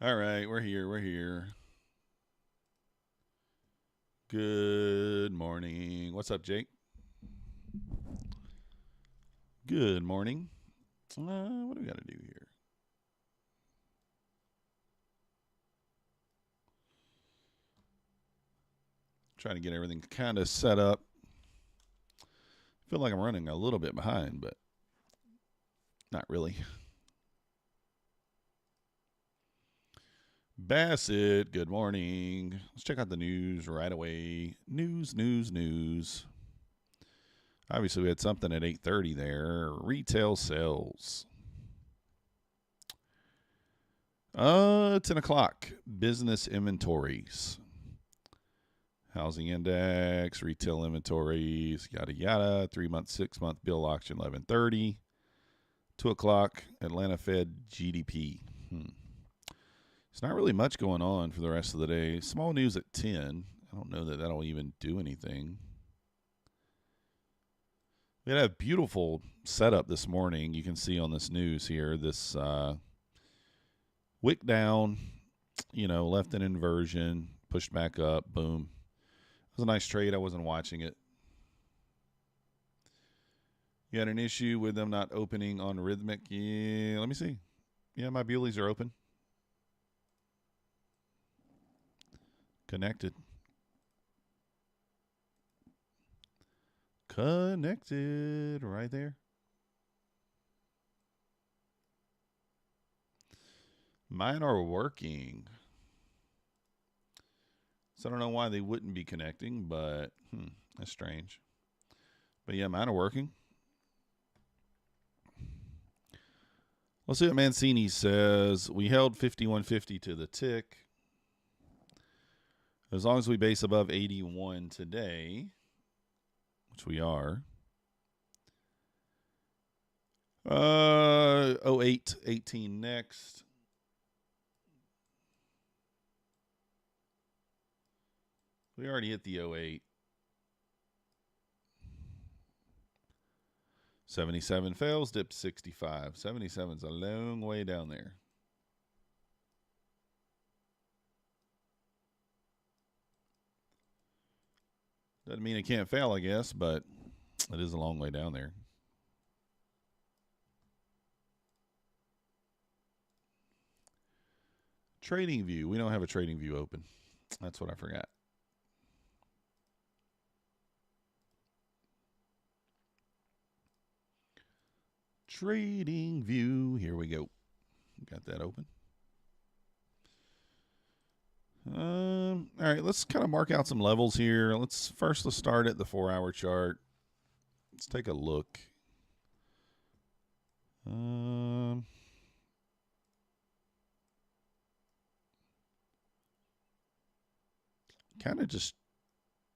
All right, we're here. We're here. Good morning. What's up, Jake? Good morning. What do we got to do here? Trying to get everything kind of set up. Feel like I'm running a little bit behind, but not really. Bassett, good morning. Let's check out the news right away. News. Obviously, we had something at 8:30 there. Retail sales. 10 o'clock. Business inventories. Housing index, retail inventories, yada yada. 3-month, 6-month bill auction 11:30. 2 o'clock. Atlanta Fed GDP. It's not really much going on for the rest of the day. Small news at 10. I don't know that that'll even do anything. We had a beautiful setup this morning. You can see on this news here. This wick down, left an inversion, pushed back up, boom. It was a nice trade. I wasn't watching it. You had an issue with them not opening on rhythmic. Yeah, let me see. Yeah, my Buleys are open. Connected right there. Mine are working. So I don't know why they wouldn't be connecting, but that's strange. But yeah, mine are working. Let's see what Mancini says. We held 51.50 to the tick. As long as we base above 81 today, which we are. 08, 18 next. We already hit the 08. 77 fails, dipped 65. 77's a long way down there. Doesn't mean it can't fail, I guess, but it is a long way down there. Trading view. We don't have a trading view open. That's what I forgot. Trading view. Here we go. Got that open. All right, let's kind of mark out some levels here. Let's start at the 4-hour chart. Let's take a look. Kind of just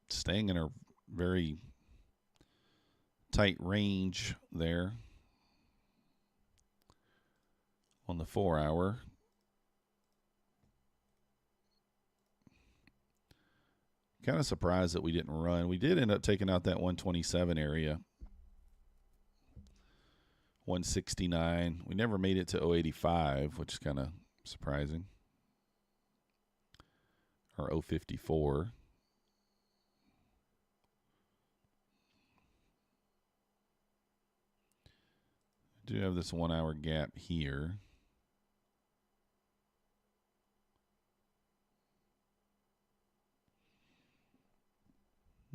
staying in a very tight range there on the 4-hour. Kind of surprised that we didn't run. We did end up taking out that 127 area. 169. We never made it to 085, which is kind of surprising. Or 054. I do have this 1-hour gap here.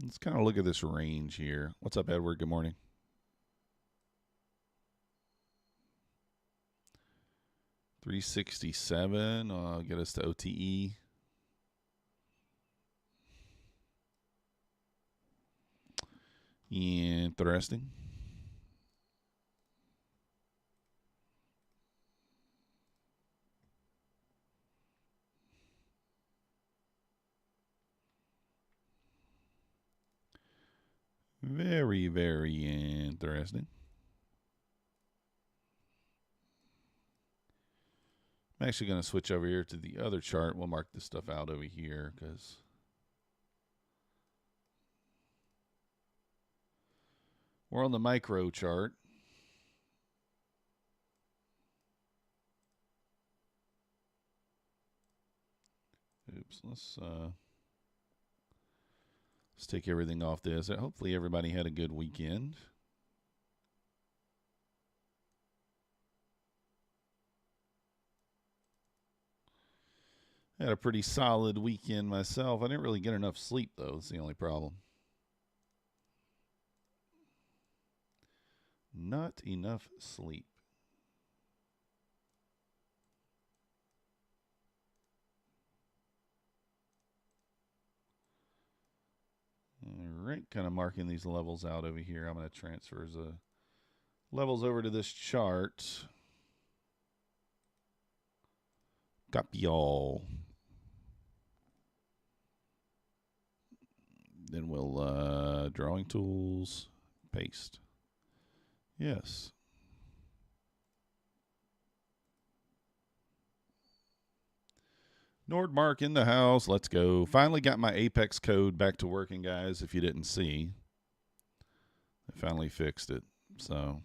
Let's kind of look at this range here. What's up, Edward? Good morning. 367. I'll get us to OTE. Interesting. Very, very interesting. I'm actually going to switch over here to the other chart. We'll mark this stuff out over here because we're on the micro chart. Oops, let's take everything off this. Hopefully everybody had a good weekend. Had a pretty solid weekend myself. I didn't really get enough sleep, though. That's the only problem. Not enough sleep. All right, kind of marking these levels out over here. I'm going to transfer the levels over to this chart. Copy all. Then we'll drawing tools, paste. Yes. Nordmark in the house. Let's go. Finally got my Apex code back to working, guys, if you didn't see. I finally fixed it. So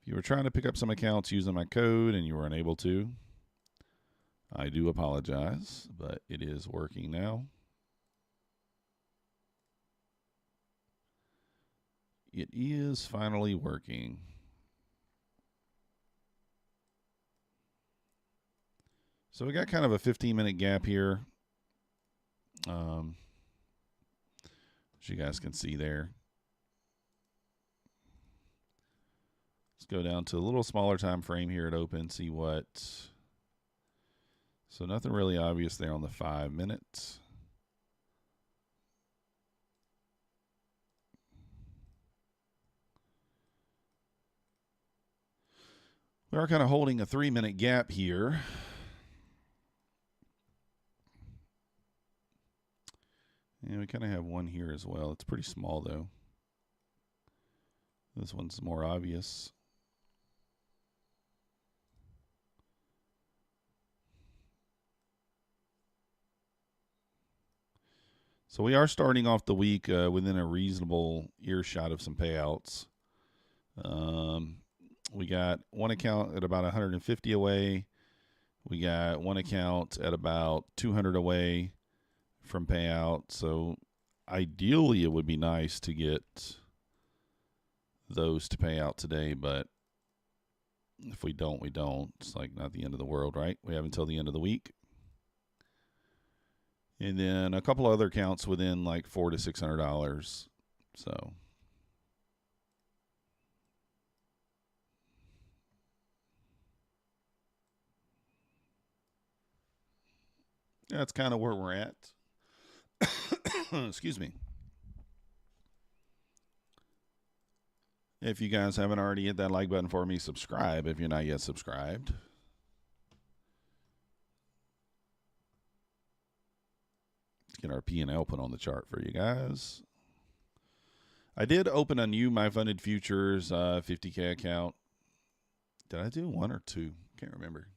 if you were trying to pick up some accounts using my code and you were unable to, I do apologize, but it is working now. It is finally working. So we got kind of a 15-minute gap here. As you guys can see there. Let's go down to a little smaller time frame here at open, see what. So nothing really obvious there on the 5 minutes. We are kind of holding a 3-minute gap here. And we kind of have one here as well. It's pretty small, though. This one's more obvious. So we are starting off the week within a reasonable earshot of some payouts. We got one account at about 150 away. We got one account at about 200 away from payout. So ideally it would be nice to get those to pay out today, but if we don't, we don't. It's like not the end of the world, right? We have until the end of the week. And then a couple other accounts within like $400 to $600. So that's kind of where we're at. Excuse me. If you guys haven't already hit that like button for me, subscribe if you're not yet subscribed. Let's get our P&L put on the chart for you guys. I did open a new My Funded Futures 50K account. Did I do one or two? Can't remember.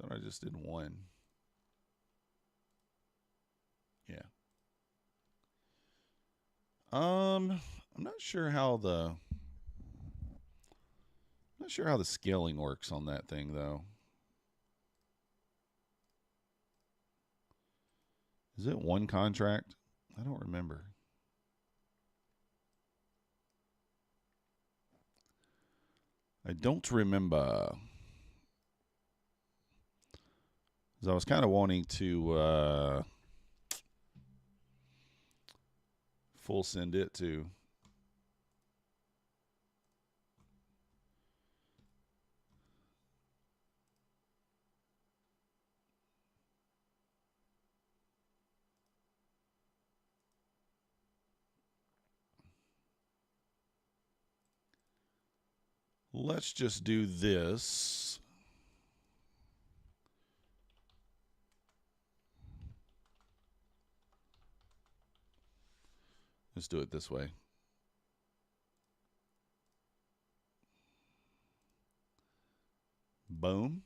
Thought I just did one. Yeah. I'm not sure how the scaling works on that thing though. Is it one contract? I don't remember. I don't remember. Because I was kind of wanting to full send it to. Let's just do this. Let's do it this way. Boom.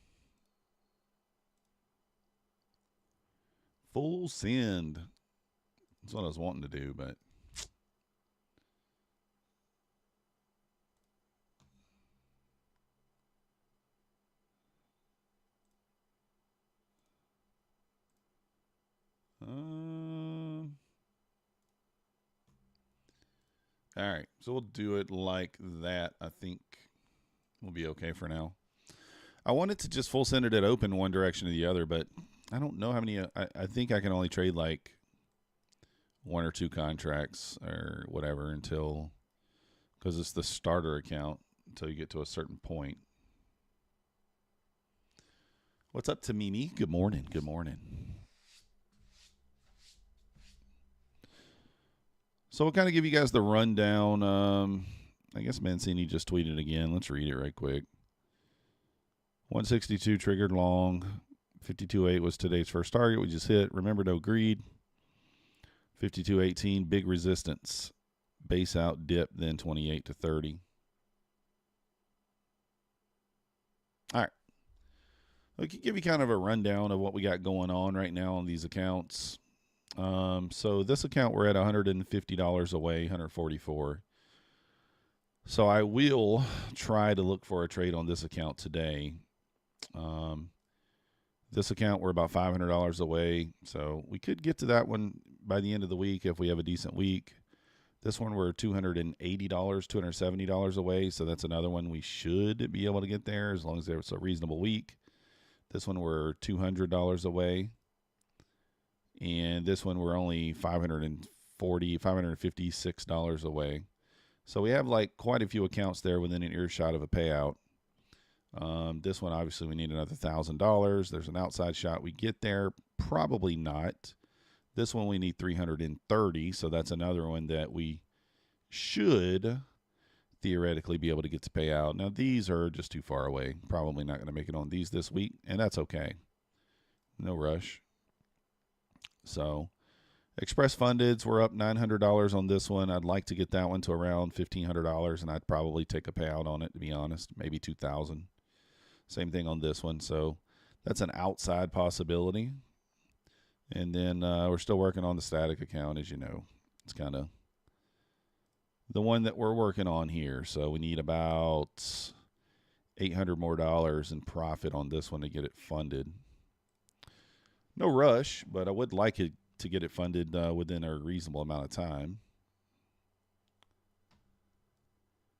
Full send. That's what I was wanting to do, but All right, so we'll do it like that. I think we'll be okay for now. I wanted to just full send it at open one direction or the other, but I don't know how many. I think I can only trade like one or two contracts or whatever until, because it's the starter account until you get to a certain point. What's up to Mimi? Good morning. Good morning. So we'll kind of give you guys the rundown. I guess Mancini just tweeted again. Let's read it right quick. 162 triggered long. 52.8 was today's first target. We just hit. Remember, no greed. 52.18, big resistance. Base out dip, then 28 to 30. All right. I can give you kind of a rundown of what we got going on right now on these accounts. So this account we're at $150 away, 144. So I will try to look for a trade on this account today. This account we're about $500 away, so we could get to that one by the end of the week if we have a decent week. This one we're $280, $270 away, so that's another one we should be able to get there as long as it's a reasonable week. This one we're $200 away. And this one we're only $540, $556 away. So we have like quite a few accounts there within an earshot of a payout. This one, obviously, we need another $1,000. There's an outside shot. We get there, probably not. This one we need 330, so that's another one that we should theoretically be able to get to pay out. Now, these are just too far away. Probably not going to make it on these this week, and that's okay. No rush. So, express fundeds, we're up $900 on this one. I'd like to get that one to around $1,500, and I'd probably take a payout on it, to be honest, maybe $2,000. Same thing on this one. So, that's an outside possibility. And then we're still working on the static account, as you know. It's kind of the one that we're working on here. So we need about $800 more in profit on this one to get it funded. No rush, but I would like it to get it funded within a reasonable amount of time.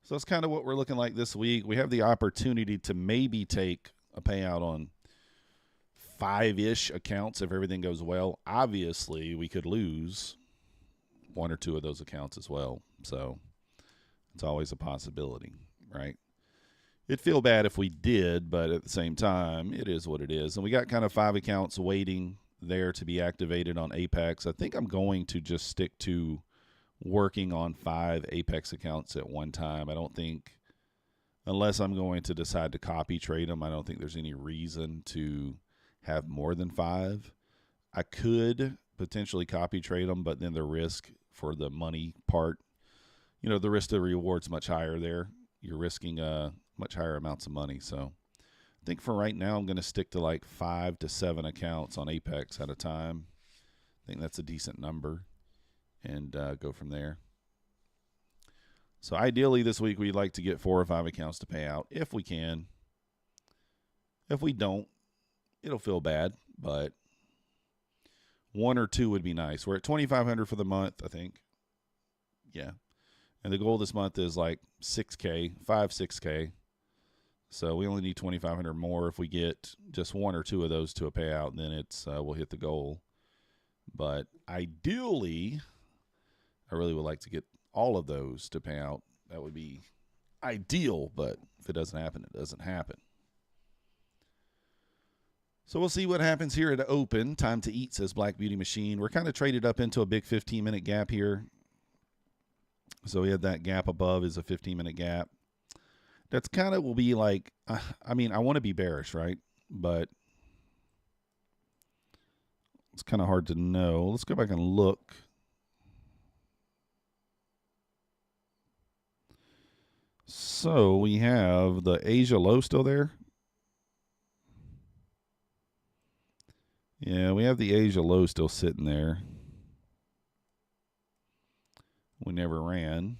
So that's kind of what we're looking like this week. We have the opportunity to maybe take a payout on 5-ish accounts if everything goes well. Obviously, we could lose one or two of those accounts as well. So it's always a possibility, right? It'd feel bad if we did, but at the same time, it is what it is. And we got kind of 5 accounts waiting there to be activated on APEX. I think I'm going to just stick to working on 5 APEX accounts at one time. I don't think, unless I'm going to decide to copy trade them, I don't think there's any reason to have more than 5. I could potentially copy trade them, but then the risk for the money part, the risk to reward's much higher there. You're risking much higher amounts of money. So I think for right now, I'm going to stick to like 5 to 7 accounts on APEX at a time. I think that's a decent number, and go from there. So ideally this week, we'd like to get 4 or 5 accounts to pay out if we can. If we don't, it'll feel bad, but 1 or 2 would be nice. We're at $2,500 for the month, I think. Yeah. And the goal this month is like $6K. So we only need $2,500 more. If we get just 1 or 2 of those to a payout, then it's we'll hit the goal. But ideally, I really would like to get all of those to pay out. That would be ideal, but if it doesn't happen, it doesn't happen. So we'll see what happens here at open. Time to eat, says Black Beauty Machine. We're kind of traded up into a big 15-minute gap here. So we have that gap above is a 15-minute gap. That's kind of will be like, I want to be bearish, right? But it's kind of hard to know. Let's go back and look. So we have the Asia low still there. Yeah, we have the Asia low still sitting there. We never ran.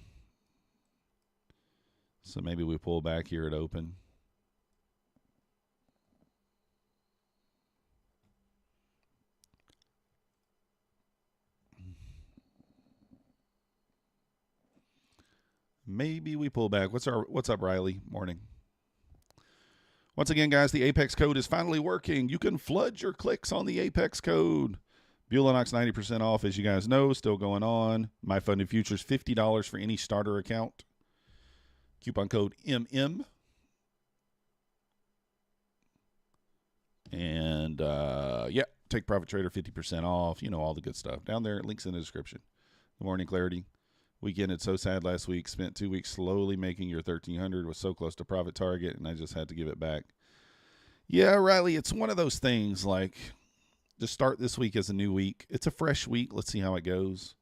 So maybe we pull back here at open. maybe we pull back. What's up, Riley? Morning. Once again, guys, the Apex code is finally working. You can flood your clicks on the Apex code. Bulenox 90% off, as you guys know, still going on. My Funded Futures, $50 for any starter account. Coupon code MM. And, yeah, Take Profit Trader, 50% off. You know, all the good stuff. Down there, links in the description. Good morning, Clarity. Weekend, it's so sad last week. Spent 2 weeks slowly making your 1,300. Was so close to profit target, and I just had to give it back. Yeah, Riley, it's one of those things, like, to start this week as a new week. It's a fresh week. Let's see how it goes.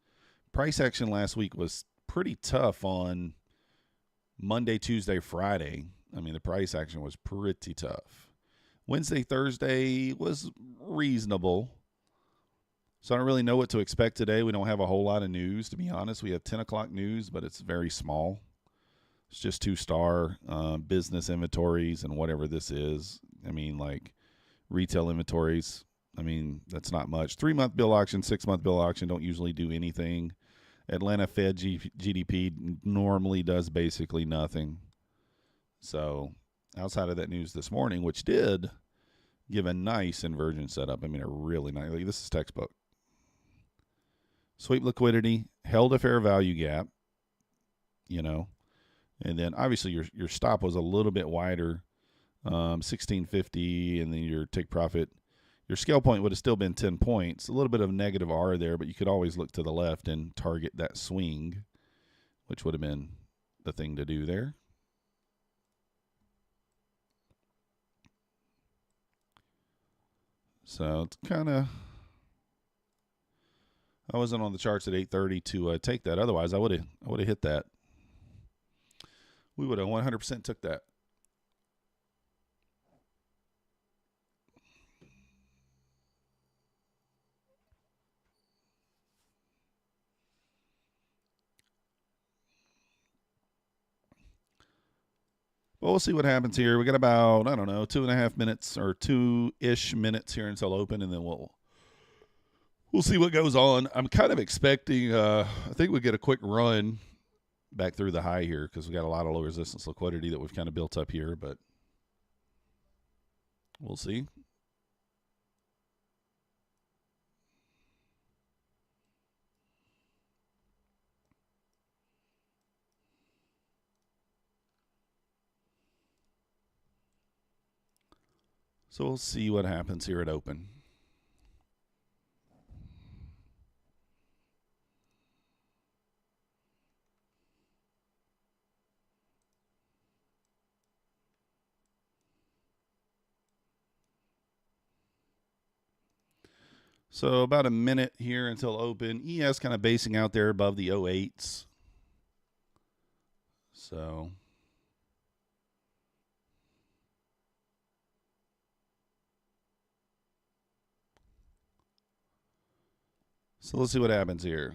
Price action last week was pretty tough on Monday, Tuesday, Friday. I mean, the price action was pretty tough. Wednesday, Thursday was reasonable. So I don't really know what to expect today. We don't have a whole lot of news, to be honest. We have 10 o'clock news, but it's very small. It's just 2-star business inventories and whatever this is. I mean, like retail inventories. I mean, that's not much. 3-month bill auction, 6-month bill auction don't usually do anything. Atlanta Fed GDP normally does basically nothing. So outside of that news this morning, which did give a nice inversion setup. I mean, a really nice. Like, this is textbook. Sweep liquidity, held a fair value gap, you know. And then obviously your stop was a little bit wider, 1650, and then your take profit. Your scale point would have still been 10 points. A little bit of negative R there, but you could always look to the left and target that swing, which would have been the thing to do there. So it's kind of, I wasn't on the charts at 8:30 to take that. Otherwise, I would have hit that. We would have 100% took that. Well, we'll see what happens here. We got about, I don't know, 2.5 minutes or 2-ish minutes here until open, and then we'll see what goes on. I'm kind of expecting, I think we get a quick run back through the high here because we got a lot of low resistance liquidity that we've kind of built up here, but we'll see. So we'll see what happens here at open. So about a minute here until open. ES kind of basing out there above the 08s. So let's see what happens here.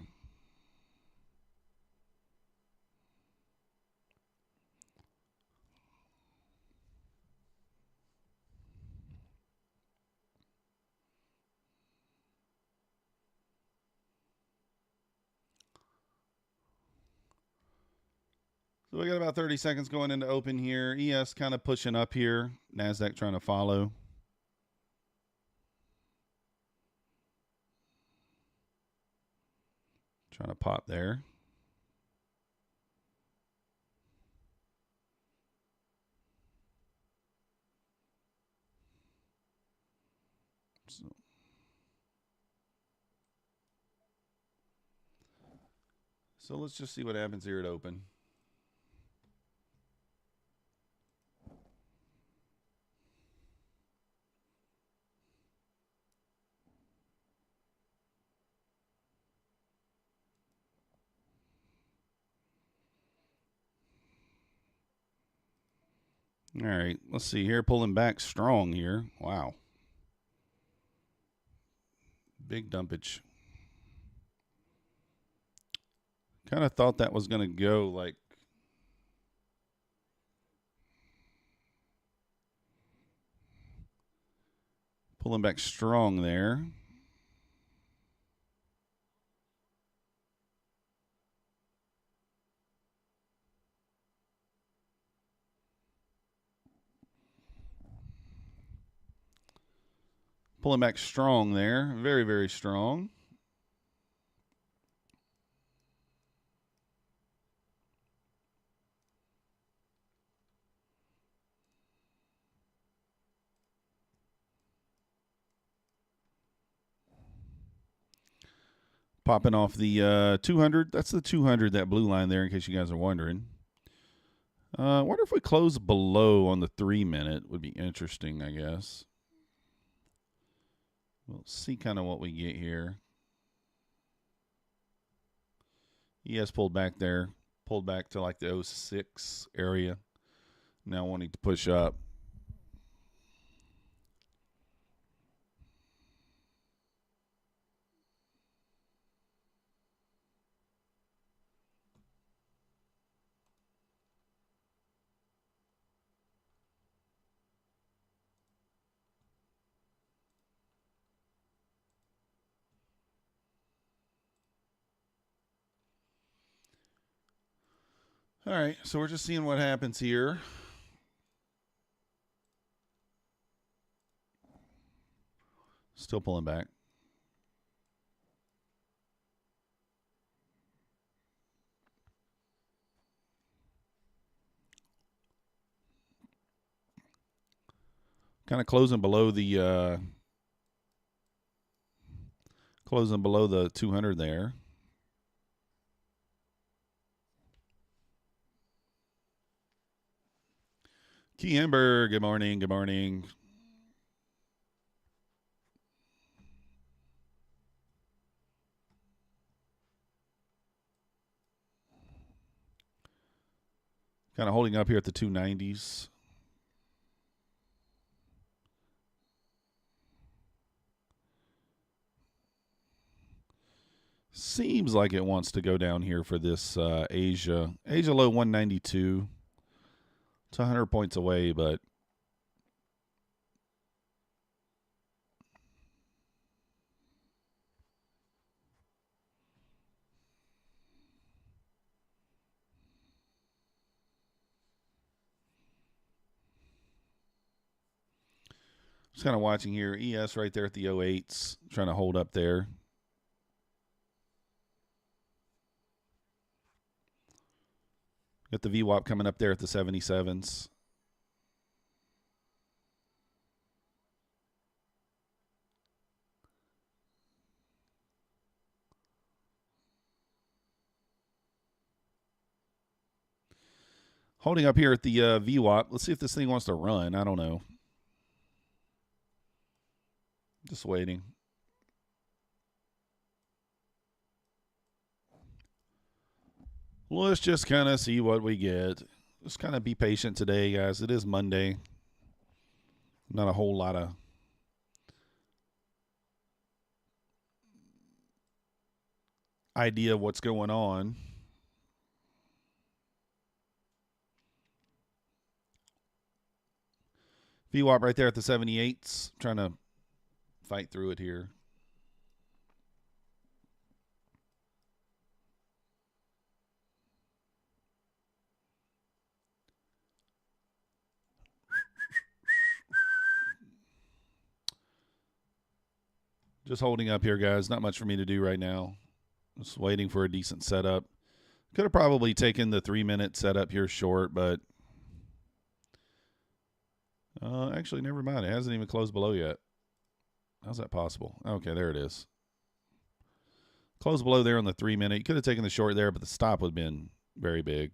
So we got about 30 seconds going into open here. ES kind of pushing up here. Nasdaq trying to follow. Trying to pop there. So let's just see what happens here at open. All right, let's see here. Pulling back strong here. Wow. Big dumpage. Kind of thought that was going to go like pulling back strong there. Pulling back strong there. Very, very strong. Popping off the 200. That's the 200, that blue line there, in case you guys are wondering. I wonder if we close below on the 3-minute. Would be interesting, I guess. We'll see kind of what we get here. ES pulled back there. Pulled back to like the 06 area. Now wanting to push up. All right, so we're just seeing what happens here. Still pulling back. Kind of closing below the 200 there. Key Ember, good morning, good morning. Kind of holding up here at the 290s. Seems like it wants to go down here for this Asia. Asia low 192. It's 100 points away, but just kind of watching here. ES right there at the 08s, trying to hold up there. Got the VWAP coming up there at the 77s. Holding up here at the VWAP. Let's see if this thing wants to run. I don't know. Just waiting. Let's just kind of see what we get. Just kind of be patient today, guys. It is Monday. Not a whole lot of idea of what's going on. VWAP right there at the 78s. Trying to fight through it here. Just holding up here, guys. Not much for me to do right now. Just waiting for a decent setup. Could have probably taken the 3-minute setup here short, but actually, never mind. It hasn't even closed below yet. How's that possible? Okay, there it is. Closed below there on the 3-minute. You could have taken the short there, but the stop would have been very big.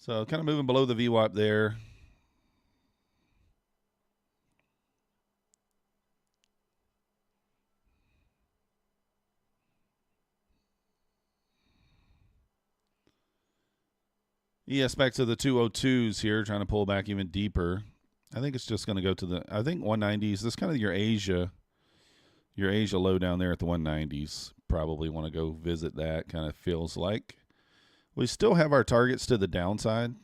So kind of moving below the VWAP there. ES back to the 202s here, trying to pull back even deeper. I think it's just going to go to the, I think 190s. This is kind of your Asia. Your Asia low down there at the 190s. Probably want to go visit that, kind of feels like. We still have our targets to the downside.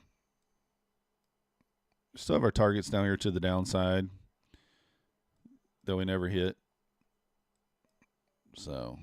Still have our targets down here to the downside that we never hit. So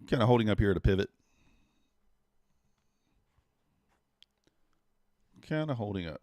kind of holding up here at a pivot. Kind of holding up.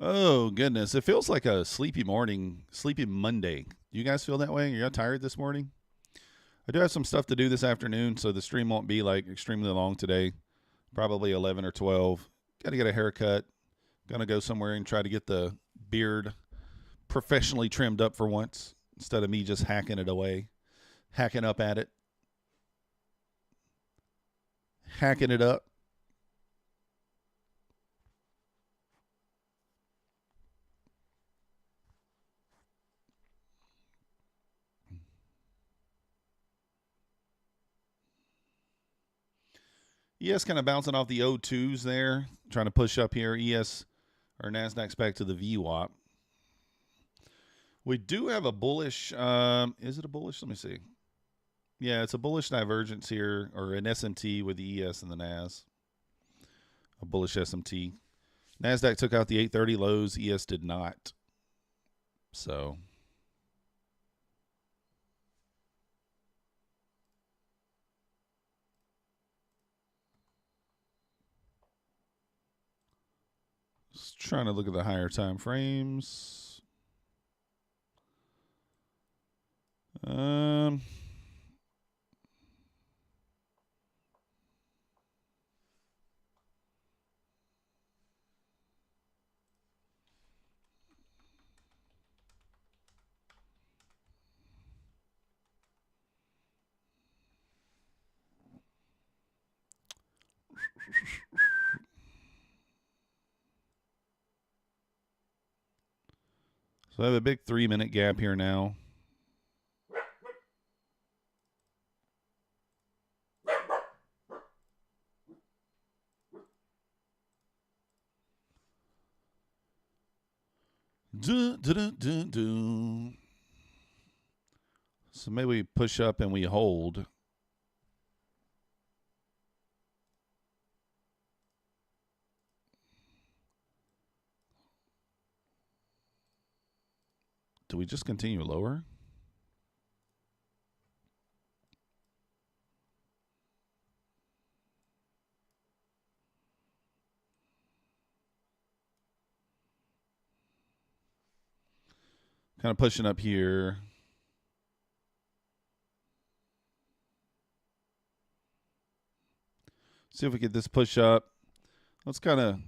Oh, goodness. It feels like a sleepy morning, sleepy Monday. You guys feel that way? Are you tired this morning? I do have some stuff to do this afternoon, so the stream won't be like extremely long today. Probably 11 or 12. Got to get a haircut. Going to go somewhere and try to get the beard professionally trimmed up for once instead of me just hacking it away, hacking up at it, hacking it up. ES kind of bouncing off the O2s there, trying to push up here. ES or Nasdaq's back to the VWAP. We do have a bullish. Is it a bullish? Let me see. Yeah, it's a bullish divergence here, or an SMT with the ES and the NAS. A bullish SMT. Nasdaq took out the 830 lows. ES did not. So just trying to look at the higher time frames. So I have a big 3-minute gap here now. So maybe we push up and we hold. Do we just continue lower? Kind of pushing up here. See if we get this push up. Let's kind of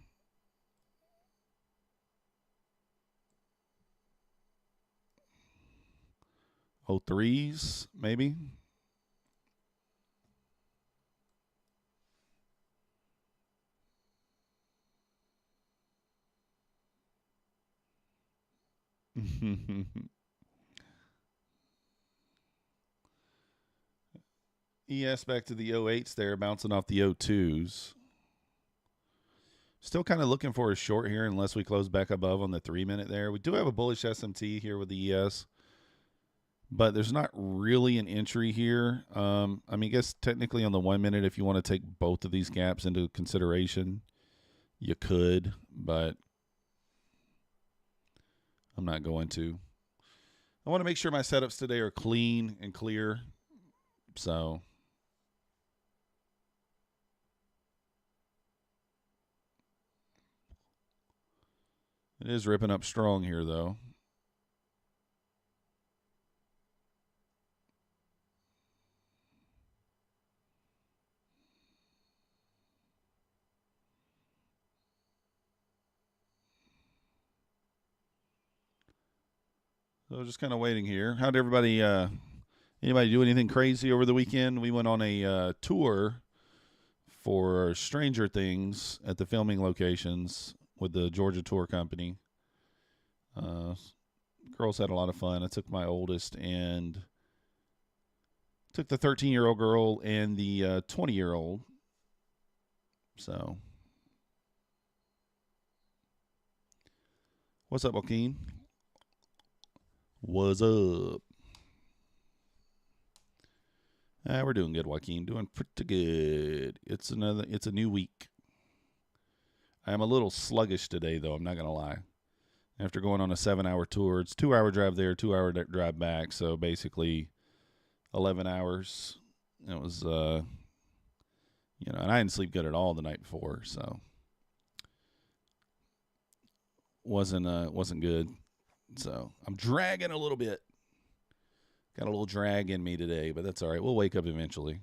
threes, maybe. ES back to the 08s there, bouncing off the 02s. Still kind of looking for a short here unless we close back above on the 3-minute there. We do have a bullish SMT here with the ES, but there's not really an entry here. I mean, I guess technically on the 1 minute, if you want to take both of these gaps into consideration, you could, but I'm not going to. I want to make sure my setups today are clean and clear. So It is ripping up strong here, though. So just kind of waiting here. How'd everybody, anybody do anything crazy over the weekend? We went on a tour for Stranger Things at the filming locations with the Georgia Tour Company. Girls had a lot of fun. I took my oldest and took the 13-year-old girl and the 20-year-old. So, what's up, Joaquin? What's up? We're doing good, Joaquin. Doing pretty good. It's a new week. I am a little sluggish today, though. I'm not gonna lie. After going on a 7-hour tour, it's 2-hour drive there, 2-hour drive back. So basically, 11 hours. It was, and I didn't sleep good at all the night before, so wasn't good. So I'm dragging a little bit. Got a little drag in me today, but that's all right. We'll wake up eventually.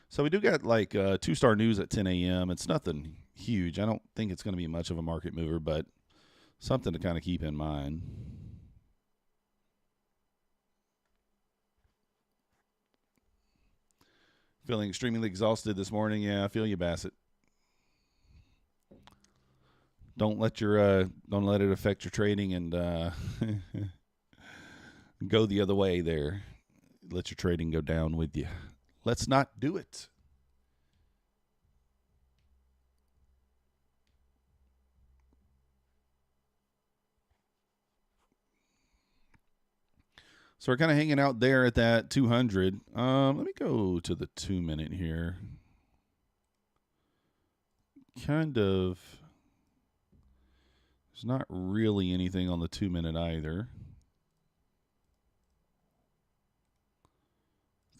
So we do got like 2-star news at 10 a.m. It's nothing huge. I don't think it's going to be much of a market mover, but something to kind of keep in mind. Feeling extremely exhausted this morning. Yeah, I feel you, Bassett. Don't let it affect your trading and go the other way there. Let your trading go down with you. Let's not do it. So we're kind of hanging out there at that 200. Let me go to the 2-minute here. Kind of. There's not really anything on the 2-minute either.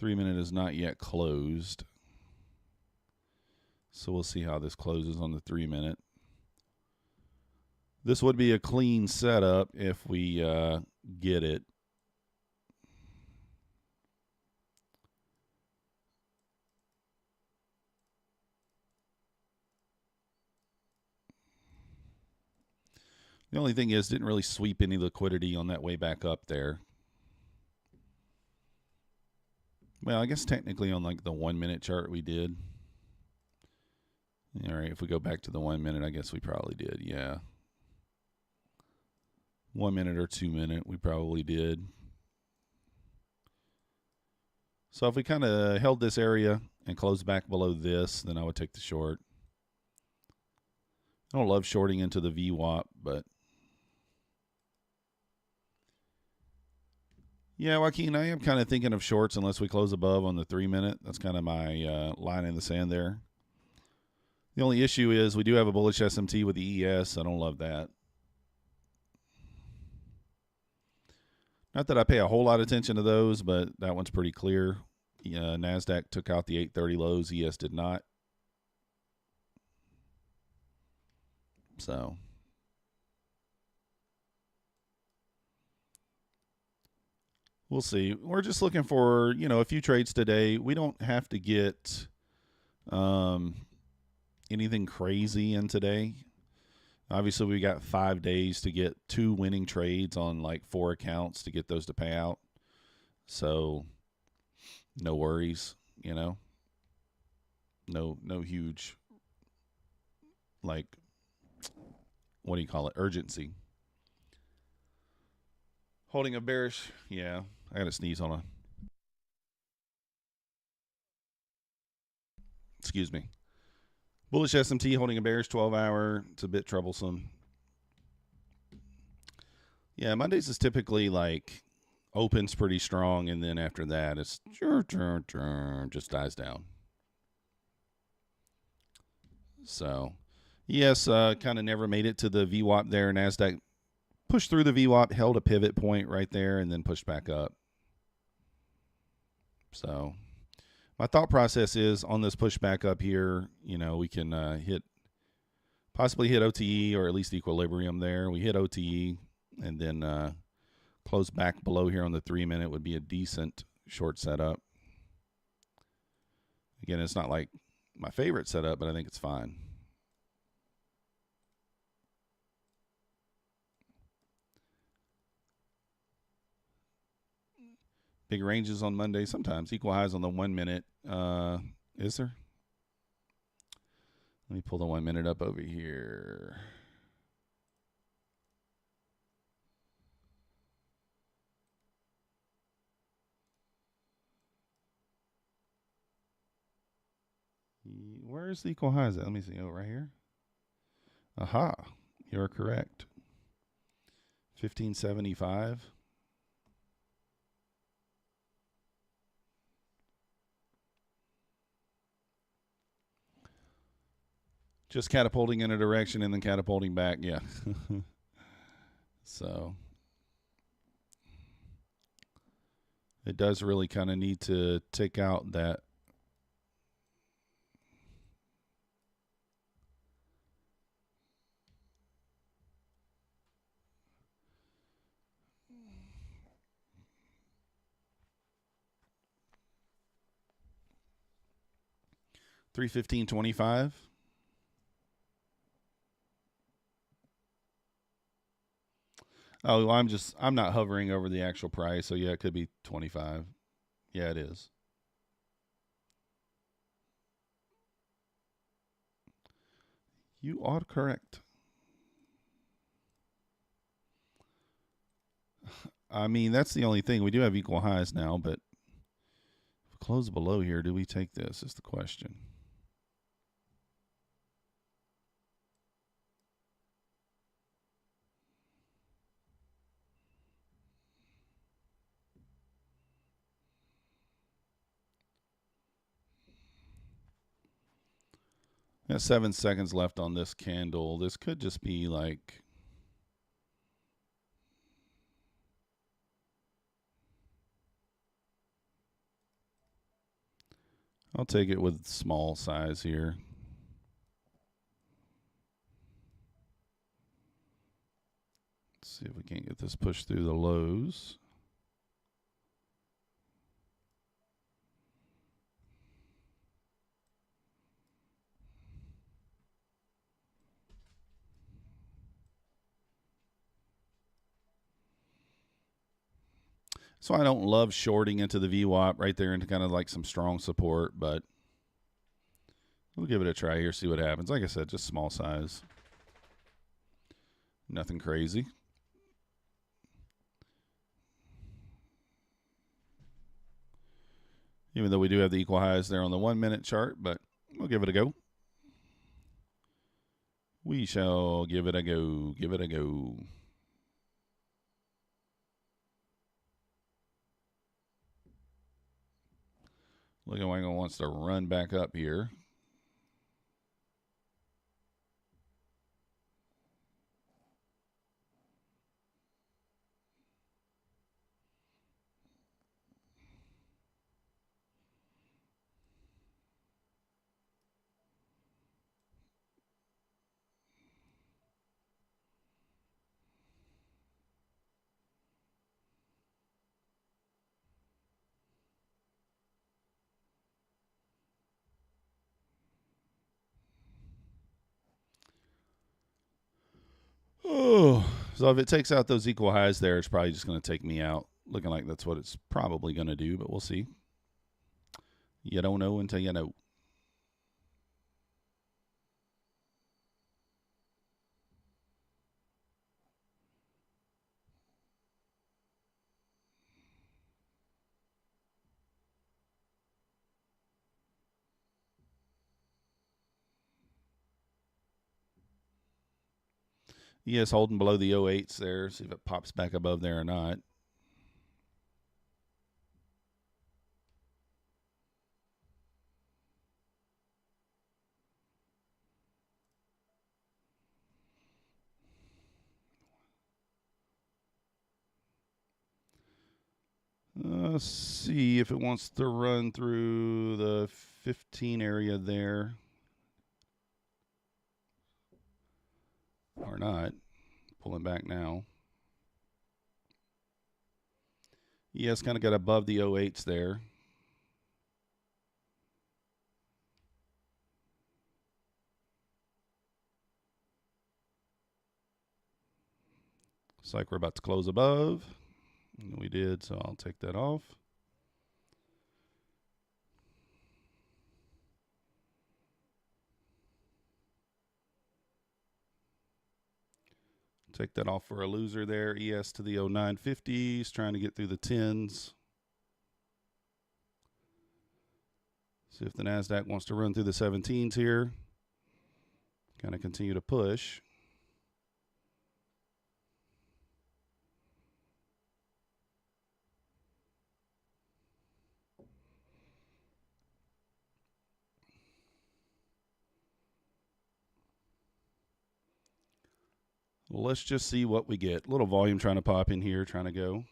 3-minute is not yet closed. So we'll see how this closes on the 3-minute. This would be a clean setup if we get it. The only thing is, didn't really sweep any liquidity on that way back up there. Well, I guess technically on like the 1-minute chart we did. All right, if we go back to the 1-minute, I guess we probably did, yeah. 1-minute or 2-minute, we probably did. So if we kind of held this area and closed back below this, then I would take the short. I don't love shorting into the VWAP, but yeah, Joaquin, I am kind of thinking of shorts unless we close above on the 3-minute. That's kind of my line in the sand there. The only issue is we do have a bullish SMT with the ES. I don't love that. Not that I pay a whole lot of attention to those, but that one's pretty clear. Nasdaq took out the 830 lows. ES did not. So we'll see. We're just looking for, a few trades today. We don't have to get anything crazy in today. Obviously, we got 5 days to get 2 winning trades on like 4 accounts to get those to pay out. So no worries, No huge, like, what do you call it? Urgency. Holding a bearish, yeah. I got to sneeze on excuse me. Bullish SMT holding a bearish 12-hour. It's a bit troublesome. Yeah, Mondays is typically like opens pretty strong, and then after that, it's just dies down. So, yes, kind of never made it to the VWAP there. Nasdaq pushed through the VWAP, held a pivot point right there, and then pushed back up. So, My thought process is on this pushback up here, you know, we can possibly hit OTE or at least equilibrium there. We hit OTE and then close back below here on the 3-minute would be a decent short setup. Again, it's not like my favorite setup, but I think it's fine. Big ranges on Monday sometimes. Equal highs on the 1-minute. Is there? Let me pull the 1-minute up over here. Where's the equal highs at? Let me see. Oh, right here. Aha. You're correct. 1575. Just catapulting in a direction and then catapulting back. Yeah. So it does really kind of need to take out that. $315.25. Oh, I'm not hovering over the actual price, so yeah, it could be 25. Yeah, it is. You are correct. I mean, that's the only thing. We do have equal highs now, but if we close below here, do we take this is the question. Got 7 seconds left on this candle. This could just be like, I'll take it with small size here. Let's see if we can't get this pushed through the lows. So I don't love shorting into the VWAP right there into kind of like some strong support, but we'll give it a try here, see what happens. Like I said, just small size. Nothing crazy. Even though we do have the equal highs there on the 1-minute chart, but we'll give it a go. We shall give it a go. Give it a go. Looking like it wants to run back up here. Oh, so if it takes out those equal highs there, it's probably just going to take me out. Looking like that's what it's probably going to do, but we'll see. You don't know until you know. Yes, holding below the 08s there. See if it pops back above there or not. Let's see if it wants to run through the 15 area there. Or not. Pulling back now. Yes, kind of got above the 08s there. Looks like we're about to close above. And we did, so I'll take that off. Take that off for a loser there. ES to the 0950s, trying to get through the 10s. See if the Nasdaq wants to run through the 17s here. Kind of continue to push. Let's just see what we get. A little volume trying to pop in here, trying to go.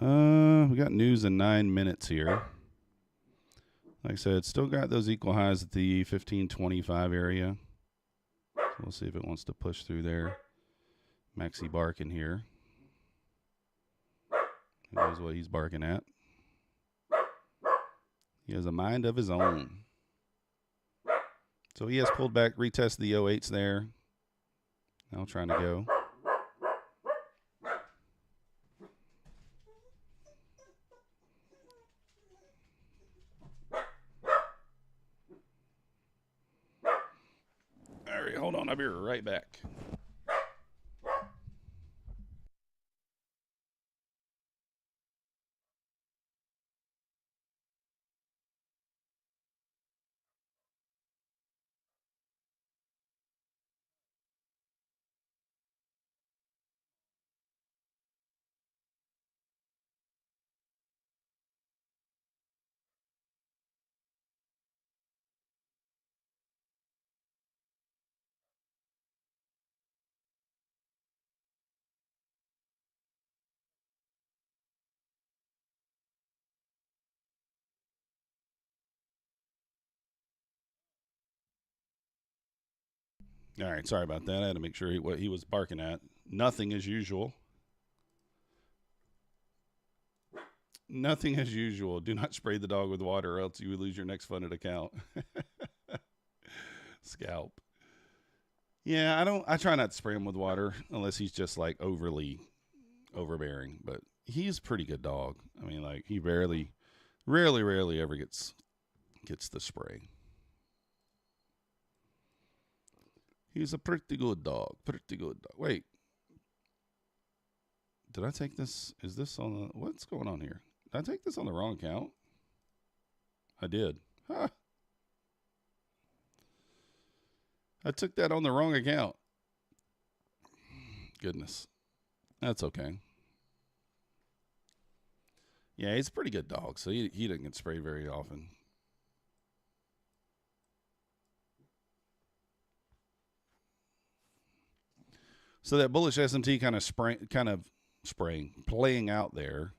We got news in 9 minutes here. Like I said, still got those equal highs at the 1525 area. So we'll see if it wants to push through there. Maxi barking here. Who knows what he's barking at? He has a mind of his own. So he has pulled back, retested the 08s there. Now trying to go. All right, hold on. I'll be right back. All right, sorry about that. I had to make sure what he was barking at. Nothing as usual. Nothing as usual. Do not spray the dog with water or else you will lose your next funded account. Scalp. Yeah, I try not to spray him with water unless he's just like overly overbearing, but he's a pretty good dog. I mean, like he rarely ever gets the spray. He's a pretty good dog. Pretty good dog. Wait. Did I take this? Is this on the... What's going on here? Did I take this on the wrong account? I did. Huh. I took that on the wrong account. Goodness. That's okay. Yeah, he's a pretty good dog, so he doesn't get sprayed very often. So that bullish SMT kind of playing out there.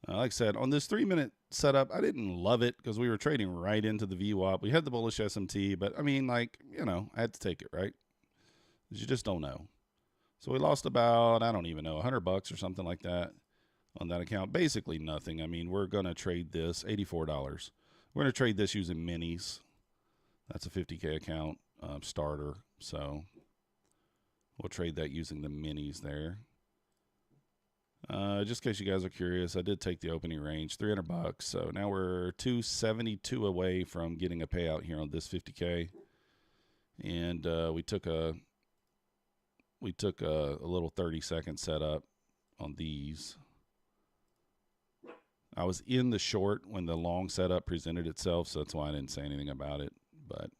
Like I said, on this 3-minute setup, I didn't love it because we were trading right into the VWAP. We had the bullish SMT, but I mean, like, you know, I had to take it, right? You just don't know. So we lost about, I don't even know, $100 or something like that on that account. Basically nothing. I mean, we're going to trade this, $84. We're going to trade this using minis. That's a 50K account starter. So we'll trade that using the minis there. Just in case you guys are curious, I did take the opening range, $300. So now we're 272 away from getting a payout here on this 50K. And we took a little 30-second setup on these. I was in the short when the long setup presented itself, so that's why I didn't say anything about it. But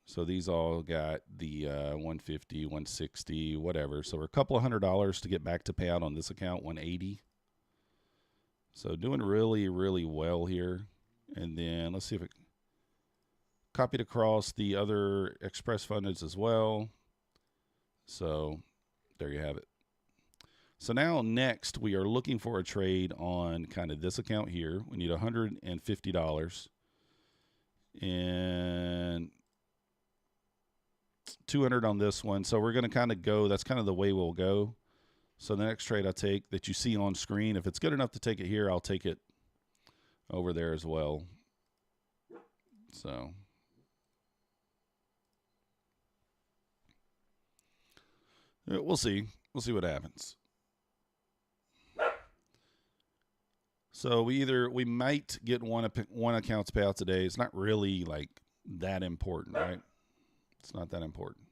so these all got the 150, 160, whatever. So we're a couple of $100 to get back to payout on this account, 180. So doing really, really well here. And then let's see if it... copied across the other express fundeds as well. So there you have it. So now next we are looking for a trade on kind of this account here. We need $150 and 200 on this one. So we're going to kind of go, that's kind of the way we'll go. So the next trade I take that you see on screen, if it's good enough to take it here, I'll take it over there as well. So we'll see. We'll see what happens. So we might get one account's payout today. It's not really like that important, right? It's not that important.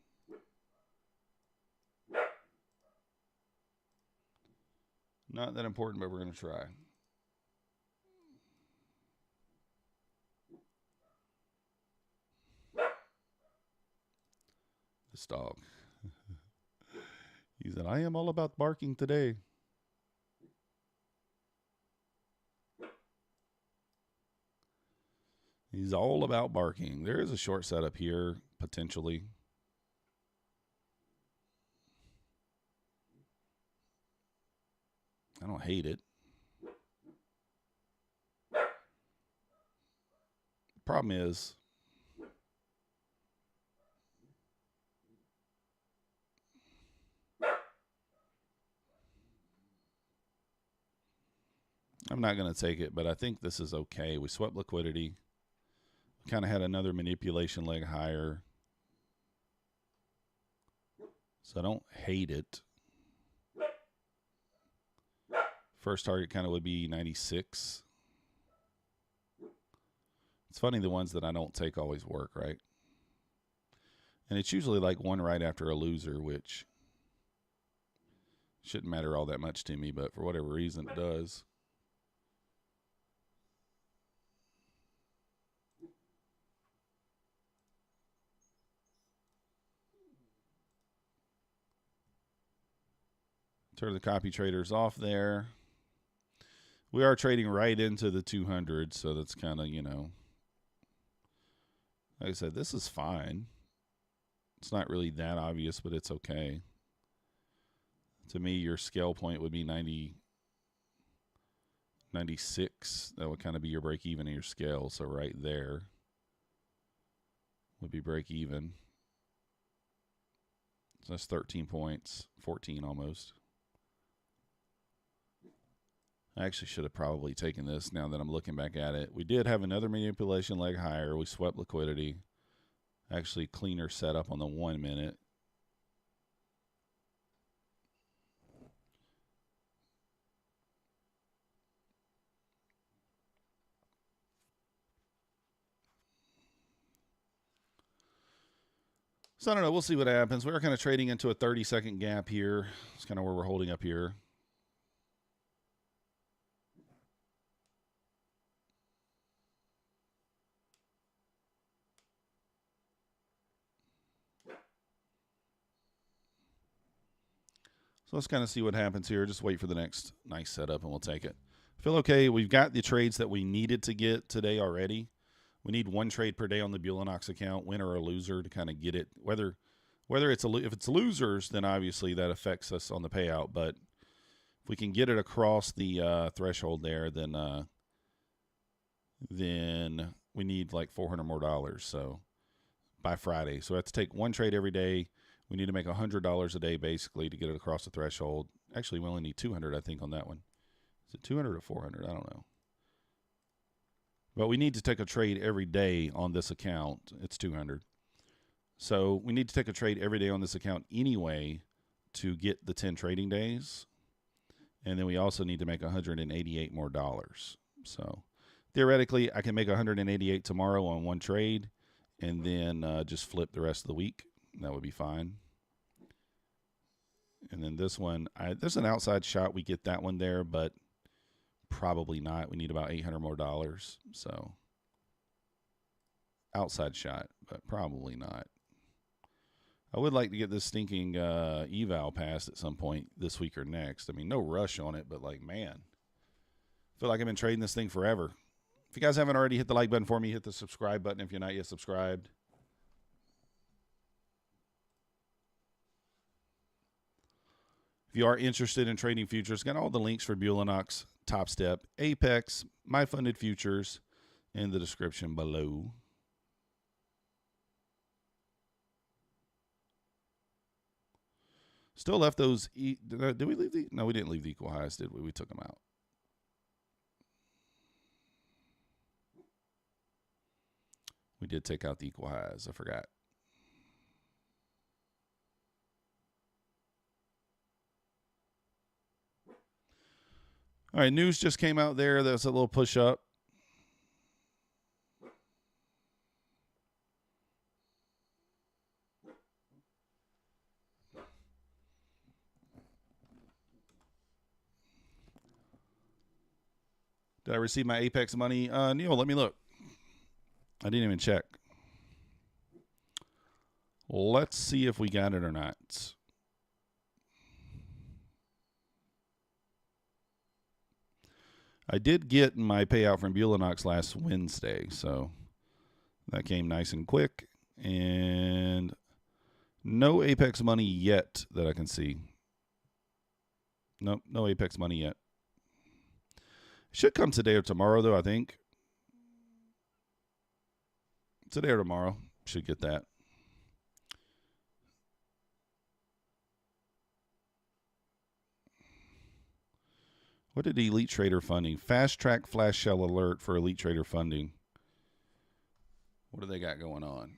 Not that important, but we're going to try. This dog. He said, I am all about barking today. He's all about barking. There is a short setup here, potentially. I don't hate it. Problem is, I'm not going to take it, but I think this is okay. We swept liquidity. Kind of had another manipulation leg higher. So I don't hate it. First target kind of would be 96. It's funny, the ones that I don't take always work, right? And it's usually like one right after a loser, which shouldn't matter all that much to me, but for whatever reason it does. Turn the copy traders off there. We are trading right into the 200, so that's kind of, you know, like I said, this is fine. It's not really that obvious, but it's okay. To me, your scale point would be 96. That would kind of be your break even in your scale. So right there would be break even. So that's 13 points, 14 almost. I actually should have probably taken this now that I'm looking back at it. We did have another manipulation leg higher. We swept liquidity. Actually cleaner setup on the 1 minute. So I don't know. We'll see what happens. We are kind of trading into a 30-second gap here. It's kind of where we're holding up here. So let's kind of see what happens here. Just wait for the next nice setup and we'll take it. I feel okay. We've got the trades that we needed to get today already. We need one trade per day on the Bulenox account, winner or loser, to kind of get it. Whether it's if it's losers, then obviously that affects us on the payout. But if we can get it across the threshold there, then we need like $400 more. So by Friday, so I have to take one trade every day. We need to make $100 a day basically to get it across the threshold. Actually, we only need 200, I think, on that one. Is it 200 or 400? I don't know. But we need to take a trade every day on this account. It's 200. So we need to take a trade every day on this account anyway to get the 10 trading days. And then we also need to make $188 more. So theoretically, I can make 188 tomorrow on one trade and then just flip the rest of the week. That would be fine. And then this one, there's an outside shot. We get that one there, but probably not. We need about $800 more. So outside shot, but probably not. I would like to get this stinking eval passed at some point this week or next. I mean, no rush on it, but like, man, I feel like I've been trading this thing forever. If you guys haven't already hit the like button for me, hit the subscribe button if you're not yet subscribed. If you are interested in trading futures, got all the links for Bulenox, Topstep, APEX, My Funded Futures in the description below. Still left those. Did we leave the? No, we didn't leave the equal highs, did we? We took them out. We did take out the equal highs. I forgot. All right, news just came out there. That's a little push up. Did I receive my Apex money? Neil, let me look. I didn't even check. Let's see if we got it or not. I did get my payout from Bulenox last Wednesday, so that came nice and quick. And no Apex money yet that I can see. Nope, no Apex money yet. Should come today or tomorrow, though, I think. Today or tomorrow. Should get that. What did Elite Trader funding? Fast track flash sale alert for Elite Trader funding. What do they got going on?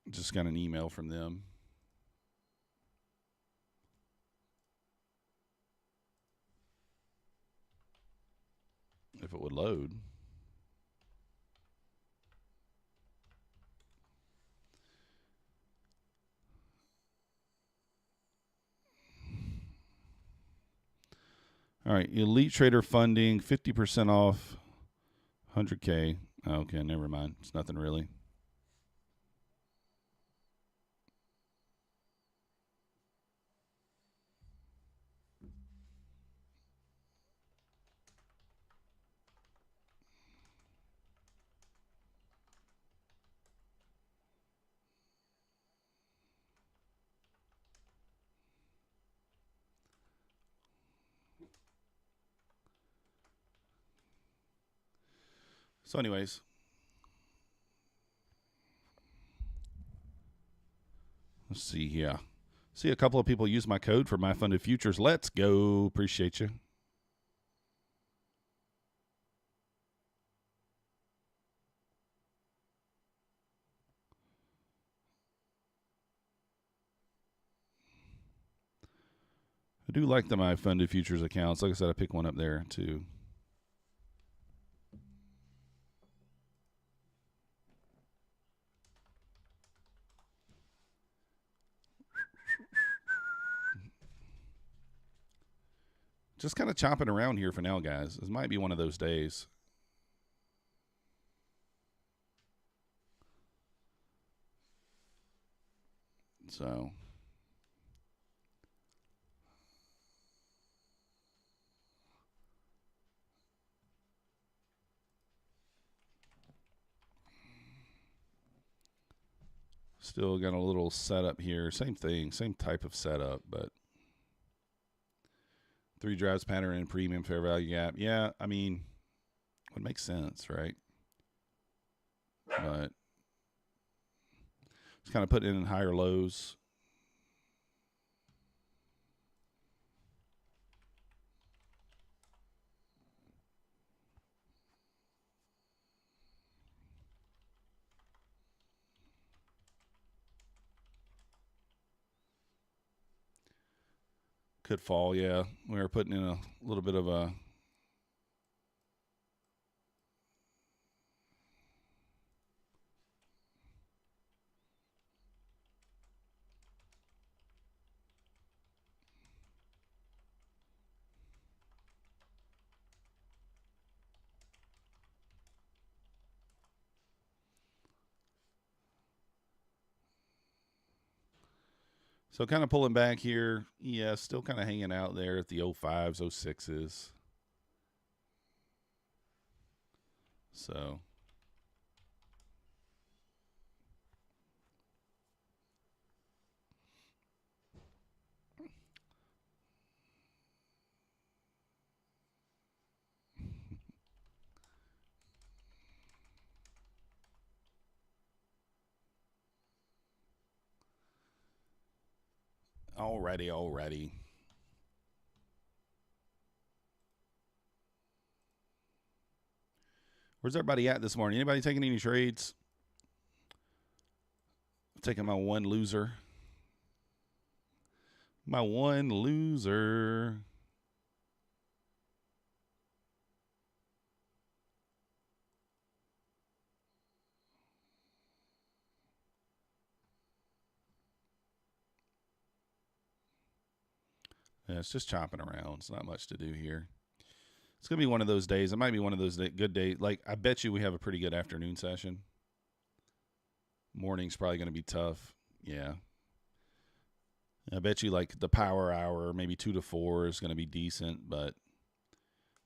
Just got an email from them. If it would load. All right, Elite Trader funding, 50% off, 100K. Okay, never mind. It's nothing really. So anyways, let's see here. See a couple of people use my code for My Funded Futures. Let's go. Appreciate you. I do like the My Funded Futures accounts. Like I said, I pick one up there too. Just kind of chopping around here for now, guys. This might be one of those days. So still got a little setup here. Same thing, same type of setup, but 3 drives pattern and premium fair value gap. Yeah, I mean, would make sense, right? But it's kind of putting in higher lows. Could fall, yeah. We were putting in a little bit of a so kind of pulling back here. Yeah, still kind of hanging out there at the 05s, 06s. So alrighty. Where's everybody at this morning? Anybody taking any trades? Taking my one loser. My one loser. Yeah, it's just chopping around. It's not much to do here. It's going to be one of those days. It might be one of those good days. Like, I bet you we have a pretty good afternoon session. Morning's probably going to be tough. Yeah. I bet you, like, the power hour, maybe 2 to 4 is going to be decent. But,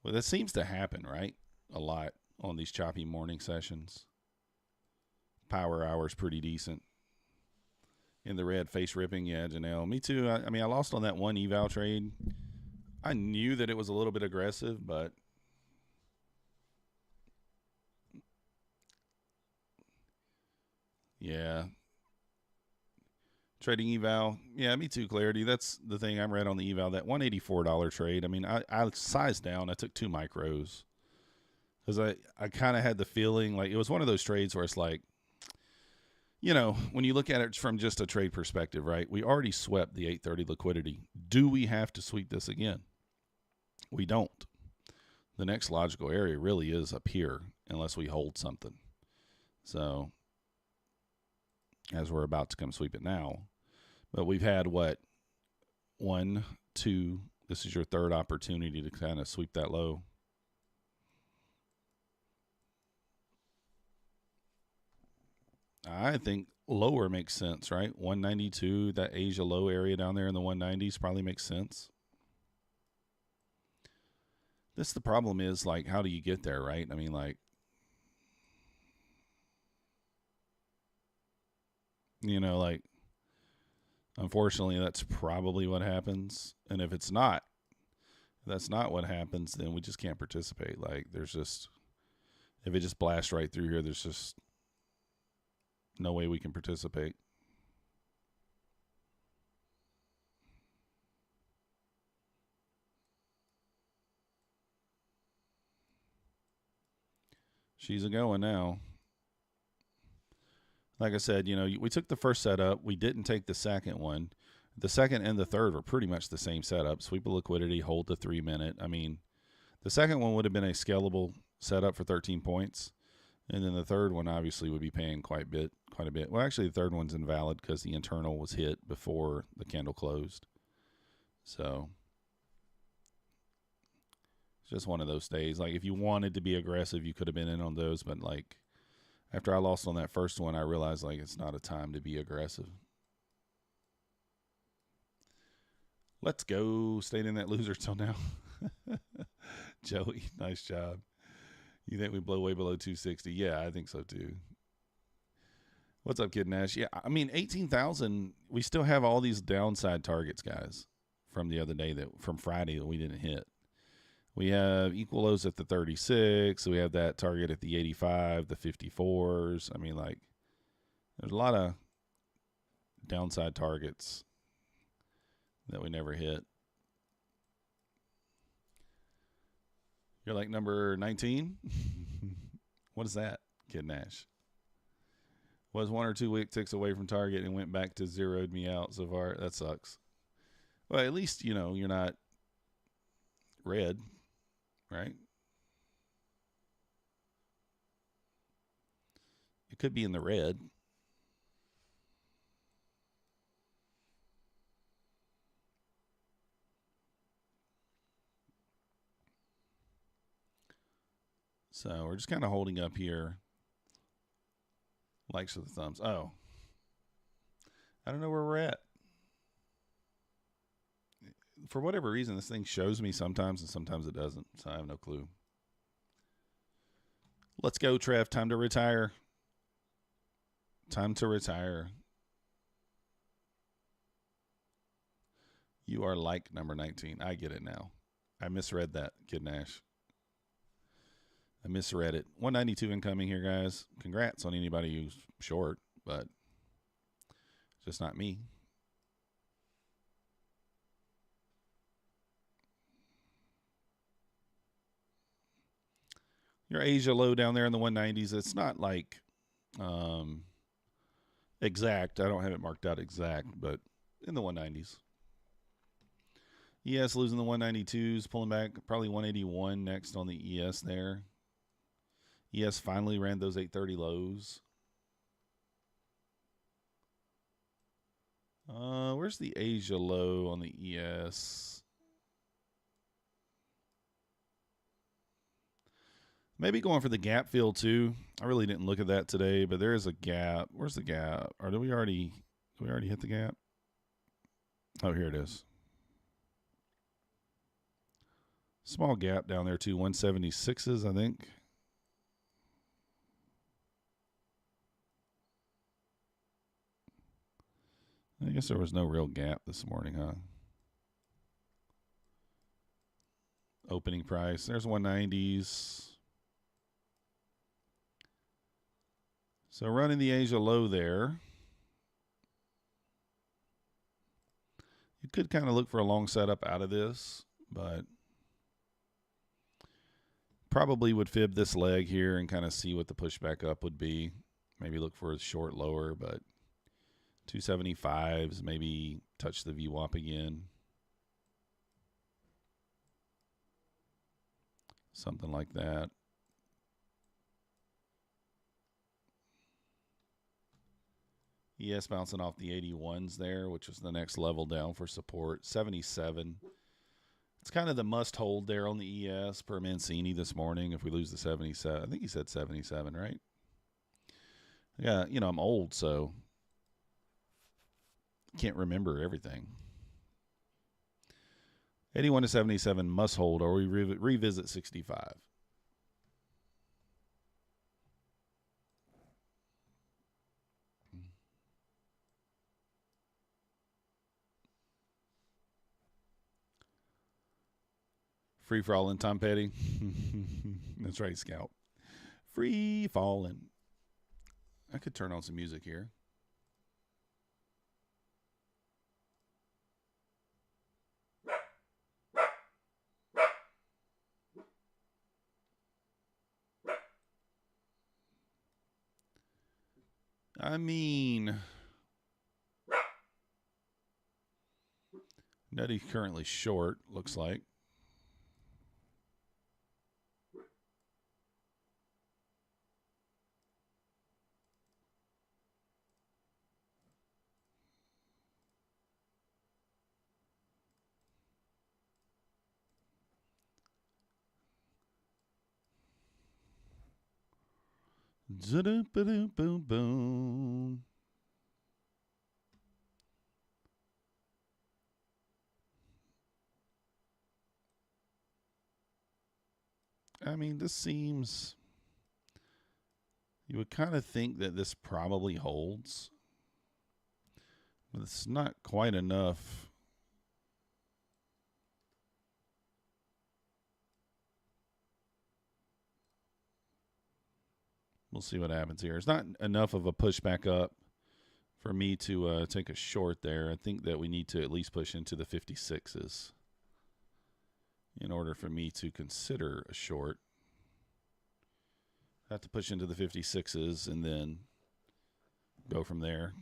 well, that seems to happen, right? A lot on these choppy morning sessions. Power hour is pretty decent. In the red, face ripping. Yeah, Janelle. Me too. I mean, I lost on that one eval trade. I knew that it was a little bit aggressive, but yeah. Trading eval. Yeah, me too, Clarity. That's the thing I read on the eval, that $184 trade. I mean, I sized down. I took 2 micros because I kind of had the feeling like it was one of those trades where it's like, you know, when you look at it from just a trade perspective, right? We already swept the 830 liquidity. Do we have to sweep this again? We don't. The next logical area really is up here unless we hold something. So, as we're about to come sweep it now. But we've had, what, 1, 2, this is your third opportunity to kind of sweep that low. I think lower makes sense, right? 192, that Asia low area down there in the 190s probably makes sense. The problem is, like, how do you get there, right? I mean, like, you know, like, unfortunately, that's probably what happens. And if that's not what happens, then we just can't participate. Like, there's just, if it just blasts right through here, there's just no way we can participate. She's a going now. Like I said, you know, we took the first setup. We didn't take the second one. The second and the third were pretty much the same setup. Sweep of liquidity, hold the 3 minute. I mean, the second one would have been a scalable setup for 13 points. And then the third one obviously would be paying quite a bit. Well, actually, the third one's invalid because the internal was hit before the candle closed. So it's just one of those days. Like, if you wanted to be aggressive, you could have been in on those. But, like, after I lost on that first one, I realized, like, it's not a time to be aggressive. Let's go. Stayed in that loser till now. Joey, nice job. You think we blow way below 260? Yeah, I think so too. What's up, Kid Nash? Yeah, I mean, 18,000, we still have all these downside targets, guys, from the other day, from Friday that we didn't hit. We have equal lows at the 36. So we have that target at the 85, the 54s. I mean, like, there's a lot of downside targets that we never hit. You're like number 19? What is that, Kid Nash? Was 1 or 2 week ticks away from target and went back to zeroed me out so far. That sucks. Well, at least, you know, you're not red, right? It could be in the red. So we're just kind of holding up here. Likes of the thumbs. Oh. I don't know where we're at. For whatever reason, this thing shows me sometimes and sometimes it doesn't. So I have no clue. Let's go, Trev. Time to retire. Time to retire. You are like number 19. I get it now. I misread that, Kid Nash. I misread it. 192 incoming here, guys. Congrats on anybody who's short, but just not me. Your Asia low down there in the 190s. It's not like exact. I don't have it marked out exact, but in the 190s. ES losing the 192s, pulling back probably 181 next on the ES there. ES finally ran those 830 lows. Where's the Asia low on the ES? Maybe going for the gap fill too. I really didn't look at that today, but there is a gap. Where's the gap? Or did we already hit the gap? Oh, here it is. Small gap down there too, 176s, I think. I guess there was no real gap this morning, huh? Opening price. There's 190s. So running the Asia low there. You could kind of look for a long setup out of this, but probably would fib this leg here and kind of see what the pushback up would be. Maybe look for a short lower, but 275s, maybe touch the VWAP again. Something like that. ES bouncing off the 81s there, which was the next level down for support. 77. It's kind of the must hold there on the ES per Mancini this morning if we lose the 77. I think he said 77, right? Yeah, you know, I'm old, so can't remember everything. 81 to 77 must hold, or we revisit 65. Free falling, Tom Petty. That's right, Scout. Free falling. I could turn on some music here. I mean, Nutty's currently short, looks like. Boom. I mean, this seems, you would kind of think that this probably holds, but it's not quite enough. We'll see what happens here. It's not enough of a pushback up for me to take a short there. I think that we need to at least push into the 56s in order for me to consider a short. I have to push into the 56s and then go from there.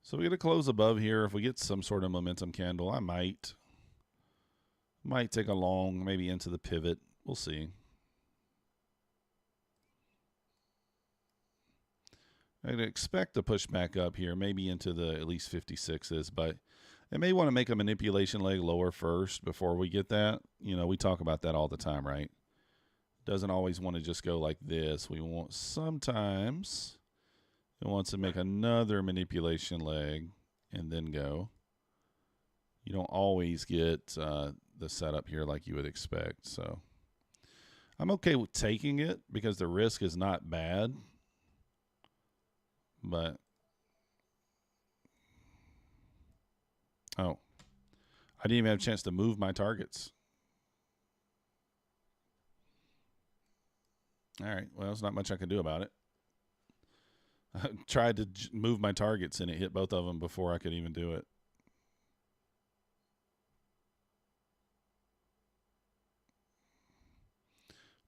So we get a close above here. If we get some sort of momentum candle, I might take a long, maybe into the pivot. We'll see. I'd expect to push back up here, maybe into the at least 56s, but I may want to make a manipulation leg lower first before we get that. You know, we talk about that all the time, right? doesn't always want to just go like this. We want sometimes it wants to make another manipulation leg and then go. You don't always get the setup here like you would expect. So I'm okay with taking it because the risk is not bad. But, oh, I didn't even have a chance to move my targets. All right, well, there's not much I can do about it. I tried to move my targets, and it hit both of them before I could even do it.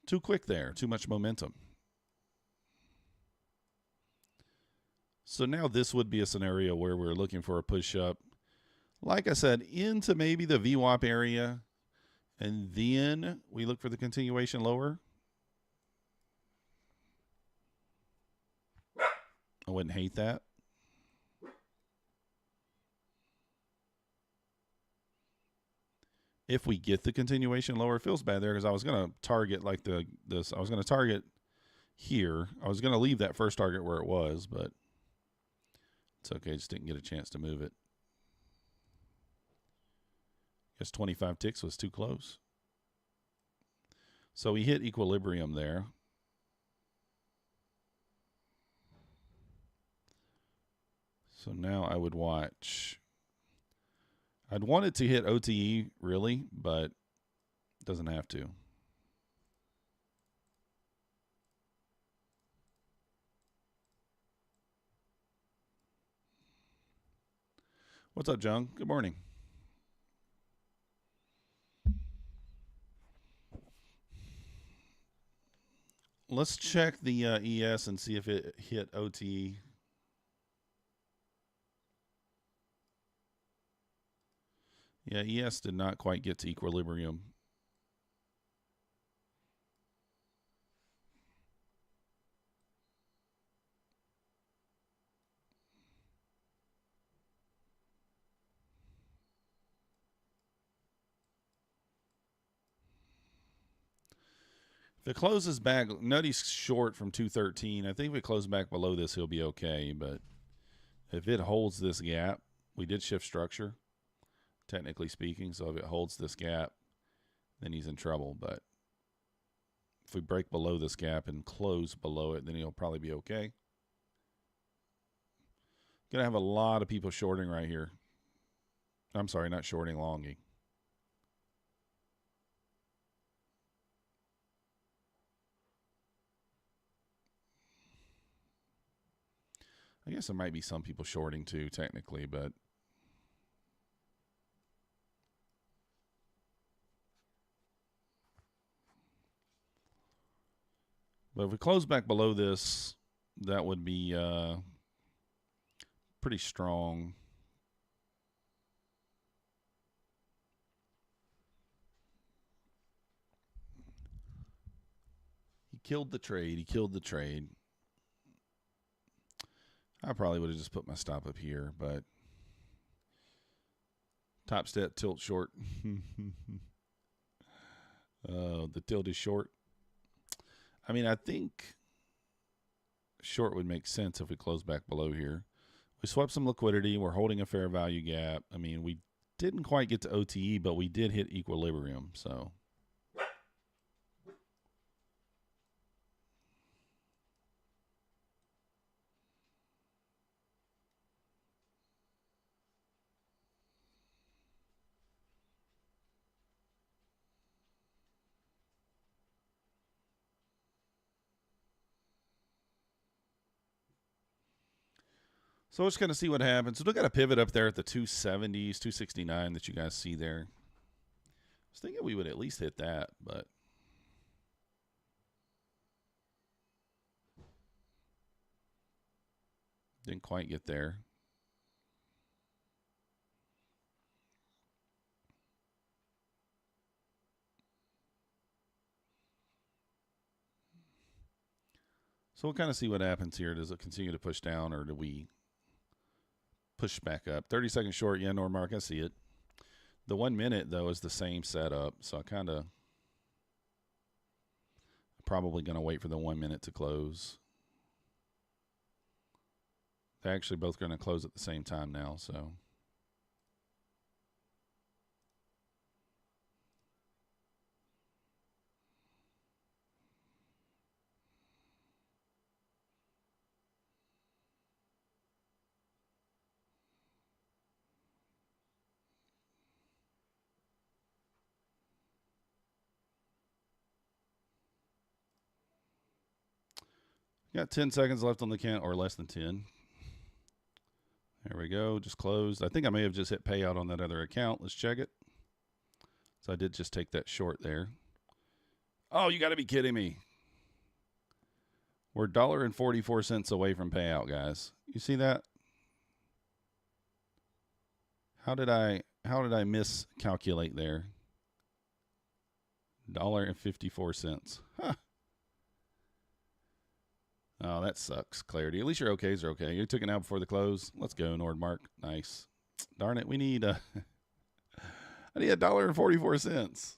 Too quick there, too much momentum. So now this would be a scenario where we're looking for a push-up, like I said, into maybe the VWAP area, and then we look for the continuation lower. I wouldn't hate that. If we get the continuation lower, it feels bad there because I was going to target like this. I was going to target here. I was going to leave that first target where it was, but it's okay. Just didn't get a chance to move it. Guess 25 ticks was too close. So we hit equilibrium there. So now I would watch. I'd want it to hit OTE, really, but it doesn't have to. What's up, John? Good morning. Let's check the ES and see if it hit OTE. Yeah, ES did not quite get to equilibrium. If it closes back, Nutty's short from 213. I think if it closes back below this, he'll be okay. But if it holds this gap, we did shift structure, technically speaking. So if it holds this gap, then he's in trouble. But if we break below this gap and close below it, then he'll probably be okay. Going to have a lot of people shorting right here. I'm sorry, not shorting, longing. I guess there might be some people shorting too, technically, but if we close back below this, that would be pretty strong. He killed the trade. He killed the trade. I probably would have just put my stop up here, but Topstep tilt short. The tilt is short. I mean, I think short would make sense if we close back below here. We swept some liquidity. We're holding a fair value gap. I mean, we didn't quite get to OTE, but we did hit equilibrium, so. So we're just going to see what happens. We've got a pivot up there at the 270s, 269 that you guys see there. I was thinking we would at least hit that, but didn't quite get there. So we'll kind of see what happens here. Does it continue to push down, or do we push back up? 30 seconds short. Yeah, Normark, I see it. The 1 minute, though, is the same setup. So I kind of probably going to wait for the 1 minute to close. They're actually both going to close at the same time now, so. Got 10 seconds left on the count, or less than 10. There we go, just closed. I think I may have just hit payout on that other account. Let's check it. So I did just take that short there. Oh, you got to be kidding me. We're $1.44 away from payout, guys. You see that? How did I miscalculate there? $1.54. Huh. Oh, that sucks, Clarity. At least your OKs are okay. You took it out before the close. Let's go, Nordmark. Nice. Darn it, we need I need $1.44.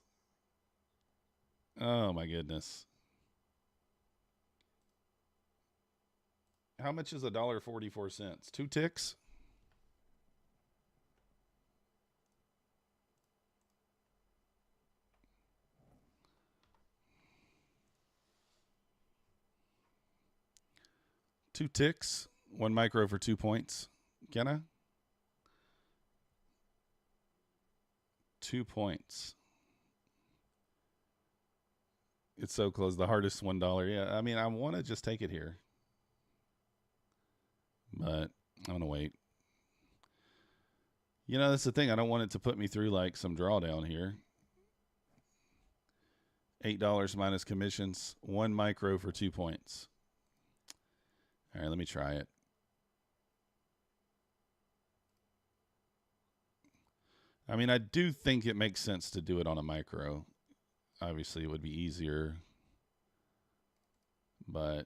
Oh my goodness. How much is $1.44? 2 ticks? Two ticks, 1 micro for 2 points. Can I? 2 points. It's so close. The hardest $1. Yeah, I mean, I want to just take it here, but I'm going to wait. You know, that's the thing. I don't want it to put me through like some drawdown here. $8 minus commissions, 1 micro for 2 points. All right, let me try it. I mean, I do think it makes sense to do it on a micro. Obviously, it would be easier, but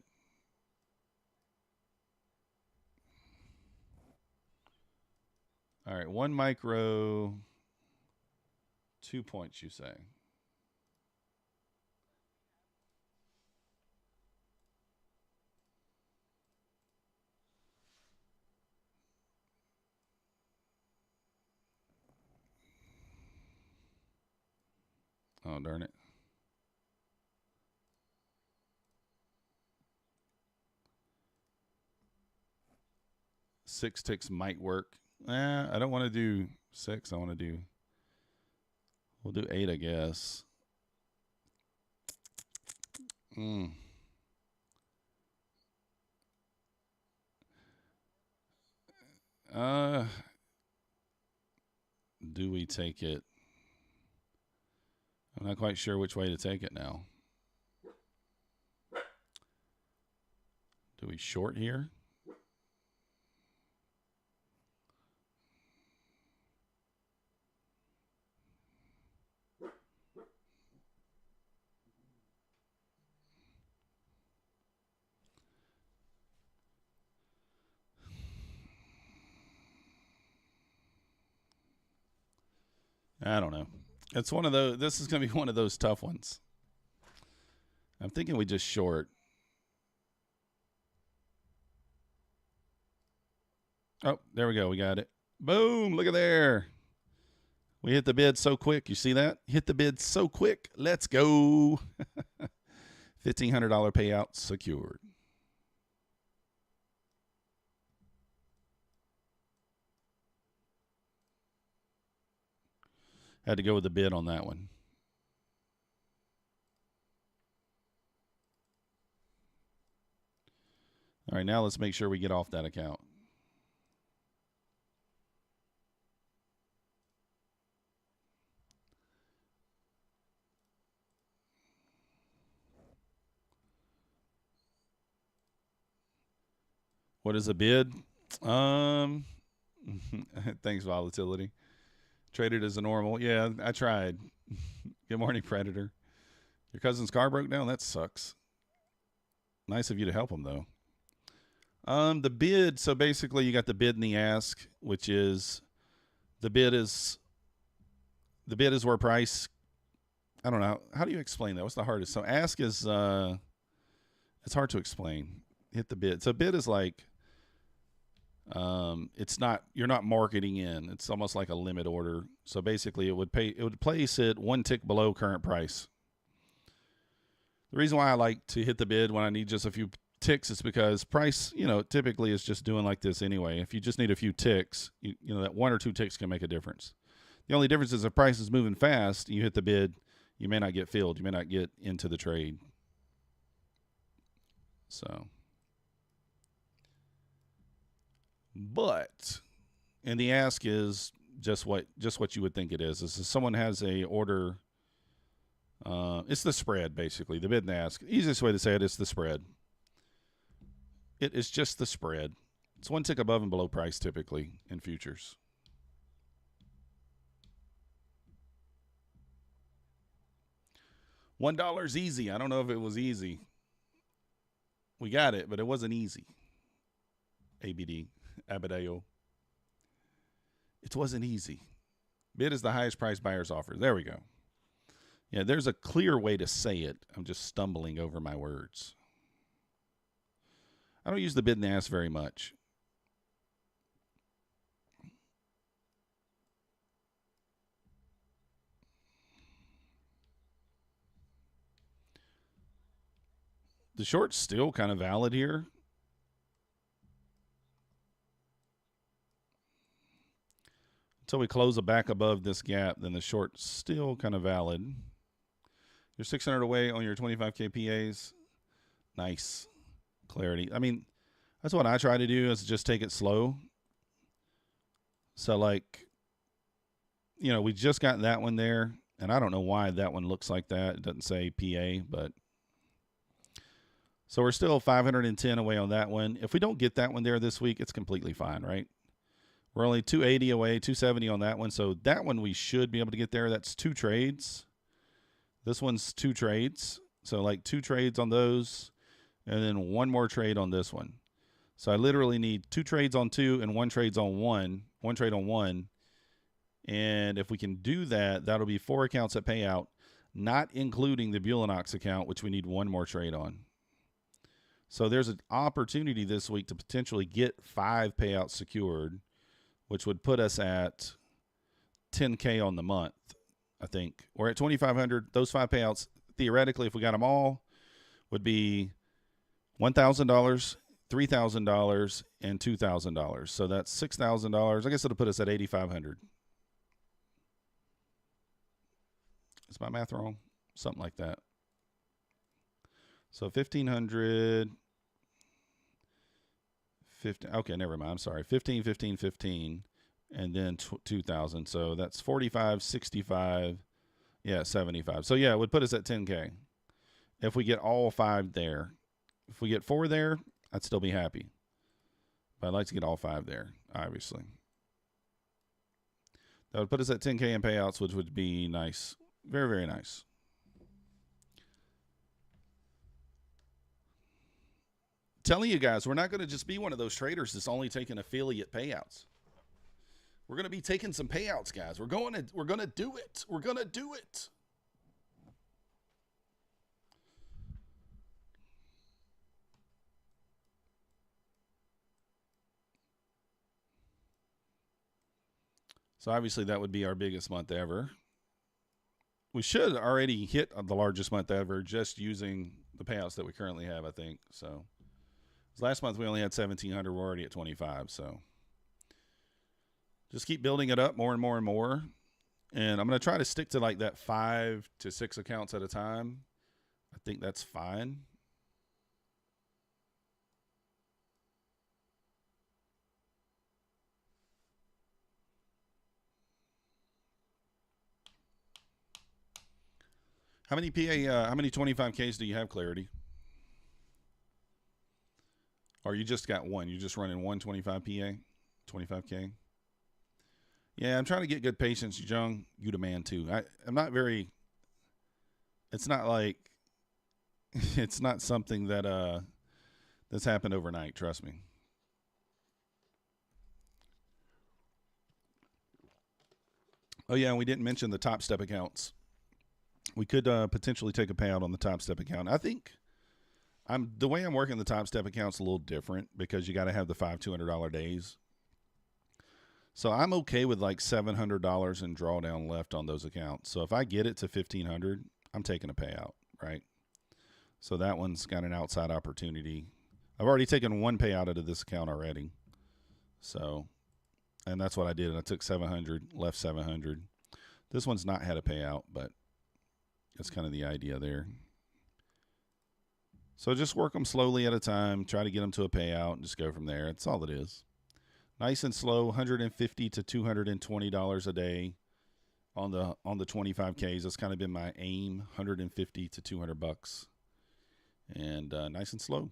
all right, 1 micro, 2 points, you say? Oh, darn it. Six ticks might work. I don't want to do 6. I want to do, we'll do 8, I guess. Do we take it? I'm not quite sure which way to take it now. Do we short here? I don't know. It's one of those. This is going to be one of those tough ones. I'm thinking we just short. Oh, there we go. We got it. Boom. Look at there. We hit the bid so quick. You see that? Hit the bid so quick. Let's go. $1,500 payout secured. Had to go with the bid on that one. All right, now let's make sure we get off that account. What is a bid? Thanks, Volatility. Traded as a normal. Yeah, I tried. Good morning, Predator. Your cousin's car broke down? That sucks. Nice of you to help him, though. The bid, so basically you got the bid and the ask, which is the bid is where price I don't know. How do you explain that? What's the hardest? So ask is, it's hard to explain. Hit the bid. So bid is like, it's not, you're not marketing in. It's almost like a limit order. So basically it would place it one tick below current price. The reason why I like to hit the bid when I need just a few ticks is because price, typically is just doing like this anyway. If you just need a few ticks, that 1 or 2 ticks can make a difference. The only difference is if price is moving fast, you hit the bid, you may not get filled. You may not get into the trade. So, but, and the ask is just what you would think it is. Is if someone has a order, it's the spread basically. The bid and the ask. Easiest way to say it is the spread. It is just the spread. It's one tick above and below price typically in futures. $1 easy. I don't know if it was easy. We got it, but it wasn't easy. ABD. Abadeo. It wasn't easy. Bid is the highest price buyer's offer. There we go. Yeah, there's a clear way to say it. I'm just stumbling over my words. I don't use the bid and ask very much. The short's still kind of valid here. Until we close a back above this gap, then the short's still kind of valid. You're 600 away on your 25K PAs. Nice. Clarity. I mean, that's what I try to do is just take it slow. So like, we just got that one there, and I don't know why that one looks like that. It doesn't say PA, but so we're still 510 away on that one. If we don't get that one there this week, it's completely fine, right? We're only 280 away, 270 on that one. So that one we should be able to get there. That's 2 trades. This one's 2 trades. So like 2 trades on those, and then 1 more trade on this one. So I literally need 2 trades on 2 and 1 trade on 1. 1 trade on 1. And if we can do that, that'll be 4 accounts at payout, not including the Bulenox account, which we need 1 more trade on. So there's an opportunity this week to potentially get 5 payouts secured, which would put us at 10K on the month, I think. We're at 2,500. Those 5 payouts, theoretically, if we got them all, would be $1,000, $3,000, and $2,000. So that's $6,000. I guess it'll put us at 8,500. Is my math wrong? Something like that. So 1,500, 15. Okay, never mind. I'm sorry. 15, 15, 15, and then 2,000. So that's 45, 65, 75. So yeah, it would put us at 10K if we get all 5 there. If we get 4 there, I'd still be happy. But I'd like to get all 5 there, obviously. That would put us at 10K in payouts, which would be nice. Very, very nice. Telling you guys, we're not going to just be one of those traders that's only taking affiliate payouts. We're going to be taking some payouts, guys. We're going to do it. We're going to do it. So obviously that would be our biggest month ever. We should already hit the largest month ever just using the payouts that we currently have, I think. So last month we only had 1,700. We're already at 25. So just keep building it up more and more and more. And I'm going to try to stick to like that 5 to 6 accounts at a time. I think that's fine. How many 25Ks do you have, Clarity? Or you just got one? You just running one 25K? Yeah, I'm trying to get good patience, Jung. You the man too. I'm not very. It's not like. It's not something that that's happened overnight. Trust me. Oh yeah, and we didn't mention the Topstep accounts. we could potentially take a payout on the Topstep account. I think the way I'm working the Topstep account's a little different because you got to have the $200 days. So I'm okay with like $700 in drawdown left on those accounts. So if I get it to $1,500, I'm taking a payout, right? So that one's got an outside opportunity. I've already taken one payout out of this account already. So, and that's what I did. And I took 700, left 700. This one's not had a payout, but that's kind of the idea there. So just work them slowly at a time. Try to get them to a payout and just go from there. That's all it is. Nice and slow, $150 to $220 a day on the 25Ks. That's kind of been my aim, $150 to $200, and nice and slow.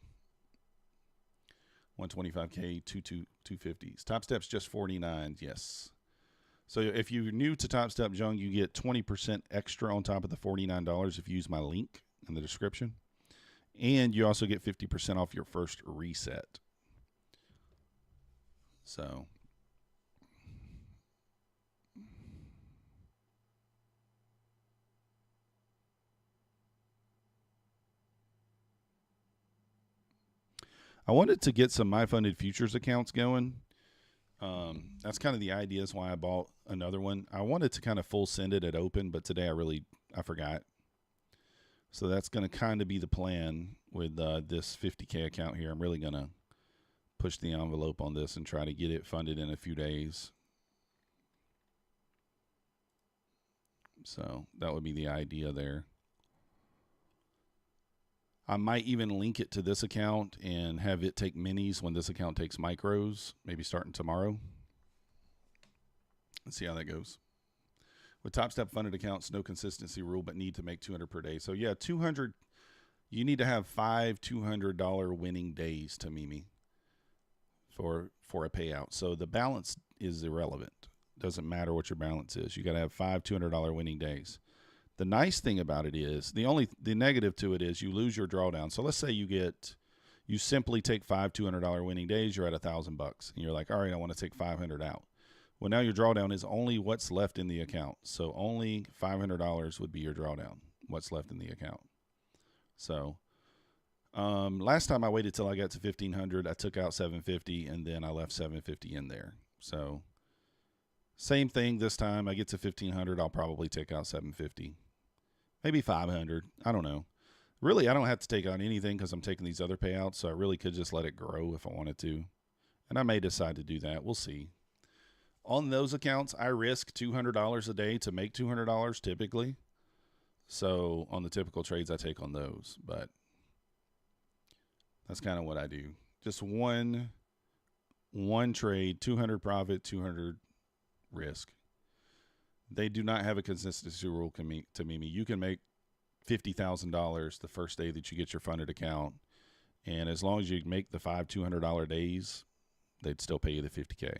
125K, 250s. Topstep's just 49, yes. So if you're new to Topstep, Jung, you get 20% extra on top of the $49 if you use my link in the description, and you also get 50% off your first reset. So, I wanted to get some My Funded Futures accounts going. That's kind of the idea is why I bought another one. I wanted to kind of full send it at open, but today I forgot. So that's going to kind of be the plan with this 50K account here. I'm really going to push the envelope on this and try to get it funded in a few days. So that would be the idea there. I might even link it to this account and have it take minis when this account takes micros, maybe starting tomorrow. Let's see how that goes. With Topstep funded accounts, no consistency rule, but need to make 200 per day. So yeah, 200. You need to have 5 $200 winning days to Mimi for a payout. So the balance is irrelevant. Doesn't matter what your balance is. You got to have 5 $200 winning days. The nice thing about it is the negative to it is you lose your drawdown. So let's say you simply take 5 $200 winning days. You're at $1,000 and you're like, all right, I want to take 500 out. Well, now your drawdown is only what's left in the account. So only $500 would be your drawdown, what's left in the account. So last time I waited till I got to 1,500, I took out 750 and then I left 750 in there. So same thing this time. I get to 1,500, I'll probably take out 750, maybe 500. I don't know. Really, I don't have to take out anything because I'm taking these other payouts, so I really could just let it grow if I wanted to. And I may decide to do that. We'll see. On those accounts, I risk $200 a day to make $200 typically. So on the typical trades I take on those, but that's kind of what I do. Just one trade, 200 profit, 200 risk. They do not have a consistency rule to Mimi. You can make $50,000 the first day that you get your funded account, and as long as you make the 5 $200 days, they'd still pay you the 50K.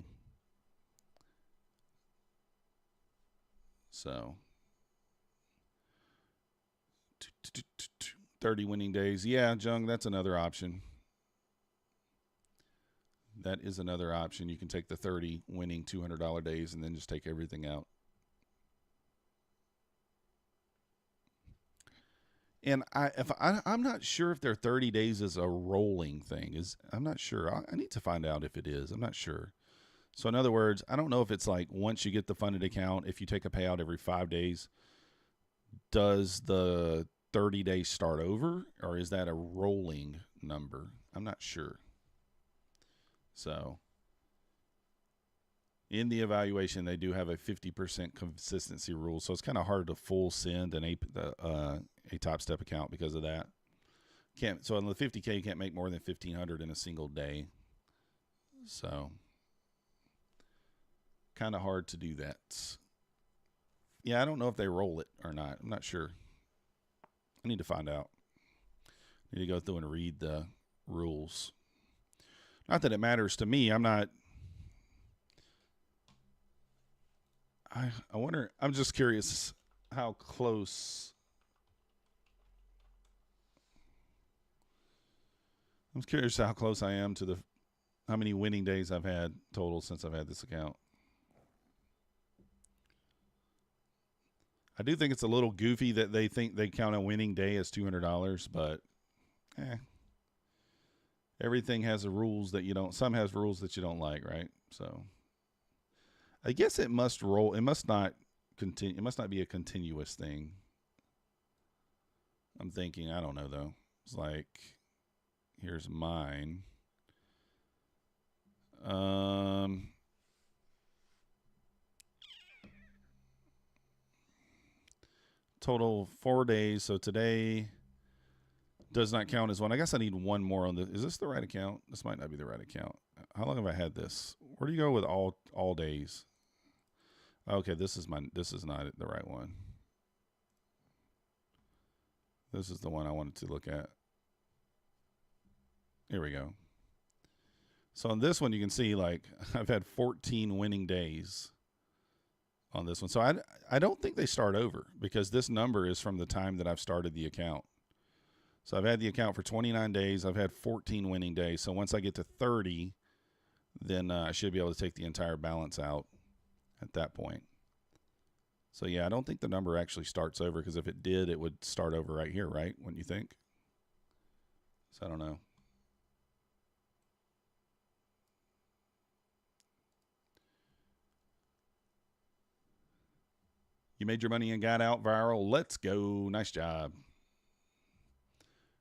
So 30 winning days. Yeah, Jung, that's another option. That is another option. You can take the 30 winning $200 days and then just take everything out. And I'm not sure if their 30 days is a rolling thing. I'm not sure. I need to find out if it is. I'm not sure. So in other words, I don't know if it's like once you get the funded account, if you take a payout every 5 days, does the 30 days start over, or is that a rolling number? I'm not sure. So in the evaluation, they do have a 50% consistency rule. So it's kind of hard to full send a Topstep account because of that. So on the 50K, you can't make more than 1,500 in a single day. So kind of hard to do that. Yeah, I don't know if they roll it or not. I'm not sure. I need to find out. I need to go through and read the rules. Not that it matters to me. I wonder, I'm just curious how close. I'm curious how close I am to how many winning days I've had total since I've had this account. I do think it's a little goofy that they think they count a winning day as $200, but everything has the rules that you don't. Some has rules that you don't like, right? So I guess it must roll. It must not continue. It must not be a continuous thing. I'm thinking. I don't know though. It's like, here's mine. Total 4 days. So today does not count as one. I guess I need one more on this. Is this the right account? This might not be the right account. How long have I had this? Where do you go with all days? Okay, this is not the right one. This is the one I wanted to look at. Here we go. So on this one, you can see like I've had 14 winning days on this one. So I don't think they start over because this number is from the time that I've started the account. So I've had the account for 29 days. I've had 14 winning days. So once I get to 30, then I should be able to take the entire balance out at that point. So yeah, I don't think the number actually starts over because if it did, it would start over right here, right? Wouldn't you think? So I don't know. You made your money and got out viral. Let's go. Nice job.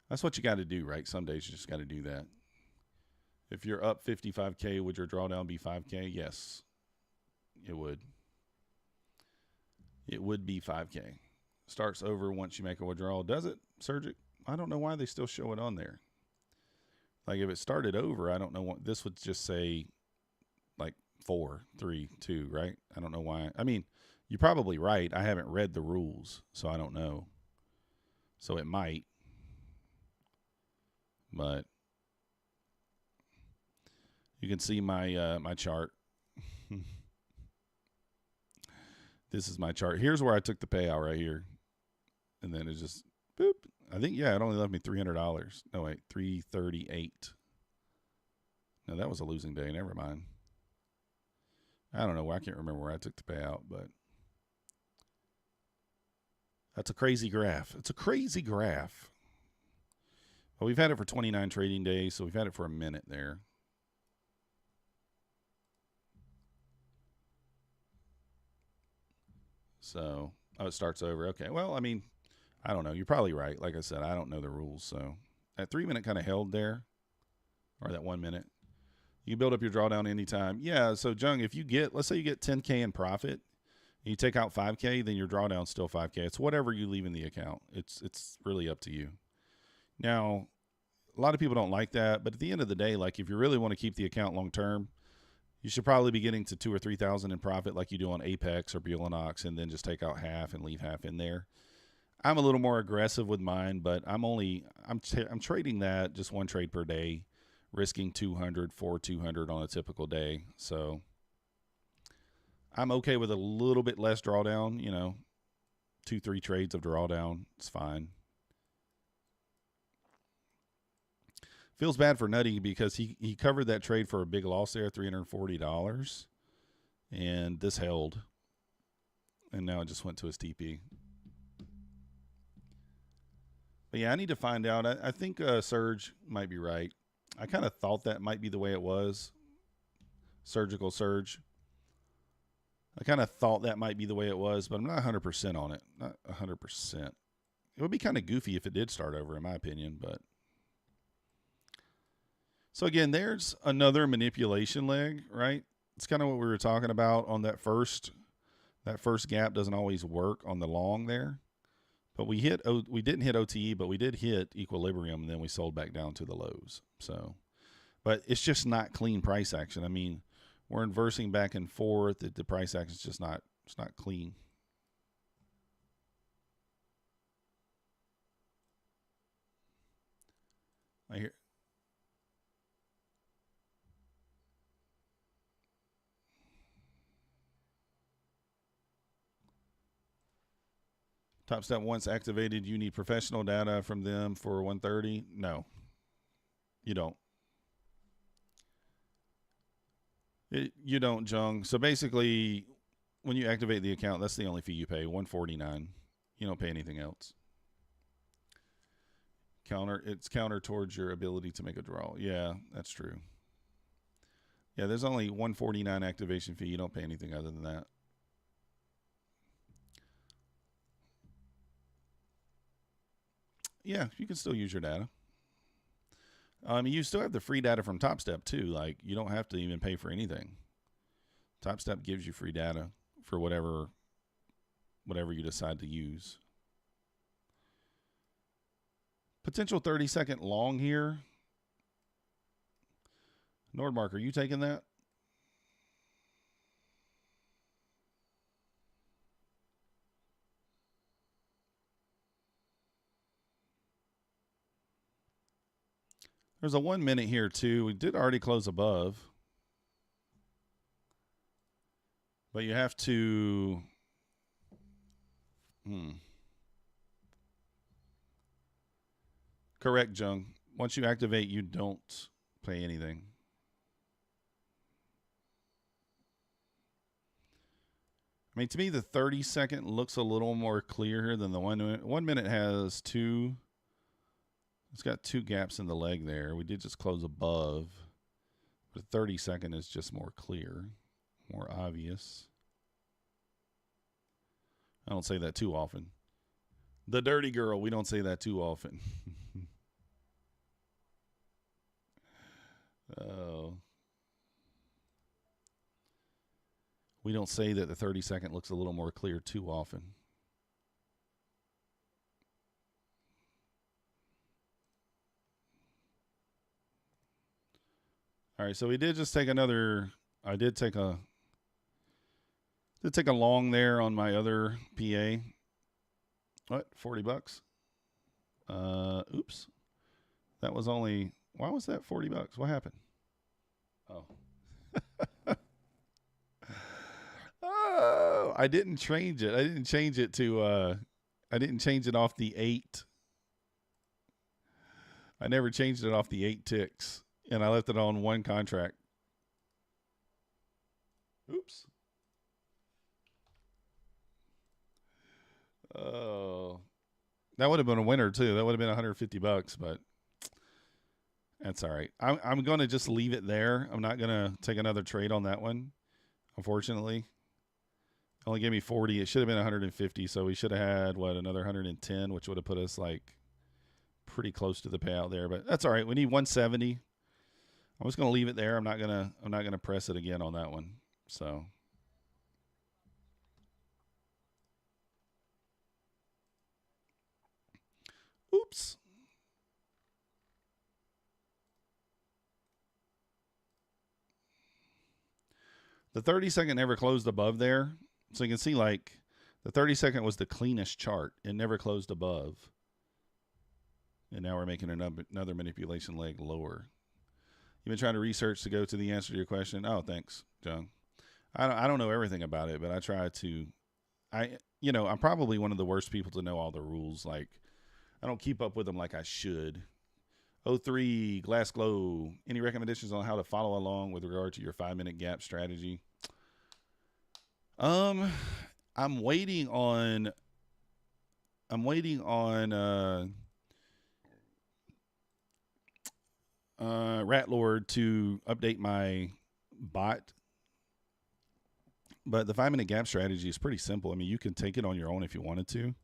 That's what you got to do, right? Some days you just got to do that. If you're up 55K, would your drawdown be 5K? Yes, it would. It would be 5K. Starts over once you make a withdrawal. Does it, Surgic? I don't know why they still show it on there. Like if it started over, I don't know what this would just say like 4, 3, 2, right? I don't know why. I mean, you're probably right. I haven't read the rules, so I don't know. So it might. But you can see my my chart. This is my chart. Here's where I took the payout right here. And then it just boop. I think it only left me $300. No wait, 338. No, that was a losing day. Never mind. I don't know. I can't remember where I took the payout, but that's a crazy graph. It's a crazy graph. Well, we've had it for 29 trading days, so we've had it for a minute there. So, it starts over. Okay, well, I mean, I don't know. You're probably right. Like I said, I don't know the rules. So, that 3 minute kind of held there, or that 1 minute. You can build up your drawdown anytime. Yeah, so, Jung, if you get, let's say you get 10K in profit, and you take out 5K, then your drawdown's still 5K. It's whatever you leave in the account. It's really up to you. Now, a lot of people don't like that, but at the end of the day, like if you really want to keep the account long term, you should probably be getting to 2,000 or 3,000 in profit like you do on APEX or Bulenox, and then just take out half and leave half in there. I'm a little more aggressive with mine, but I'm trading that just one trade per day, risking 200 for 200 on a typical day. So I'm okay with a little bit less drawdown, 2-3 trades of drawdown. It's fine. Feels bad for Nutty because he covered that trade for a big loss there, $340, and this held, and now it just went to his TP. But yeah, I need to find out. I think Surge might be right. I kind of thought that might be the way it was. Surgical Surge. I kind of thought that might be the way it was, but I'm not 100% on it. Not 100%. It would be kind of goofy if it did start over, in my opinion, but. So again, there's another manipulation leg, right? It's kind of what we were talking about on that first gap doesn't always work on the long there. But we didn't hit OTE, but we did hit equilibrium, and then we sold back down to the lows. So, but it's just not clean price action. I mean, we're inversing back and forth. The price action is just not clean. I hear. Topstep once activated, you need professional data from them for 130. No, you don't. You don't, Jung. So basically, when you activate the account, that's the only fee you pay, $149. You don't pay anything else. It's counter towards your ability to make a draw. Yeah, that's true. Yeah, there's only $149 activation fee. You don't pay anything other than that. Yeah, you can still use your data. You still have the free data from Topstep too. Like, you don't have to even pay for anything. Topstep gives you free data for whatever you decide to use. Potential 30-second long here. Nordmark, are you taking that? There's a 1 minute here too. We did already close above. But you have to... Correct, Jung. Once you activate, you don't pay anything. I mean, to me, the 30-second looks a little more clear here than the 1 minute. 1 minute has two... It's got two gaps in the leg there. We did just close above. The 30-second is just more clear, more obvious. I don't say that too often. The dirty girl, we don't say that too often. Oh. We don't say that the 30-second looks a little more clear too often. All right, so we did just take another. I did take a long there on my other PA. What? $40? Oops. That was only. Why was that $40? What happened? Oh. Oh, I didn't change it. I didn't change it to. I didn't change it off the 8. I never changed it off the 8 ticks. And I left it on one contract. Oops. Oh. That would have been a winner, too. That would have been $150, but that's all right. I'm going to just leave it there. I'm not going to take another trade on that one, unfortunately. It only gave me 40. It should have been 150, so we should have had, another 110, which would have put us, pretty close to the payout there. But that's all right. We need 170. I'm just going to leave it there. I'm not going to press it again on that one. So oops. The 30-second never closed above there. So you can see the 30-second was the cleanest chart. It never closed above. And now we're making another manipulation leg lower. You've been trying to research to go to the answer to your question. Oh, thanks, John. I don't know everything about it, but I try to. I'm probably one of the worst people to know all the rules. I don't keep up with them like I should. 03 Glass Glow. Any recommendations on how to follow along with regard to your 5-minute gap strategy? I'm waiting on. Ratlord to update my bot. But the 5-minute gap strategy is pretty simple. I mean, you can take it on your own if you wanted to.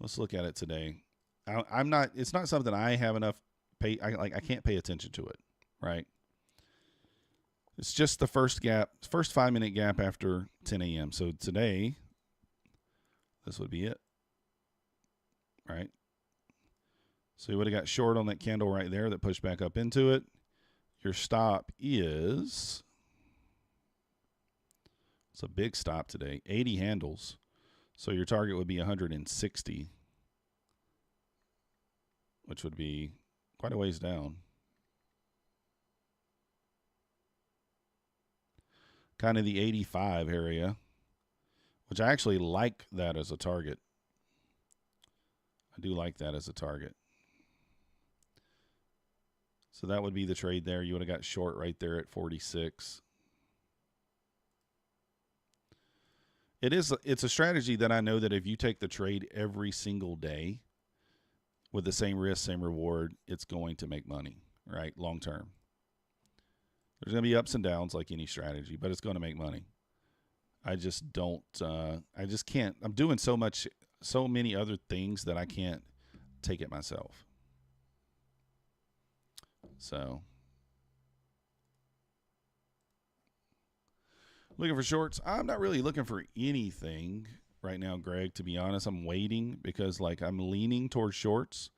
Let's look at it today. It's not something I have enough I can't pay attention to it, right? It's just the first 5-minute gap after 10 a.m. So today, this would be it, right? So you would have got short on that candle right there that pushed back up into it. Your stop is, it's a big stop today, 80 handles. So your target would be 160, which would be quite a ways down. Kind of the 85 area, which I actually like that as a target. I do like that as a target. So that would be the trade there. You would have got short right there at 46. It's a strategy that I know that if you take the trade every single day with the same risk, same reward, it's going to make money, right? Long term. There's going to be ups and downs like any strategy, but it's going to make money. I just don't, I just can't. I'm doing so many other things that I can't take it myself. So, looking for shorts? I'm not really looking for anything right now, Greg, to be honest. I'm waiting because, like, I'm leaning towards shorts.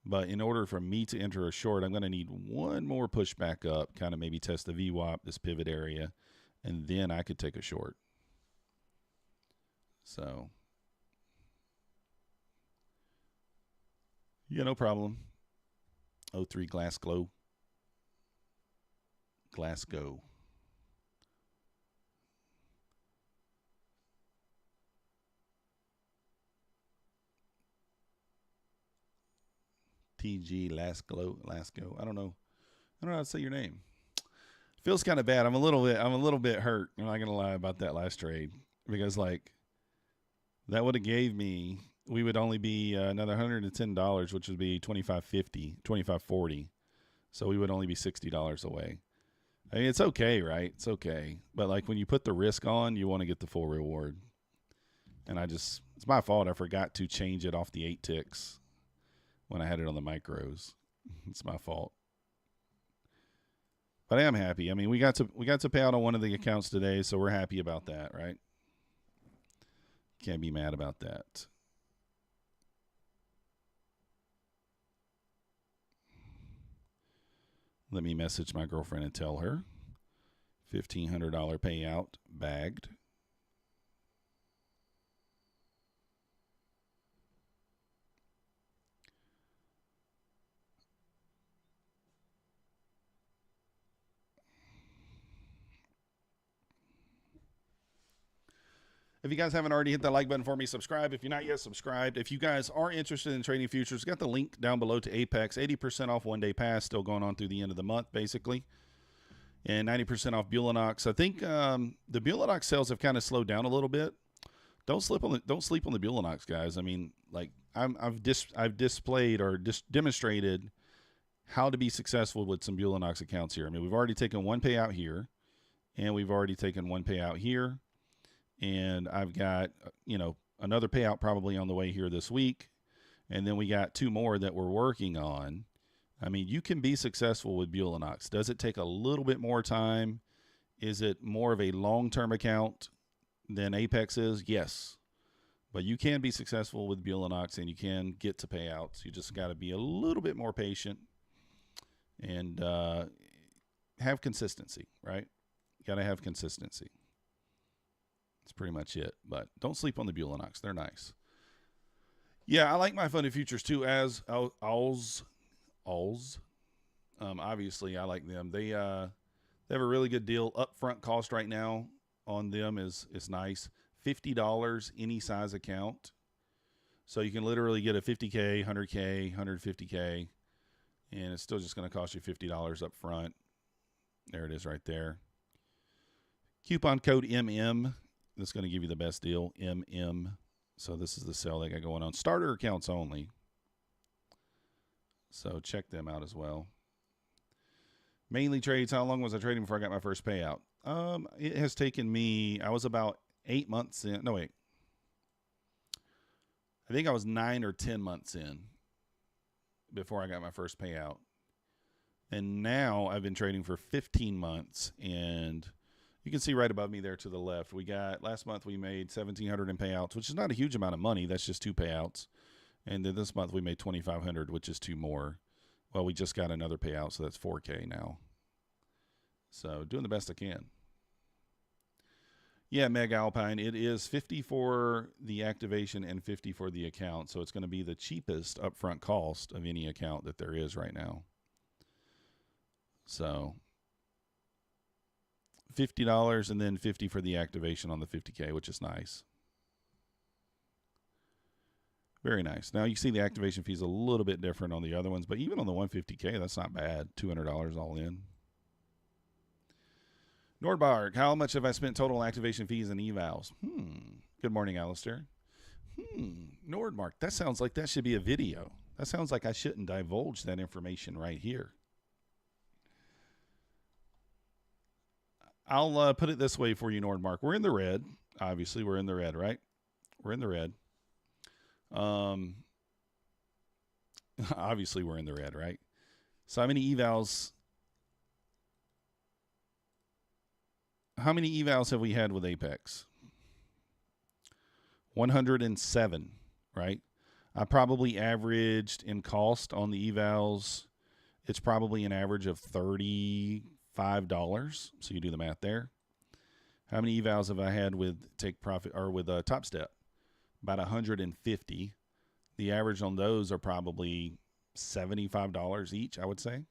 But in order for me to enter a short, I'm going to need one more push back up, kind of maybe test the VWAP, this pivot area, and then I could take a short. So, yeah, no problem. 03 Glasgow. TG Lasco. I don't know how to say your name. Feels kind of bad. I'm a little bit hurt. I'm not gonna lie about that last trade because like that would have gave me. We would only be another $110, which would be $25.40. So we would only be $60 away. I mean, it's okay, right? It's okay. But like when you put the risk on, you want to get the full reward. And it's my fault. I forgot to change it off the 8 ticks when I had it on the micros. It's my fault. But I am happy. I mean, we got to pay out on one of the accounts today, so we're happy about that, right? Can't be mad about that. Let me message my girlfriend and tell her. $1,500 payout bagged. If you guys haven't already hit that like button for me, subscribe. If you're not yet subscribed, if you guys are interested in trading futures, got the link down below to APEX. 80% off one-day pass, still going on through the end of the month, basically. And 90% off Bulenox. I think the Bulenox sales have kind of slowed down a little bit. Don't sleep on the Bulenox, guys. I mean, like I've displayed or demonstrated how to be successful with some Bulenox accounts here. I mean, we've already taken one payout here, and we've already taken one payout here. And I've got, another payout probably on the way here this week. And then we got 2 more that we're working on. I mean, you can be successful with Bulenox. Does it take a little bit more time? Is it more of a long-term account than Apex is? Yes. But you can be successful with Bulenox and you can get to payouts. You just got to be a little bit more patient and have consistency, right? You got to have consistency. That's pretty much it. But don't sleep on the Bulenox. They're nice. Yeah, I like my funded futures too. As obviously, I like them. They have a really good deal. Upfront cost right now on them is nice. $50 any size account. So you can literally get a 50K, 100K, 150K, and it's still just going to cost you $50 up front. There it is right there. Coupon code MM. That's going to give you the best deal, MM. So this is the sale they got going on. Starter accounts only. So check them out as well. Mainly trades. How long was I trading before I got my first payout? It has taken me, I was about 8 months in. No, wait. I think I was 9 or 10 months in before I got my first payout. And now I've been trading for 15 months, and you can see right above me there to the left. Last month we made $1,700 in payouts, which is not a huge amount of money. That's just 2 payouts. And then this month we made $2,500, which is 2 more. Well, we just got another payout, so that's $4K now. So doing the best I can. Yeah, Meg Alpine, it is 50 for the activation and 50 for the account. So it's going to be the cheapest upfront cost of any account that there is right now. So $50 and then 50 for the activation on the 50K, which is nice. Very nice. Now you see the activation fee is a little bit different on the other ones, but even on the 150K, that's not bad. $200 all in. Nordbark, how much have I spent total activation fees and evals? Good morning, Alistair. Nordmark, that sounds like that should be a video. That sounds like I shouldn't divulge that information right here. I'll put it this way for you, Nordmark. We're in the red. Obviously, we're in the red, right? We're in the red. Obviously, we're in the red, right? So how many evals have we had with Apex? 107, right? I probably averaged in cost on the evals. It's probably an average of $35. So you do the math there. How many evals have I had with Take Profit or with Topstep? About 150. The average on those are probably $75 each, I would say.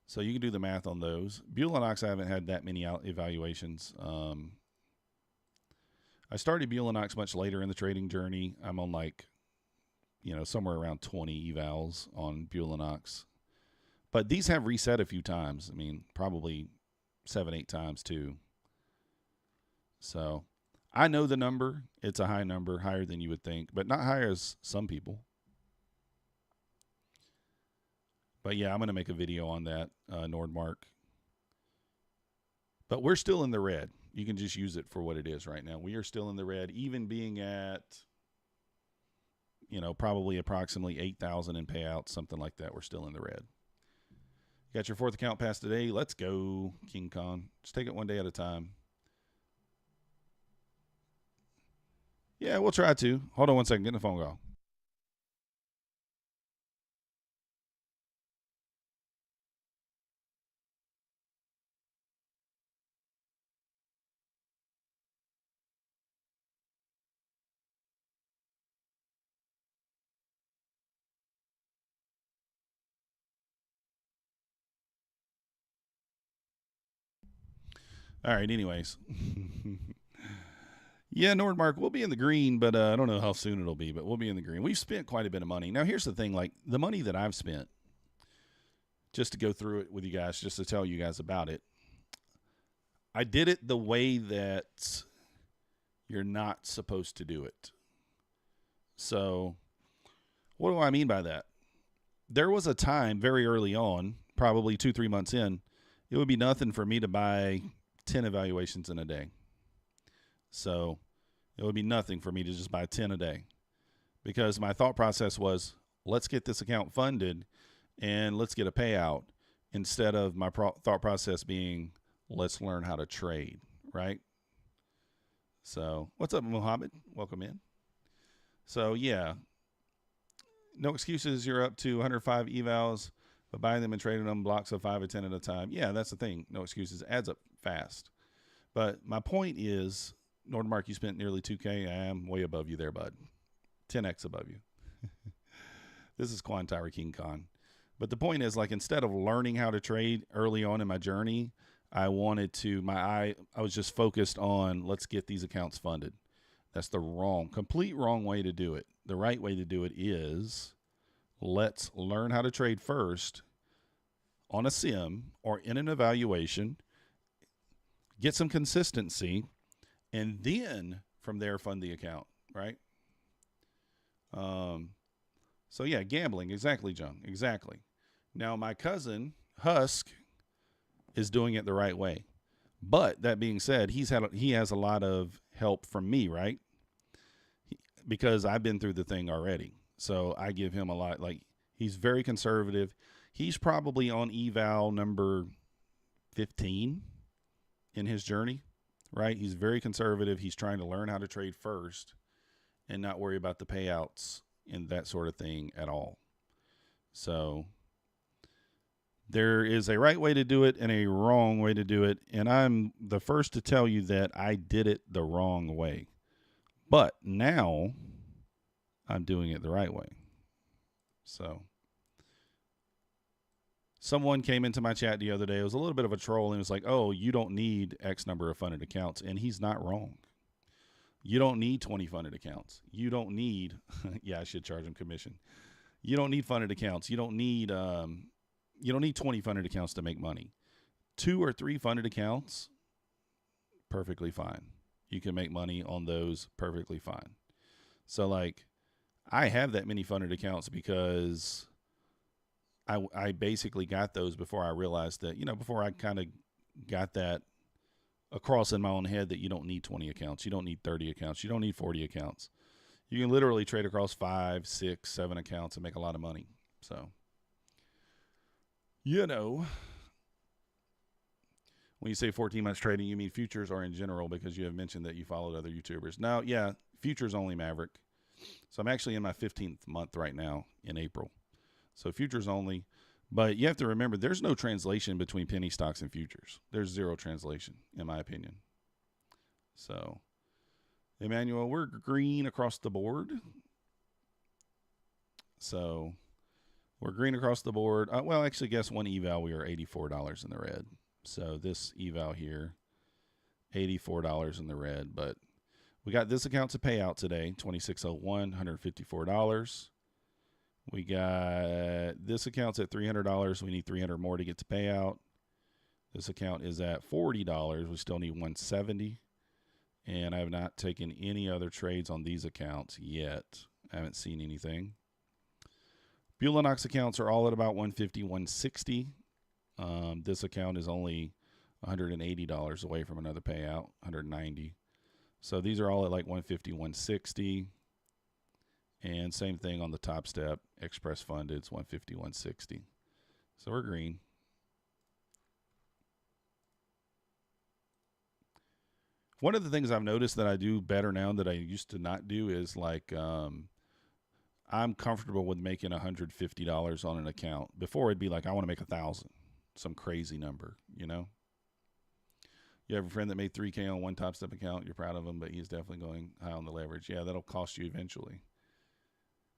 So you can do the math on those. Bulenox, I haven't had that many evaluations. I started Bulenox much later in the trading journey. I'm on somewhere around 20 evals on Bulenox. But these have reset a few times. I mean, probably 7-8 times too. So I know the number. It's a high number, higher than you would think, but not higher as some people. But yeah, I'm going to make a video on that, Nordmark. But we're still in the red. You can just use it for what it is right now. We are still in the red, even being at, probably approximately 8,000 in payouts, something like that. We're still in the red. Got your 4th account pass today. Let's go, King Kong. Just take it one day at a time. Yeah, we'll try to. Hold on one second. Get the phone call. All right, anyways. Yeah, Nordmark, we'll be in the green, but I don't know how soon it'll be, but we'll be in the green. We've spent quite a bit of money. Now, here's the thing, the money that I've spent, just to go through it with you guys, just to tell you guys about it, I did it the way that you're not supposed to do it. So, what do I mean by that? There was a time very early on, probably 2-3 months in, it would be nothing for me to buy 10 evaluations in a day. So it would be nothing for me to just buy 10 a day, because my thought process was, let's get this account funded and let's get a payout, instead of my thought process being, let's learn how to trade, right? So what's up, Mohammed? Welcome in. So yeah, no excuses. You're up to 105 evals, but buying them and trading them blocks of 5 or 10 at a time. Yeah, that's the thing. No excuses. Adds up fast. But my point is, Nordmark, you spent nearly 2K. I am way above you there, bud. 10x above you. This is Quantire King Khan. But the point is, instead of learning how to trade early on in my journey, I wanted to, I was just focused on, let's get these accounts funded. That's the complete wrong way to do it. The right way to do it is, let's learn how to trade first on a sim or in an evaluation, get some consistency, and then from there fund the account, right? So yeah, gambling. Exactly, Jung. Exactly. Now, my cousin, Husk, is doing it the right way. But that being said, he has a lot of help from me, right? Because I've been through the thing already. So I give him a lot. He's very conservative. He's probably on eval number 15 in his journey, right? He's very conservative. He's trying to learn how to trade first and not worry about the payouts and that sort of thing at all. So there is a right way to do it and a wrong way to do it. And I'm the first to tell you that I did it the wrong way. But now I'm doing it the right way. So someone came into my chat the other day. It was a little bit of a troll, and it was like, oh, you don't need X number of funded accounts. And he's not wrong. You don't need 20 funded accounts. You don't need, yeah, I should charge him commission. You don't need funded accounts. You don't need 20 funded accounts to make money. 2 or 3 funded accounts perfectly fine. You can make money on those perfectly fine. So like, I have that many funded accounts because I basically got those before I realized that, before I kind of got that across in my own head that you don't need 20 accounts. You don't need 30 accounts. You don't need 40 accounts. You can literally trade across 5, 6, 7 accounts and make a lot of money. So, when you say 14 months trading, you mean futures or in general, because you have mentioned that you followed other YouTubers. Now, yeah, futures only, Maverick. So I'm actually in my 15th month right now in April. So futures only. But you have to remember, there's no translation between penny stocks and futures. There's zero translation, in my opinion. So, Emmanuel, we're green across the board. So, we're green across the board. Well, actually, guess one eval, we are $84 in the red. So, this eval here, $84 in the red. But we got this account to pay out today, 2601, $154. We got this account's at $300. We need 300 more to get to payout. This account is at $40. We still need 170. And I have not taken any other trades on these accounts yet. I haven't seen anything. Bulenox accounts are all at about 150, 160. This account is only $180 away from another payout, 190. So these are all at like 150, 160. And same thing on the Topstep, Express Funded, it's 150, 160. So we're green. One of the things I've noticed that I do better now that I used to not do is like I'm comfortable with making $150 on an account. Before it'd be like I want to make 1,000, some crazy number, You have a friend that made $3K on one Topstep account. You're proud of him, but he's definitely going high on the leverage. Yeah, that'll cost you eventually.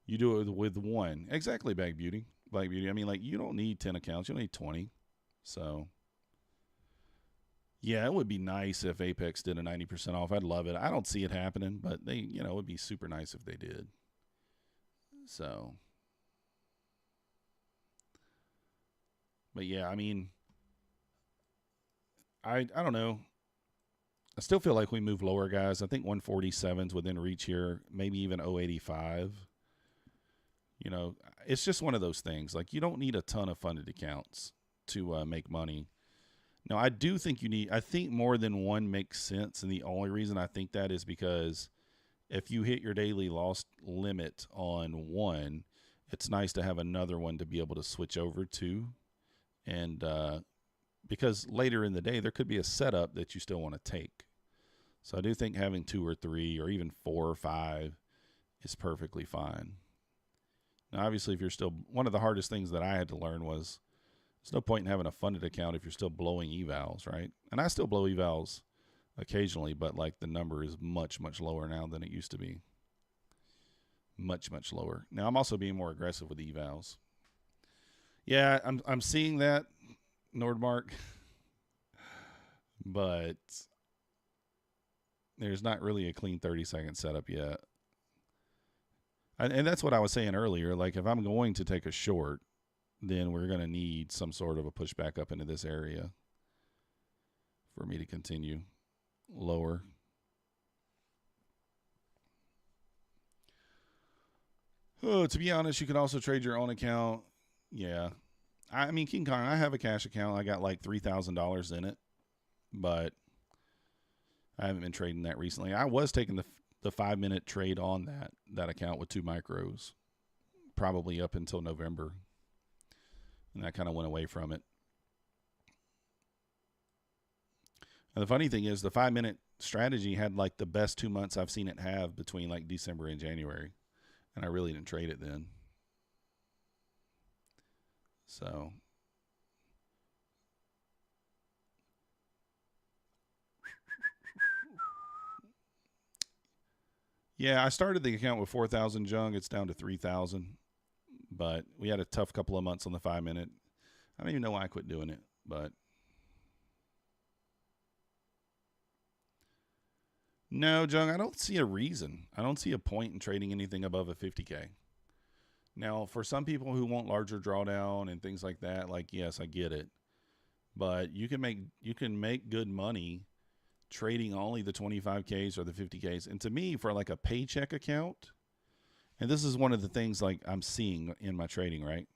You do it with one. Exactly, Black Beauty. I mean, like, you don't need 10 accounts. You don't need 20. So, yeah, it would be nice if Apex did a 90% off. I'd love it. I don't see it happening, but it would be super nice if they did. So, but yeah, I mean, I don't know. I still feel like we move lower, guys. I think 147's within reach here, maybe even 085. It's just one of those things. Like, you don't need a ton of funded accounts to make money. Now, I do think I think more than one makes sense. And the only reason I think that is because if you hit your daily loss limit on one, it's nice to have another one to be able to switch over to. And because later in the day, there could be a setup that you still want to take. So I do think having 2 or 3 or even 4 or 5 is perfectly fine. Now, obviously, if you're still, one of the hardest things that I had to learn was there's no point in having a funded account if you're still blowing evals, right? And I still blow evals occasionally, but like the number is much, much lower now than it used to be. Much, much lower. Now, I'm also being more aggressive with evals. Yeah, I'm seeing that, Nordmark, but there's not really a clean 30-second setup yet. And that's what I was saying earlier. Like, if I'm going to take a short, then we're going to need some sort of a pushback up into this area for me to continue lower. Oh, to be honest, you can also trade your own account. Yeah. I mean, King Kong, I have a cash account. I got like $3,000 in it, but I haven't been trading that recently. I was taking the 5-minute trade on that account with 2 micros, probably up until November. And I kind of went away from it. And the funny thing is the 5-minute strategy had like the best 2 months I've seen it have between like December and January. And I really didn't trade it then. So, yeah, I started the account with 4,000 jung. It's down to 3,000. But we had a tough couple of months on the 5-minute. I don't even know why I quit doing it, but no, Jung, I don't see a reason. I don't see a point in trading anything above a 50K. Now, for some people who want larger drawdown and things like that, like, yes, I get it. But you can make good money trading only the 25Ks or the 50Ks. And to me, for like a paycheck account, and this is one of the things like I'm seeing in my trading, right?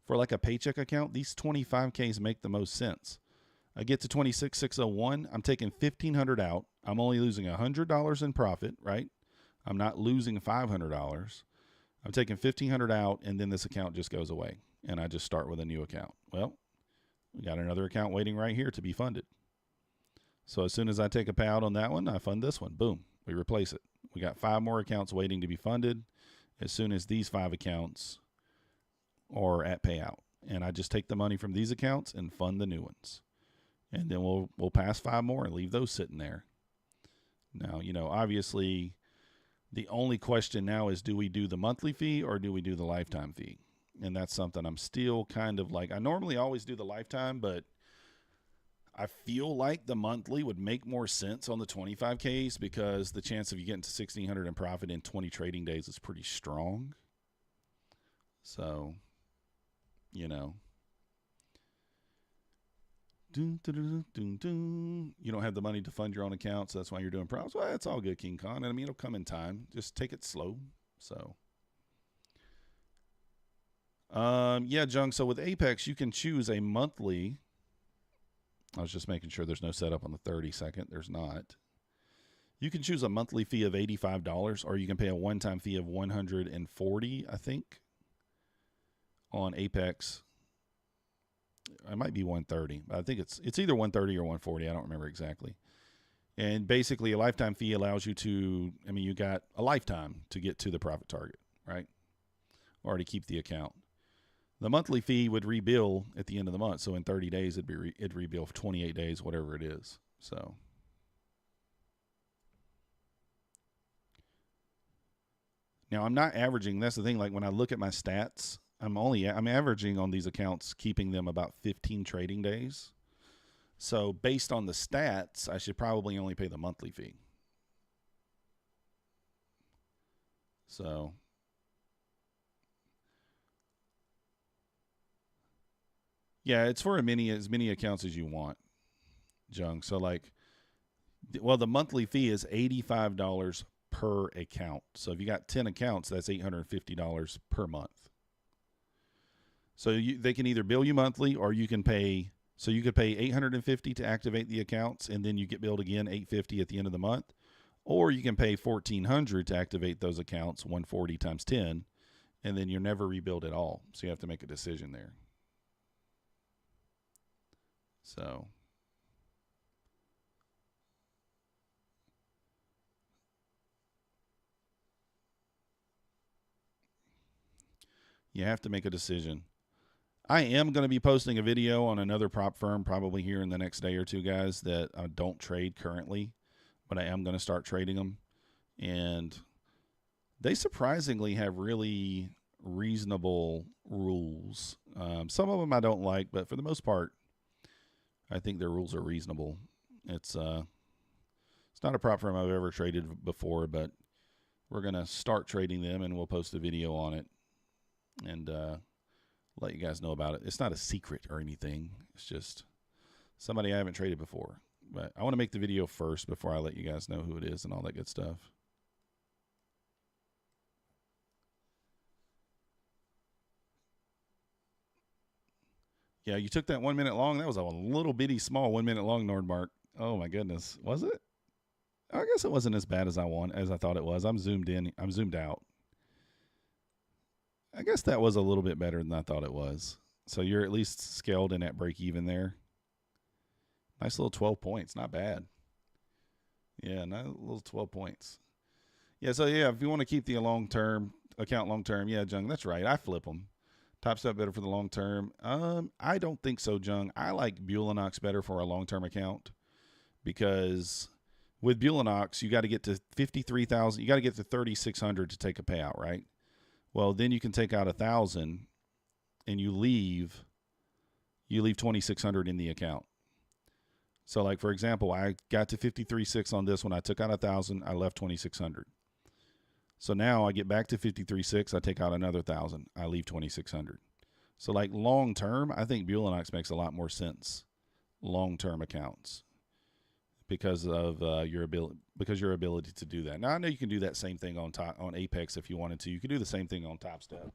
For like a paycheck account, these 25Ks make the most sense. I get to 26,601. I'm taking 1,500 out. I'm only losing $100 in profit, right? I'm not losing $500. I'm taking 1,500 out, and then this account just goes away, and I just start with a new account. Well, we got another account waiting right here to be funded. So as soon as I take a payout on that one, I fund this one. Boom, we replace it. We got 5 more accounts waiting to be funded as soon as these 5 accounts are at payout. And I just take the money from these accounts and fund the new ones. And then we'll pass 5 more and leave those sitting there. Now, you know, obviously the only question now is, do we do the monthly fee or do we do the lifetime fee? And that's something I'm still kind of like, I normally always do the lifetime, but I feel like the monthly would make more sense on the 25Ks because the chance of you getting to 1,600 in profit in 20 trading days is pretty strong. So, you know. You don't have the money to fund your own account, so that's why you're doing profits. Well, it's all good, King Kong. And I mean, it'll come in time. Just take it slow. So, yeah, Jung. So with Apex, you can choose a monthly. I was just making sure there's no setup on the 30-second. There's not. You can choose a monthly fee of $85, or you can pay a one-time fee of $140, I think, on Apex. It might be $130. I think it's either $130 or $140. I don't remember exactly. And basically, a lifetime fee allows you to, I mean, you got a lifetime to get to the profit target, right? Or to keep the account. The monthly fee would rebill at the end of the month. So in 30 days, it'd rebill for 28 days, whatever it is. So. Now, I'm not averaging. That's the thing. Like when I look at my stats, I'm averaging on these accounts, keeping them about 15 trading days. So based on the stats, I should probably only pay the monthly fee. So. Yeah, it's for as many accounts as you want, Jung. So like, well, the monthly fee is $85 per account. So if you got 10 accounts, that's $850 per month. So they can either bill you monthly, or you can pay. So you could pay $850 to activate the accounts, and then you get billed again $850 at the end of the month, or you can pay $1,400 to activate those accounts, 140 times 10, and then you're never rebilled at all. So you have to make a decision there. So. You have to make a decision. I am going to be posting a video on another prop firm probably here in the next day or two, guys, that I don't trade currently, but I am going to start trading them. And they surprisingly have really reasonable rules. Some of them I don't like, but for the most part, I think their rules are reasonable. It's not a prop firm I've ever traded before, but we're going to start trading them, and we'll post a video on it and let you guys know about it. It's not a secret or anything. It's just somebody I haven't traded before. But I want to make the video first before I let you guys know who it is and all that good stuff. Yeah, you took that 1 minute long. That was a little bitty small 1 minute long, Nordmark. Oh my goodness. Was it? I guess it wasn't as bad as I thought it was. I'm zoomed in. I'm zoomed out. I guess that was a little bit better than I thought it was. So you're at least scaled in at break even there. Nice little 12 points. Not bad. Yeah, nice little 12 points. Yeah, so yeah, if you want to keep the long-term account long-term, yeah, Jung, that's right. I flip them. Topstep better for the long-term. I don't think so, Jung. I like Bulenox better for a long-term account because with Bulenox, you got to get to 53,000. You got to get to 3,600 to take a payout, right? Well, then you can take out 1,000 and you leave 2,600 in the account. So like, for example, I got to 53.6 on this one. I took out 1,000. I left 2,600. So now I get back to 53.6. I take out another 1,000. I leave 2,600. So like long term, I think Bulenox makes a lot more sense. Long term accounts. because of your ability to do that. Now I know you can do that same thing on Apex if you wanted to. You can do the same thing on Topstep,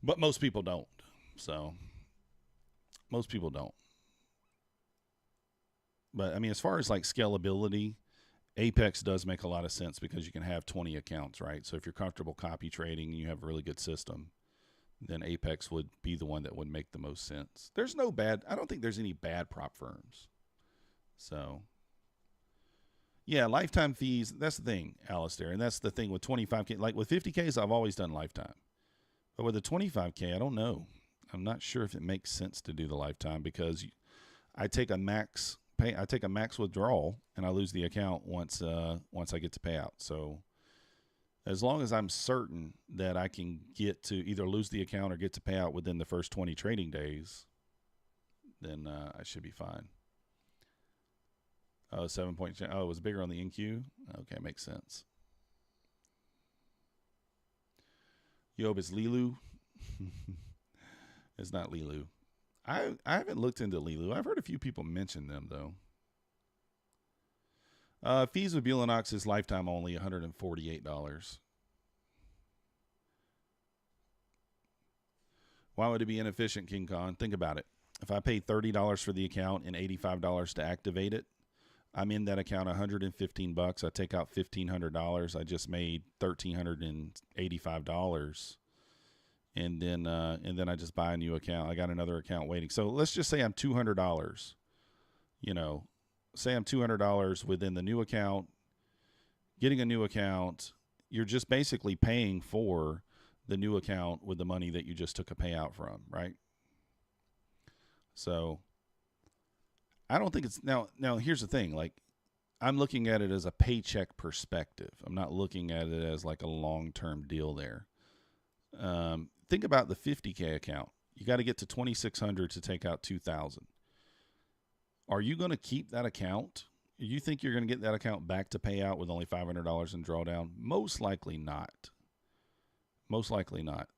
but most people don't. So most people don't. But I mean, as far as like scalability, Apex does make a lot of sense because you can have 20 accounts, right? So if you're comfortable copy trading and you have a really good system, then Apex would be the one that would make the most sense. I don't think there's any bad prop firms. So, yeah, lifetime fees, that's the thing, Alistair. And that's the thing with 25K. Like with 50Ks, I've always done lifetime. But with the 25K, I don't know. I'm not sure if it makes sense to do the lifetime because I take a max withdrawal and I lose the account once I get to payout. So as long as I'm certain that I can get to either lose the account or get to payout within the first 20 trading days, then I should be fine. Oh, 7 point. Oh, it was bigger on the NQ. Okay, makes sense. Yo, it's Lilu. It's not Lilu. I haven't looked into Lilu. I've heard a few people mention them though. Fees with Bulenox is lifetime only, $148. Why would it be inefficient, King Kong? Think about it. If I pay $30 for the account and $85 to activate it, I'm in that account $115. I take out $1,500. I just made $1,385. And then I just buy a new account. I got another account waiting. So let's just say I'm $200. Say I'm $200 within the new account, getting a new account. You're just basically paying for the new account with the money that you just took a payout from, right? So I don't think it's now here's the thing. Like I'm looking at it as a paycheck perspective. I'm not looking at it as like a long-term deal there. Think about the 50K account. You got to get to 2,600 to take out 2,000. Are you going to keep that account? You think you're going to get that account back to pay out with only $500 in drawdown? Most likely not. Most likely not.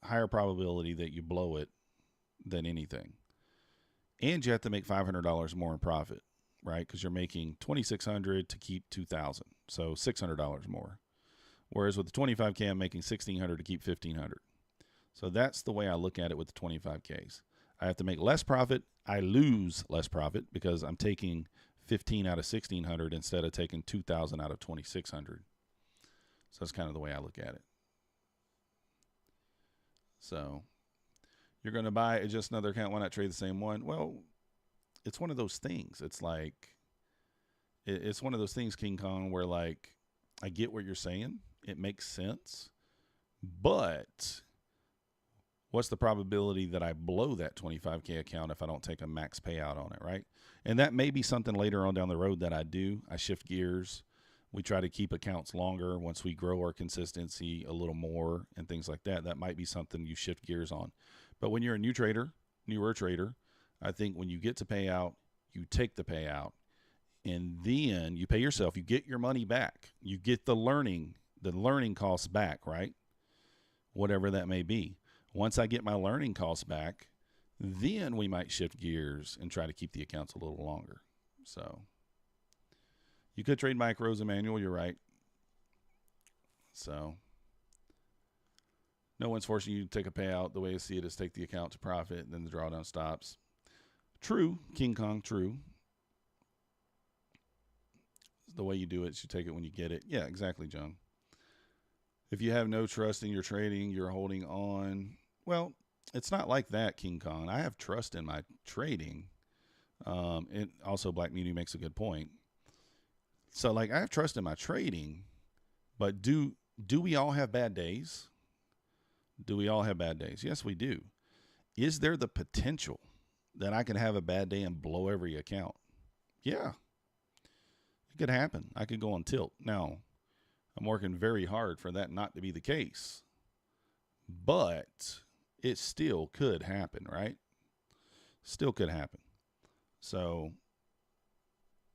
Higher probability that you blow it than anything. And you have to make $500 more in profit, right? Because you're making $2,600 to keep $2,000. So $600 more. Whereas with the 25K, I'm making $1,600 to keep $1,500. So that's the way I look at it with the 25Ks. I have to make less profit. I lose less profit because I'm taking 15 out of 1,600 instead of taking 2,000 out of 2,600. So that's kind of the way I look at it. So you're going to buy just another account. Why not trade the same one? Well, it's one of those things. It's like, it's one of those things, King Kong, where like, I get what you're saying. It makes sense. But what's the probability that I blow that 25K account if I don't take a max payout on it, right? And that may be something later on down the road that I do. I shift gears. We try to keep accounts longer once we grow our consistency a little more and things like that. That might be something you shift gears on. But when you're a newer trader, I think when you get to payout, you take the payout. And then you pay yourself. You get your money back. You get the learning costs back, right? Whatever that may be. Once I get my learning costs back, then we might shift gears and try to keep the accounts a little longer. So you could trade micros, Emmanuel. You're right. So no one's forcing you to take a payout. The way I see it is take the account to profit, and then the drawdown stops. True, King Kong, true. The way you do it is you take it when you get it. Yeah, exactly, John. If you have no trust in your trading, you're holding on. Well, it's not like that, King Kong. I have trust in my trading. And also, Black Muni makes a good point. So, like, I have trust in my trading, but do we all have bad days? Do we all have bad days? Yes, we do. Is there the potential that I can have a bad day and blow every account? Yeah. It could happen. I could go on tilt. Now, I'm working very hard for that not to be the case. But it still could happen, right? Still could happen. So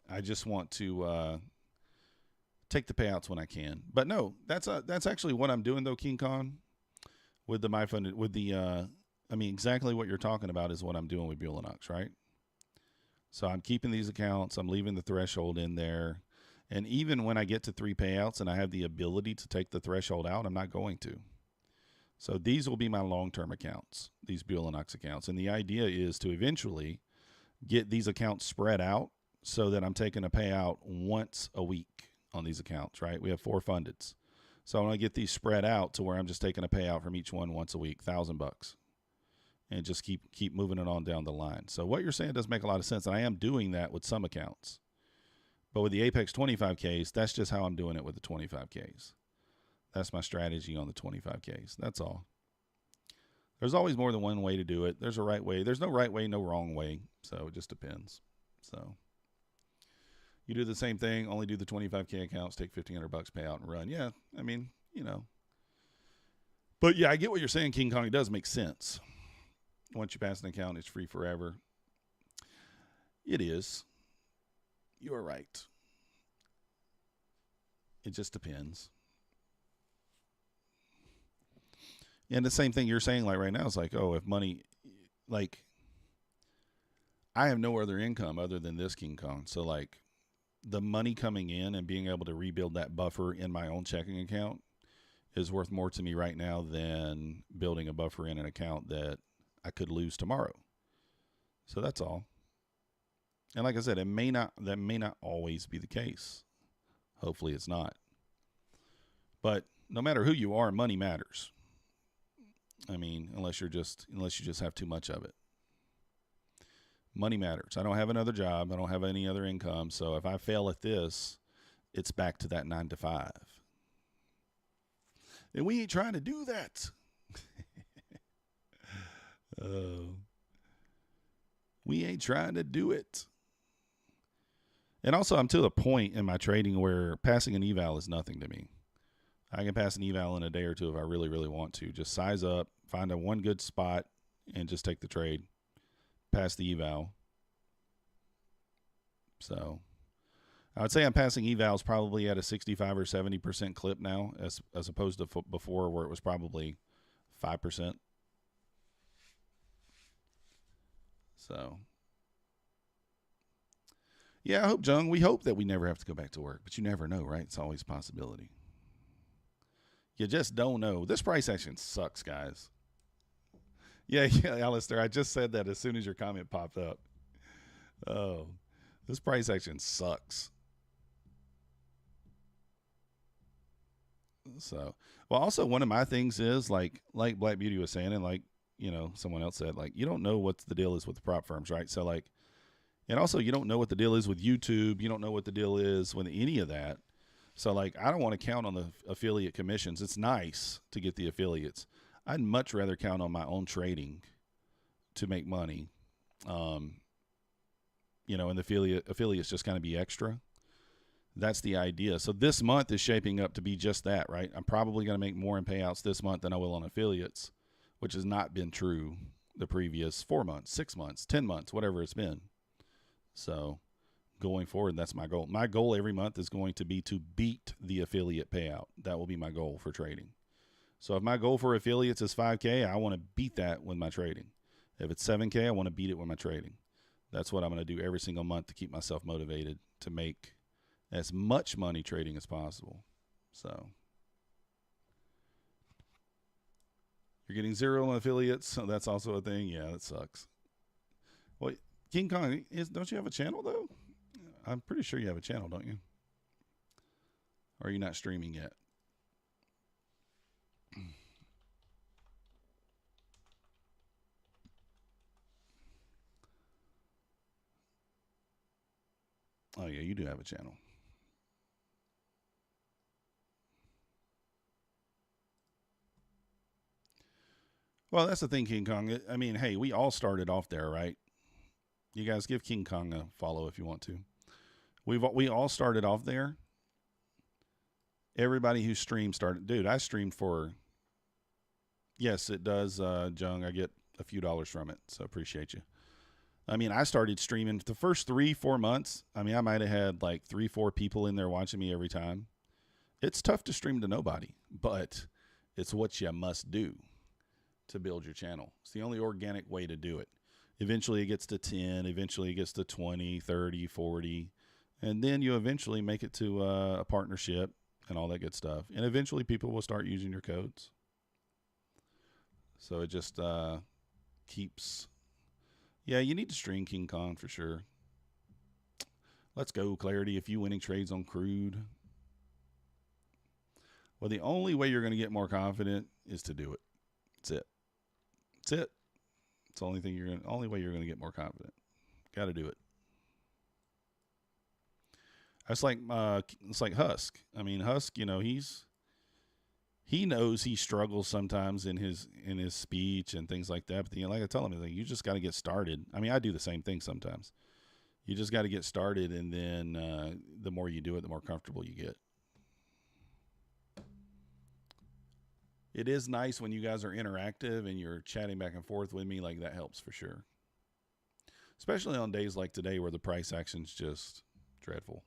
I just want to take the payouts when I can. But no, that's actually what I'm doing though, King Kong, with the MyFund, with the exactly what you're talking about is what I'm doing with Bulenox, right? So I'm keeping these accounts. I'm leaving the threshold in there. And even when I get to 3 payouts and I have the ability to take the threshold out, I'm not going to. So these will be my long-term accounts, these Bulenox accounts. And the idea is to eventually get these accounts spread out so that I'm taking a payout once a week on these accounts, right? We have 4 fundeds. So I want to get these spread out to where I'm just taking a payout from each one once a week, $1,000, and just keep moving it on down the line. So what you're saying does make a lot of sense. And I am doing that with some accounts. But with the Apex 25Ks, that's just how I'm doing it with the 25Ks. That's my strategy on the 25Ks. That's all. There's always more than one way to do it. There's a right way. There's no right way, no wrong way. So it just depends. So you do the same thing, only do the 25K accounts, take $1,500, pay out and run. Yeah, I mean, you know. But yeah, I get what you're saying, King Kong. It does make sense. Once you pass an account, it's free forever. It is. You are right. It just depends. And the same thing you're saying, like right now, is like, oh, if money, like, I have no other income other than this, King Kong. So, like, the money coming in and being able to rebuild that buffer in my own checking account is worth more to me right now than building a buffer in an account that I could lose tomorrow. So that's all. And like I said, that may not always be the case. Hopefully it's not. But no matter who you are, money matters. I mean, unless you just have too much of it. Money matters. I don't have another job. I don't have any other income. So if I fail at this, it's back to that 9 to 5. And we ain't trying to do that. We ain't trying to do it. And also, I'm to the point in my trading where passing an eval is nothing to me. I can pass an eval in a day or two if I really, really want to. Just size up, find a one good spot, and just take the trade. Pass the eval. So I would say I'm passing evals probably at a 65 or 70% clip now, as opposed to before where it was probably 5%. So yeah, I hope, Jung, we hope that we never have to go back to work, but you never know, right? It's always a possibility. You just don't know. This price action sucks, guys. Yeah, Alistair, I just said that as soon as your comment popped up. Oh, this price action sucks. So, well, also one of my things is like Black Beauty was saying, and like, you know, someone else said, like, you don't know what the deal is with the prop firms, right? So like, and also you don't know what the deal is with YouTube. You don't know what the deal is with any of that. So like, I don't want to count on the affiliate commissions. It's nice to get the affiliates. I'd much rather count on my own trading to make money. You know, and the affiliates just kind of be extra. That's the idea. So this month is shaping up to be just that, right? I'm probably going to make more in payouts this month than I will on affiliates, which has not been true the previous 4 months, 6 months, 10 months, whatever it's been. So going forward, that's my goal. My goal every month is going to be to beat the affiliate payout. That will be my goal for trading. So if my goal for affiliates is 5K, I want to beat that with my trading. If it's 7K, I want to beat it with my trading. That's what I'm going to do every single month to keep myself motivated to make as much money trading as possible. So you're getting 0 on affiliates, so that's also a thing. Yeah, that sucks. Well, King Kong, don't you have a channel though? I'm pretty sure you have a channel, don't you? Or are you not streaming yet? Oh yeah, you do have a channel. Well, that's the thing, King Kong. I mean, hey, we all started off there, right? You guys give King Kong a follow if you want to. We all started off there. Everybody who streamed started. Dude, I streamed for. Yes, it does, Jung. I get a few dollars from it, so appreciate you. I mean, I started streaming the first 3-4 months. I mean, I might have had like 3-4 people in there watching me every time. It's tough to stream to nobody, but it's what you must do to build your channel. It's the only organic way to do it. Eventually it gets to 10. Eventually it gets to 20, 30, 40. And then you eventually make it to a partnership and all that good stuff. And eventually people will start using your codes. So it just keeps... Yeah, you need to stream King Kong for sure. Let's go, Clarity. A few winning trades on crude. Well, the only way you're going to get more confident is to do it. That's it. That's it. It's the only way you're going to get more confident. Got to do it. It's like Husk. I mean, Husk, you know, he knows he struggles sometimes in his speech and things like that. But like I tell him, you just got to get started. I mean, I do the same thing sometimes. You just got to get started, and then the more you do it, the more comfortable you get. It is nice when you guys are interactive and you're chatting back and forth with me. Like, that helps for sure. Especially on days like today where the price action's just dreadful.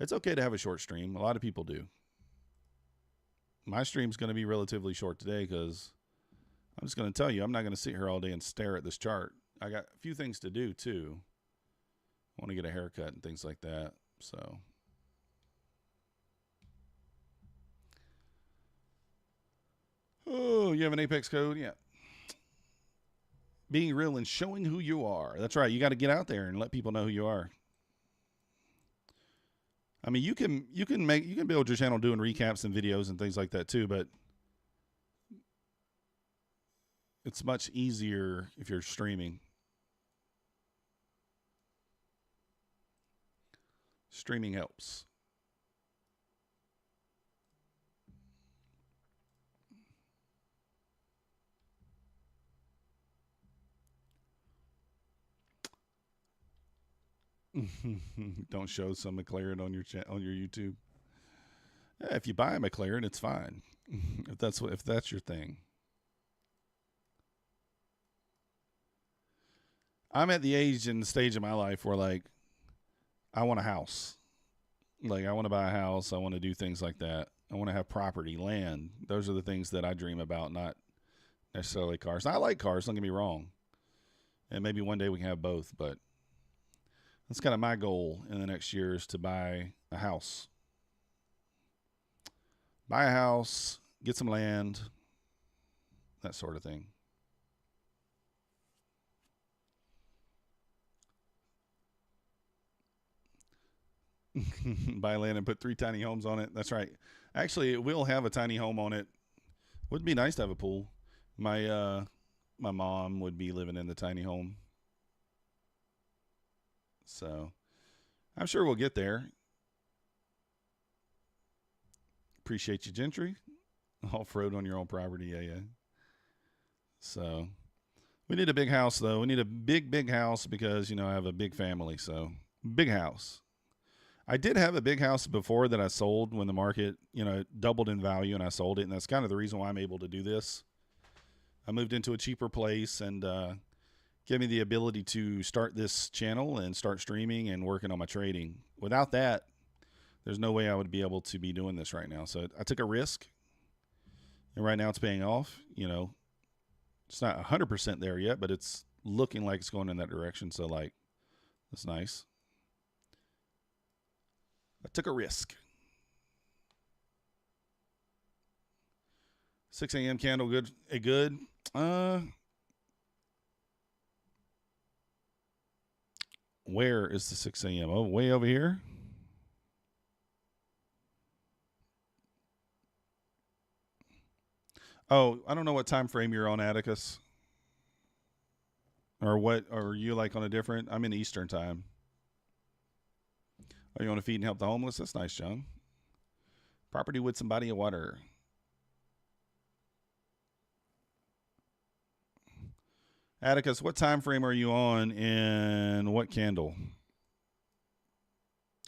It's okay to have a short stream. A lot of people do. My stream's going to be relatively short today because I'm just going to tell you, I'm not going to sit here all day and stare at this chart. I got a few things to do too. I want to get a haircut and things like that. So... Oh, you have an Apex code? Yeah. Being real and showing who you are. That's right. You got to get out there and let people know who you are. I mean, you can build your channel doing recaps and videos and things like that too, but it's much easier if you're streaming. Streaming helps. Don't show some McLaren on your YouTube. Yeah, if you buy a McLaren, it's fine. if that's your thing. I'm at the age and the stage of my life where, like, I want a house. Like, I want to buy a house. I want to do things like that. I want to have property, land. Those are the things that I dream about, not necessarily cars. I like cars, don't get me wrong. And maybe one day we can have both, but that's kind of my goal in the next year, is to buy a house. Buy a house, get some land, that sort of thing. Buy land and put 3 tiny homes on it. That's right. Actually, it will have a tiny home on it. Would be nice to have a pool. My mom would be living in the tiny home. So I'm sure we'll get there. Appreciate you, Gentry. Off-road on your own property. Yeah. So we need a big house, though. We need a big house because, you know, I have a big family. So big house. I did have a big house before that I sold when the market, you know, doubled in value, and I sold it. And that's kind of the reason why I'm able to do this. I moved into a cheaper place and give me the ability to start this channel and start streaming and working on my trading. Without that, there's no way I would be able to be doing this right now. So I took a risk, and right now it's paying off. You know, it's not 100% there yet, but it's looking like it's going in that direction. So, like, that's nice. I took a risk. 6 a.m. candle, good. Where is the 6 a.m.? Oh, way over here. Oh, I don't know what time frame you're on, Atticus. Or what? Or are you like on a different? I'm in Eastern time. Are you want to feed and help the homeless? That's nice, John. Property with some body of water. Atticus, what time frame are you on and what candle?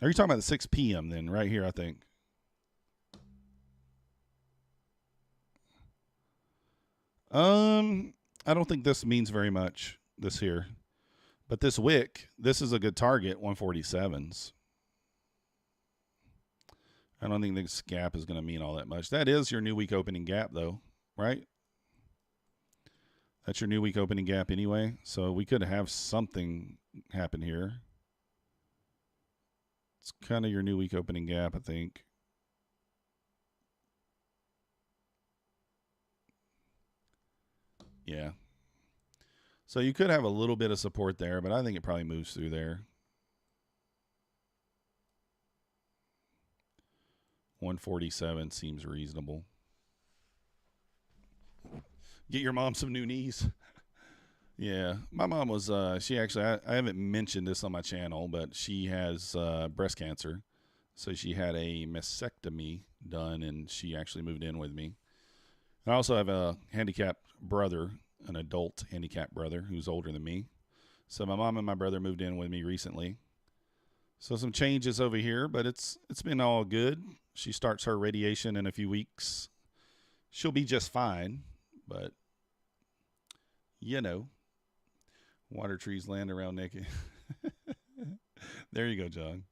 Are you talking about the 6 p.m. then? Right here, I think. I don't think this means very much, this here. But this wick, this is a good target, 147s. I don't think this gap is going to mean all that much. That is your new week opening gap, though, right? That's your new week opening gap anyway. So we could have something happen here. It's kind of your new week opening gap, I think. Yeah. So you could have a little bit of support there, but I think it probably moves through there. 147 seems reasonable. Get your mom some new knees. Yeah, my mom was, she actually, I haven't mentioned this on my channel, but she has breast cancer. So she had a mastectomy done, and she actually moved in with me. I also have a handicapped brother, an adult handicapped brother who's older than me. So my mom and my brother moved in with me recently. So some changes over here, but it's been all good. She starts her radiation in a few weeks. She'll be just fine, but you know, water trees land around naked. There you go, John.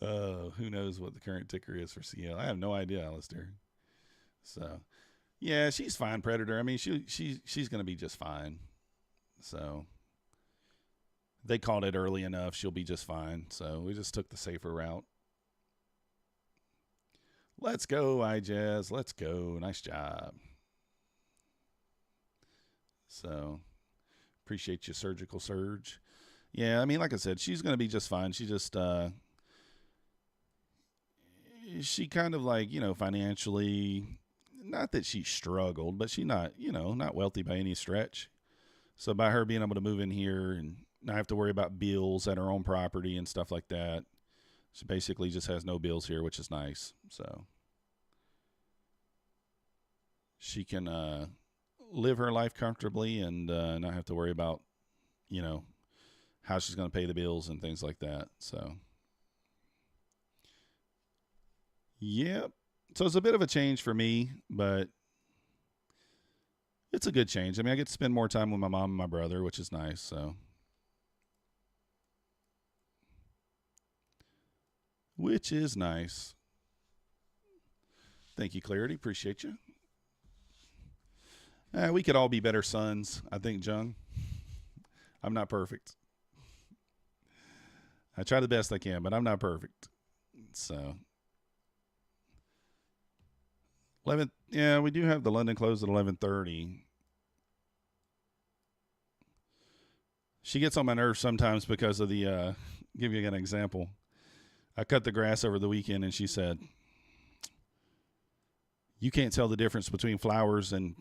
Who knows what the current ticker is for CL? I have no idea, Alistair. So, yeah, she's fine, Predator. I mean, she's going to be just fine. So, they called it early enough. She'll be just fine. So, we just took the safer route. Let's go, iJazz. Let's go. Nice job. So, appreciate your surgical surge. Yeah, I mean, like I said, she's going to be just fine. She just, she kind of like, you know, financially, not that she struggled, but she not, you know, not wealthy by any stretch. So by her being able to move in here and not have to worry about bills at her own property and stuff like that, she basically just has no bills here, which is nice. So she can live her life comfortably and not have to worry about, you know, how she's going to pay the bills and things like that. So, yep. So it's a bit of a change for me, but it's a good change. I mean, I get to spend more time with my mom and my brother, which is nice. So, which is nice. Thank you, Clarity. Appreciate you. We could all be better sons, I think, Jung. I'm not perfect. I try the best I can, but I'm not perfect. So, 11. Yeah, we do have the London close at 11:30. She gets on my nerves sometimes because of the. Give you an example. I cut the grass over the weekend, and she said, "You can't tell the difference between flowers and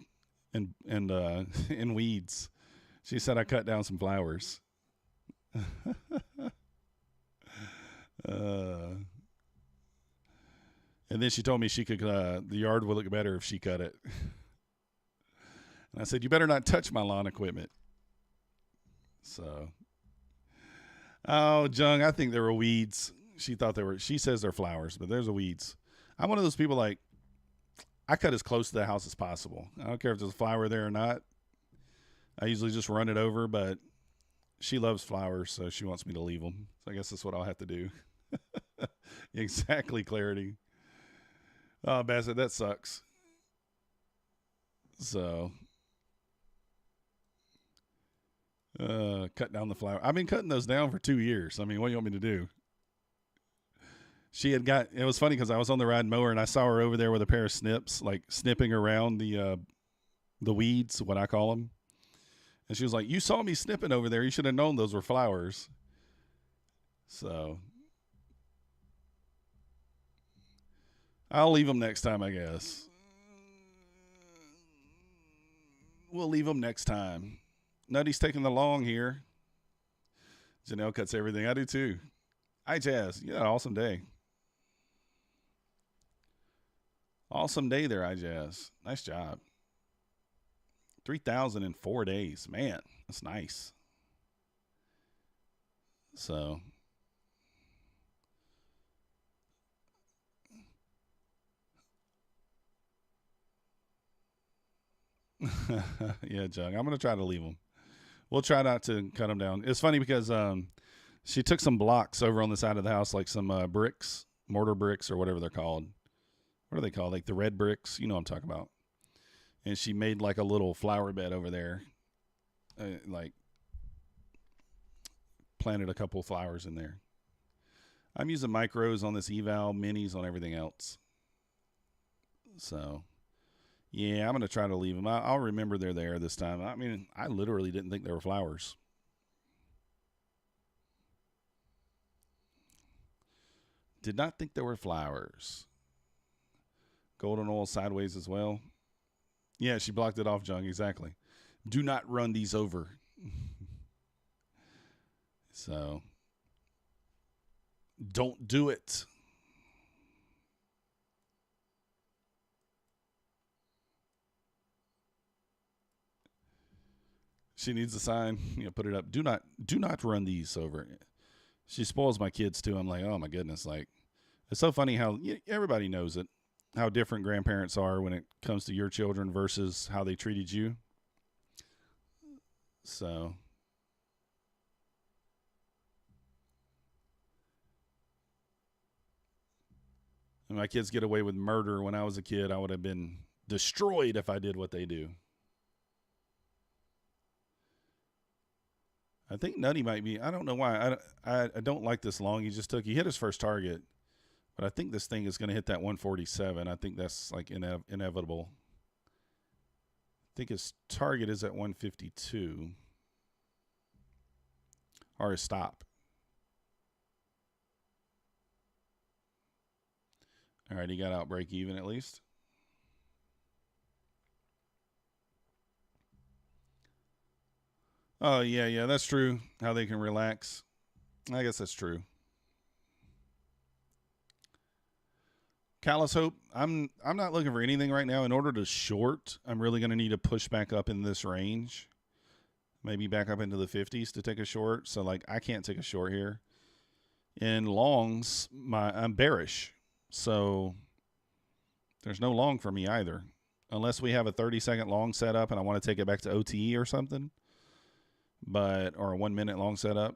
weeds." She said I cut down some flowers. And then she told me she could, the yard would look better if she cut it. And I said, you better not touch my lawn equipment. So, oh, Jung, I think there were weeds. She says they're flowers, but there's weeds. I'm one of those people like, I cut as close to the house as possible. I don't care if there's a flower there or not. I usually just run it over, but she loves flowers, so she wants me to leave them. So I guess that's what I'll have to do. Exactly, Clarity. Oh, Bassett, that sucks. So, cut down the flower. I've been cutting those down for 2 years. I mean, what do you want me to do? It was funny because I was on the ride mower and I saw her over there with a pair of snips, like snipping around the weeds, what I call them. And she was like, you saw me snipping over there. You should have known those were flowers. So, I'll leave them next time, I guess. We'll leave them next time. Nutty's taking the long here. Janelle cuts everything. I do too. iJazz, you had an awesome day. Awesome day there, iJazz. Nice job. 3,000 in 4 days. Man, that's nice. So, yeah, Jung, I'm going to try to leave them. We'll try not to cut them down. It's funny because she took some blocks over on the side of the house, like some bricks, mortar bricks or whatever they're called. What are they called? Like the red bricks. You know what I'm talking about. And she made like a little flower bed over there. Like planted a couple flowers in there. I'm using micros on this eval, minis on everything else. So, yeah, I'm going to try to leave them. I'll remember they're there this time. I mean, I literally didn't think they were flowers. Did not think there were flowers. Golden oil sideways as well. Yeah, she blocked it off, Jung. Exactly. Do not run these over. So, don't do it. She needs a sign. Put it up. Do not run these over. She spoils my kids too. I'm like, oh my goodness. Like, it's so funny how everybody knows it, how different grandparents are when it comes to your children versus how they treated you. So, and my kids get away with murder. When I was a kid, I would have been destroyed if I did what they do. I think Nutty might be. I don't know why. I don't like this long. He hit his first target. But I think this thing is going to hit that 147. I think that's like inevitable. I think his target is at 152. Or his stop. All right, he got out break even at least. Oh, yeah, that's true. How they can relax. I guess that's true. Callous Hope, I'm not looking for anything right now. In order to short, I'm really going to need to push back up in this range. Maybe back up into the 50s to take a short. So, like, I can't take a short here. In longs, I'm bearish. So, there's no long for me either. Unless we have a 30-second long setup and I want to take it back to OTE or something. Or a 1 minute long setup.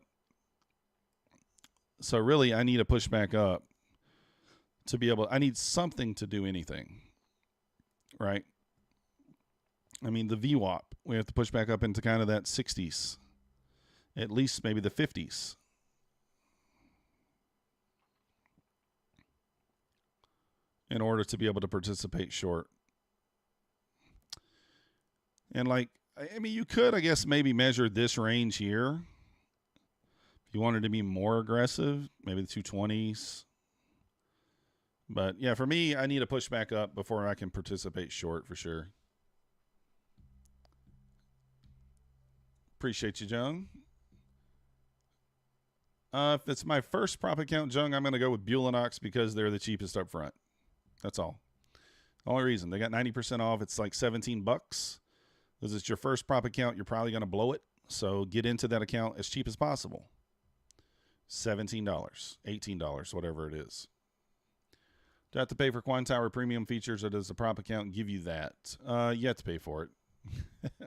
So really, I need to push back up to be able. I need something to do anything, right? I mean, the VWAP, we have to push back up into kind of that 60s, at least maybe the 50s. In order to be able to participate short. And like, I mean, you could, I guess, maybe measure this range here. If you wanted to be more aggressive, maybe the 220s. But, yeah, for me, I need to push back up before I can participate short for sure. Appreciate you, Jung. If it's my first prop account, Jung, I'm going to go with Bulenox because they're the cheapest up front. That's all. The only reason. They got 90% off. It's like $17. Because it's your first prop account, you're probably going to blow it. So get into that account as cheap as possible. $17, $18, whatever it is. Do I have to pay for Quan Tower premium features, or does the prop account give you that? You have to pay for it.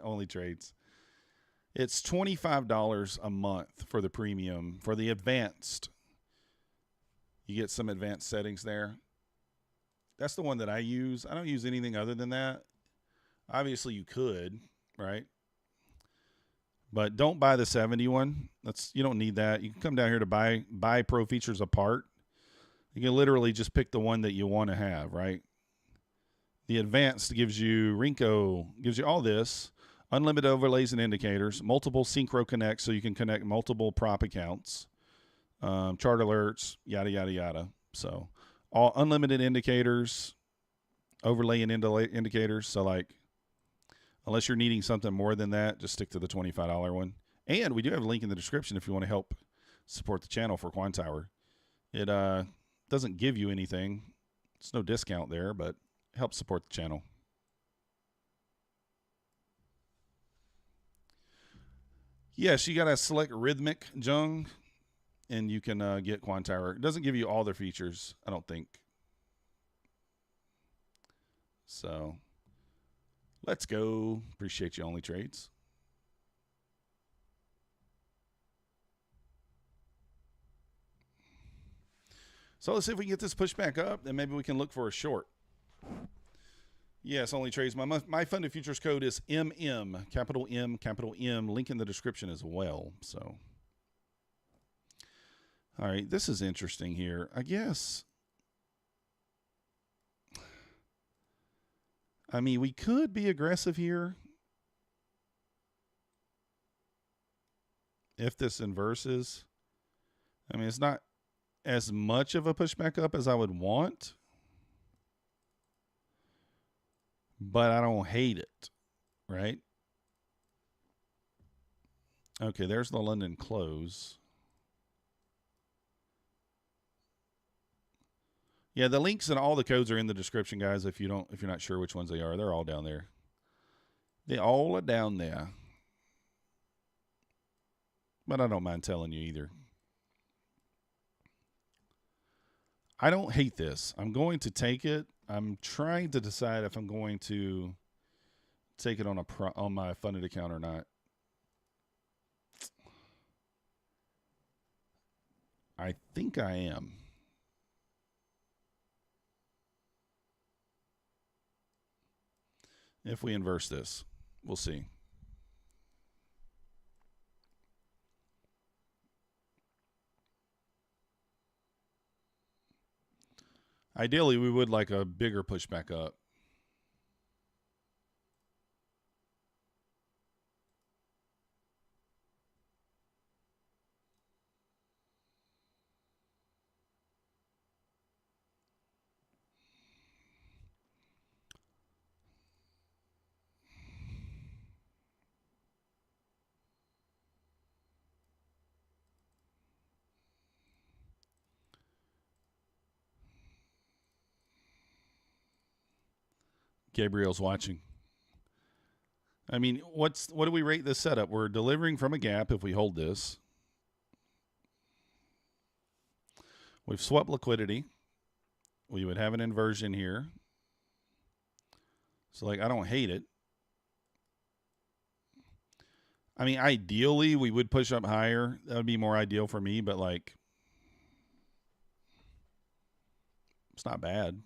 Only trades. It's $25 a month for the premium. For the advanced, you get some advanced settings there. That's the one that I use. I don't use anything other than that. Obviously, you could, right? But don't buy the 70 one. You don't need that. You can come down here to buy pro features apart. You can literally just pick the one that you want to have, right? The advanced gives you Rinko, gives you all this, unlimited overlays and indicators, multiple synchro connects so you can connect multiple prop accounts, chart alerts, yada, yada, yada. So all unlimited indicators, overlay and indicators. So like, unless you're needing something more than that, just stick to the $25 one. And we do have a link in the description if you want to help support the channel for Quan Tower. It doesn't give you anything. It's no discount there, but helps support the channel. Yes, you got to select Rhythmic, Jung, and you can get Quan Tower. It doesn't give you all their features, I don't think. So, let's go. Appreciate you, Only Trades. So let's see if we can get this pushed back up, then maybe we can look for a short. Yes, only trades. My funded futures code is MM, capital M, capital M. Link in the description as well. So, all right, this is interesting here. I guess, I mean, we could be aggressive here if this inverses. I mean, it's not as much of a pushback up as I would want, but I don't hate it, right? Okay, there's the London close. Yeah, the links and all the codes are in the description, guys. If you're not sure which ones they are, they're all down there. They all are down there. But I don't mind telling you either. I don't hate this. I'm going to take it. I'm trying to decide if I'm going to take it on my funded account or not. I think I am. If we inverse this, we'll see. Ideally, we would like a bigger pushback up. Gabriel's watching. I mean, what do we rate this setup? We're delivering from a gap if we hold this. We've swapped liquidity. We would have an inversion here. So, like, I don't hate it. I mean, ideally, we would push up higher. That would be more ideal for me, but, like, it's not bad.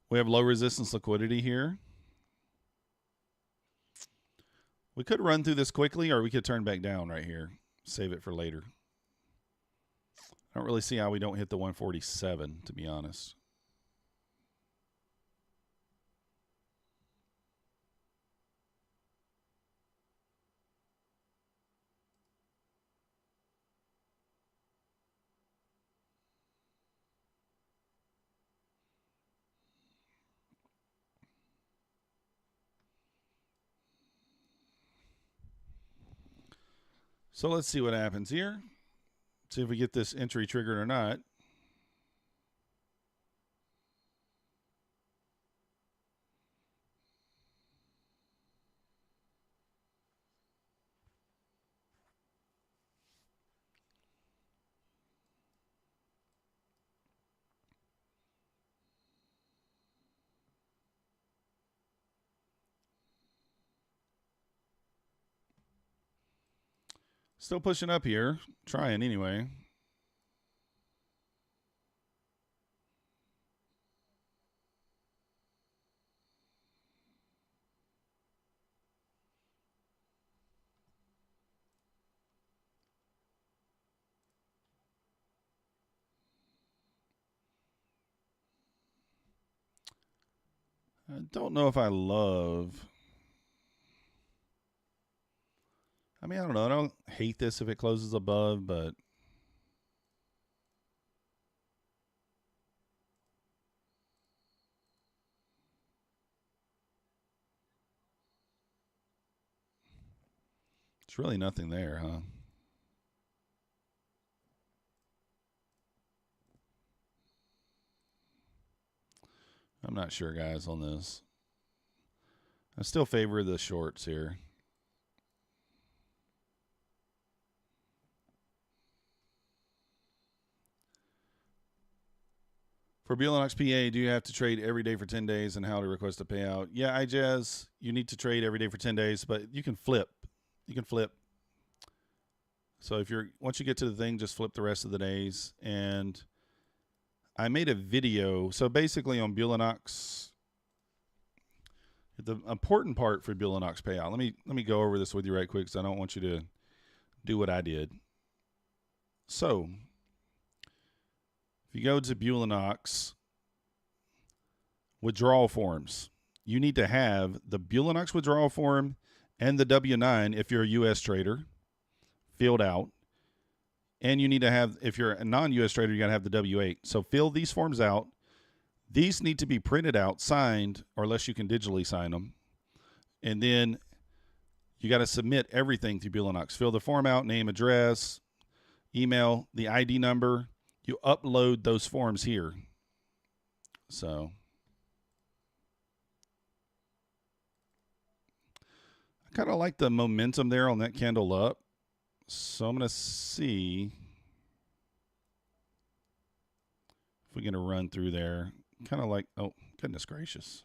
We have low resistance liquidity here. We could run through this quickly, or we could turn back down right here. Save it for later. I don't really see how we don't hit the 147, to be honest. So let's see what happens here. See if we get this entry triggered or not. Still pushing up here. Trying anyway. I don't know if I love. I mean, I don't know. I don't hate this if it closes above, but it's really nothing there, huh? I'm not sure, guys, on this. I still favor the shorts here. For Bulenox PA, do you have to trade every day for 10 days and how to request a payout? Yeah, iJazz, you need to trade every day for 10 days, but you can flip. You can flip. So if you're once you get to the thing, just flip the rest of the days. And I made a video. So basically on Bulenox, the important part for Bulenox payout. Let me go over this with you right quick because I don't want you to do what I did. So if you go to Bulenox withdrawal forms, you need to have the Bulenox withdrawal form and the W-9 if you're a U.S. trader filled out. And you need to have, if you're a non-U.S. trader, you got to have the W-8. So fill these forms out. These need to be printed out, signed, or unless you can digitally sign them. And then you got to submit everything through Bulenox. Fill the form out, name, address, email, the ID number. You upload those forms here. So I kind of like the momentum there on that candle up. So I'm going to see if we get a run through there. Kind of like, oh, goodness gracious.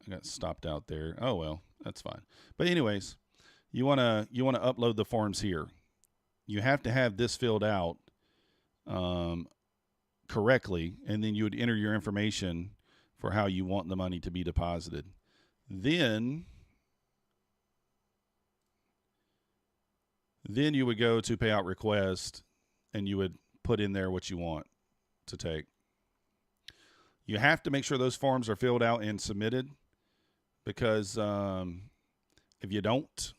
I got stopped out there. Oh, well, that's fine. But anyways, you want to upload the forms here. You have to have this filled out correctly, and then you would enter your information for how you want the money to be deposited. Then you would go to payout request, and you would put in there what you want to take. You have to make sure those forms are filled out and submitted, because if you don't,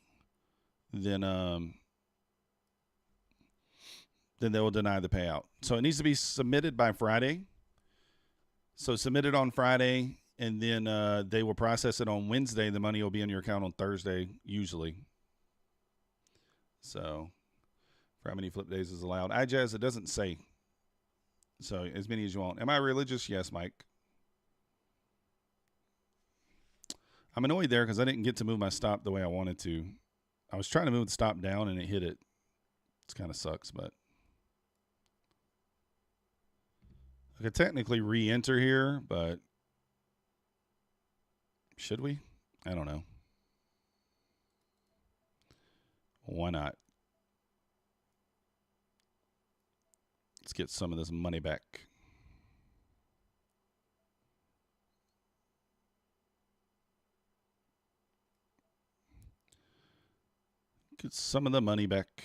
then they will deny the payout. So it needs to be submitted by Friday. So submit it on Friday, and then they will process it on Wednesday. The money will be in your account on Thursday, usually. So for how many flip days is allowed? iJazz, it doesn't say. So as many as you want. Am I religious? Yes, Mike. I'm annoyed there because I didn't get to move my stop the way I wanted to. I was trying to move the stop down and it hit it. It kind of sucks, but I could technically re-enter here, but should we? I don't know. Why not? Let's get some of this money back. Get some of the money back.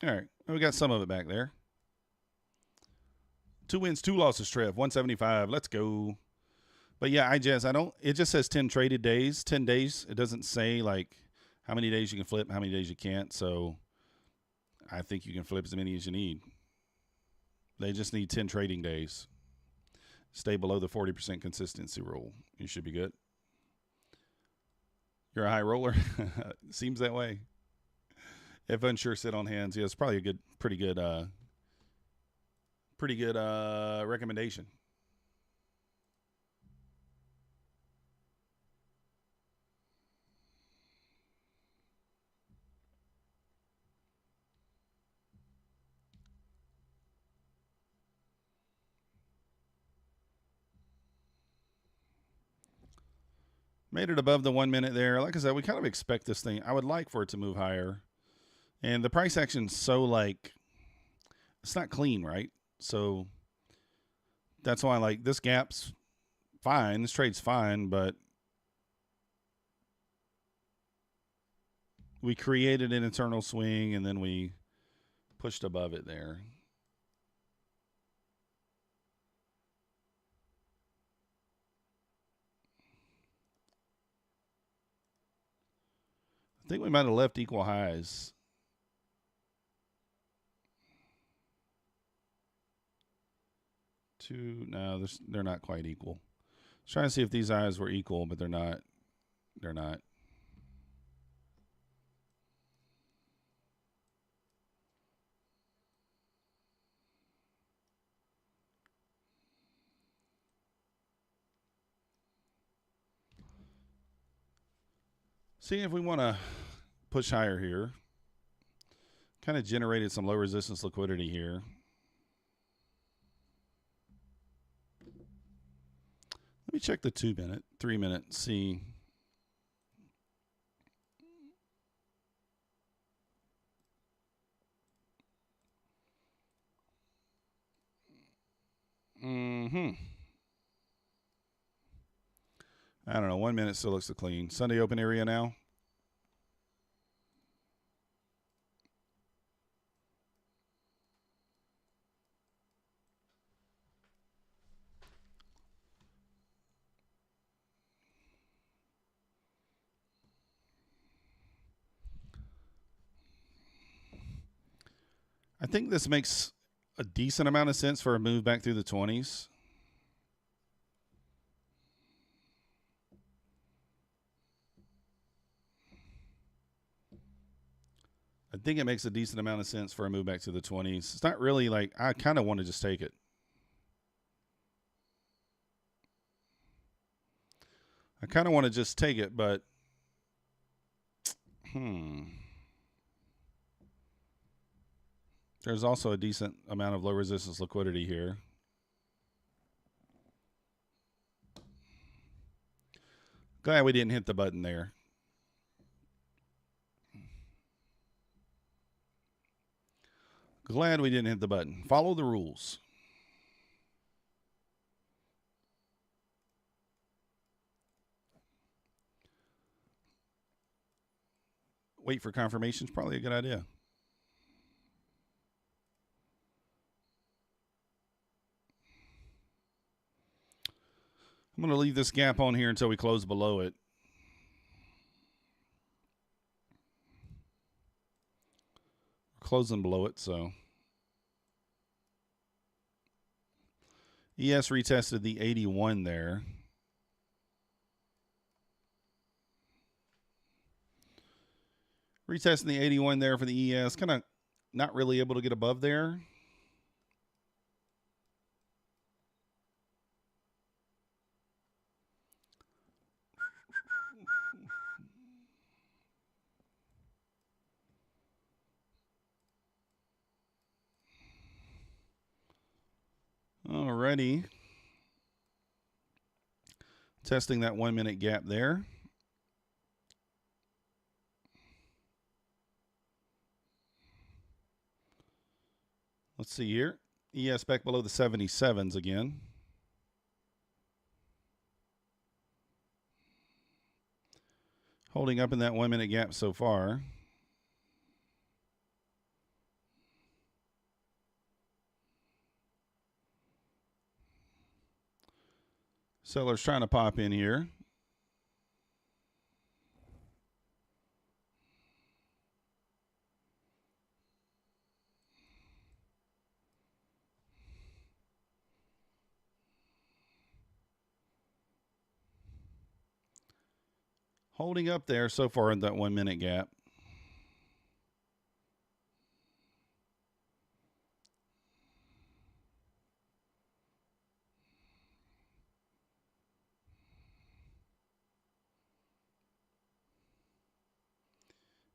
All right. We got some of it back there. 2 wins, 2 losses, Trev. 175. Let's go. But yeah, it just says 10 traded days, 10 days. It doesn't say like how many days you can flip, how many days you can't. So I think you can flip as many as you need. They just need 10 trading days. Stay below the 40% consistency rule. You should be good. You're a high roller. Seems that way. If unsure, sit on hands. Yeah, it's probably a pretty good recommendation. Made it above the 1 minute there. Like I said, we kind of expect this thing. I would like for it to move higher. And the price action's so like, it's not clean, right? So that's why like this gap's fine. This trade's fine, but we created an internal swing and then we pushed above it there. I think we might have left equal highs. No, they're not quite equal. I was trying to see if these highs were equal, but they're not. They're not. See if we want to push higher here. Kind of generated some low resistance liquidity here. check the 2 minute, 3 minute, see. I don't know. 1 minute still looks clean. Sunday open area now. I think this makes a decent amount of sense for a move back through the 20s. I think it makes a decent amount of sense for a move back to the 20s. It's not really like, I kind of want to just take it. I kind of want to just take it, but there's also a decent amount of low resistance liquidity here. Glad we didn't hit the button there. Glad we didn't hit the button. Follow the rules. Wait for confirmation is probably a good idea. I'm going to leave this gap on here until we close below it. Closing below it, so. ES retested the 81 there. Retesting the 81 there for the ES. Kind of not really able to get above there. Alrighty. Testing that 1 minute gap there. Let's see here. ES back below the 77s again. Holding up in that 1 minute gap so far. Sellers trying to pop in here. Holding up there so far in that 1 minute gap.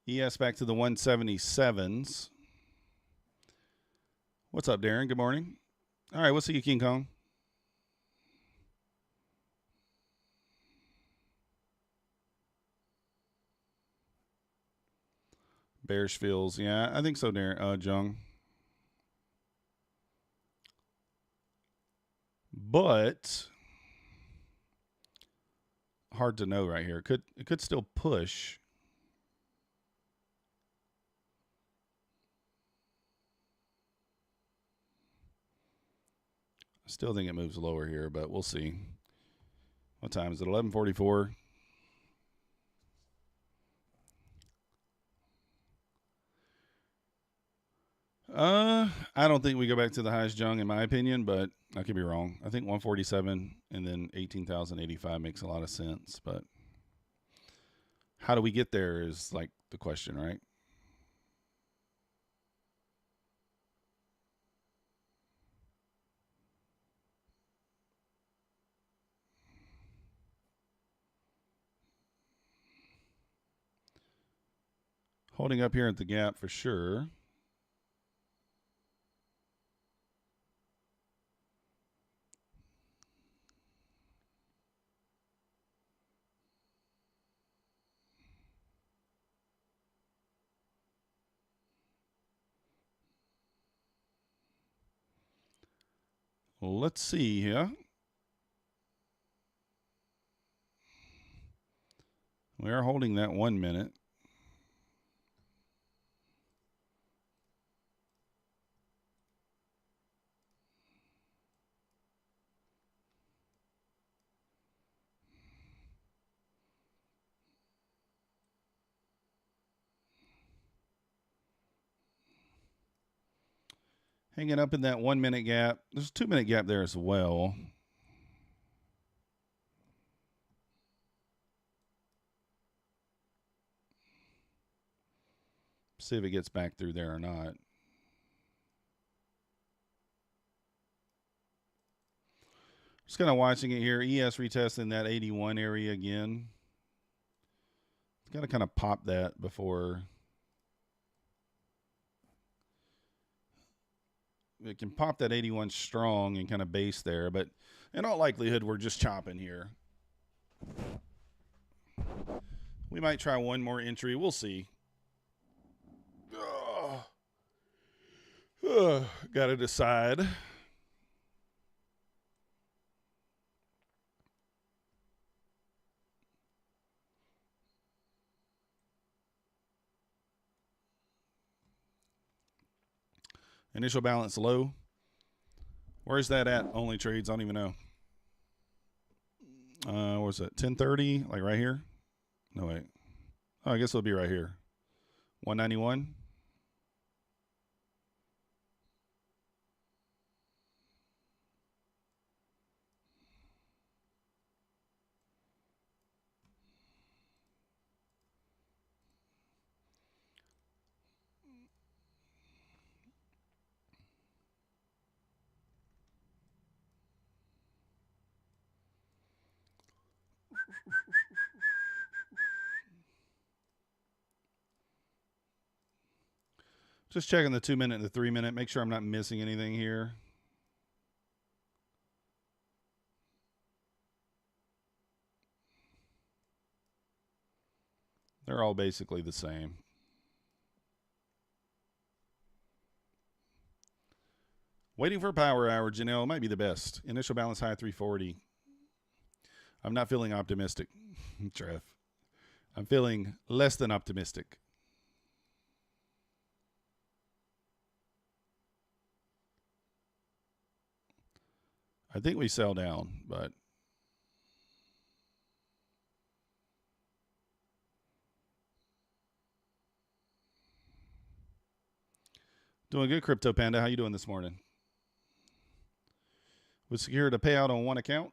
ES back to the 177s. What's up, Darren? Good morning. All right, we'll see you, King Kong. Bearish feels, yeah, I think so, Darren, Jung. But hard to know right here. It could still push. I still think it moves lower here, but we'll see. What time is it? 11:44. I don't think we go back to the highest Jung in my opinion, but I could be wrong. I think 147 and then 18,085 makes a lot of sense, but how do we get there is like the question, right? Holding up here at the gap for sure. Let's see here. We are holding that 1 minute. Hanging up in that 1 minute gap. There's a 2 minute gap there as well. See if it gets back through there or not. Just kind of watching it here. ES retesting that 81 area again. It's got to kind of pop that before it can pop that 81 strong and kind of base there. But in all likelihood, we're just chopping here. We might try one more entry. We'll see. Got to decide. Initial balance low. Where's that at? Only trades. I don't even know. What was it? 1030? Like right here? No, wait. Oh, I guess it'll be right here. 191. Just checking the 2 minute and the 3 minute. Make sure I'm not missing anything here. They're all basically the same. Waiting for a power hour, Janelle, might be the best. Initial balance high 340. I'm not feeling optimistic, Trev. I'm feeling less than optimistic. I think we sell down, but doing good, Crypto Panda. How you doing this morning? We secured a payout on one account.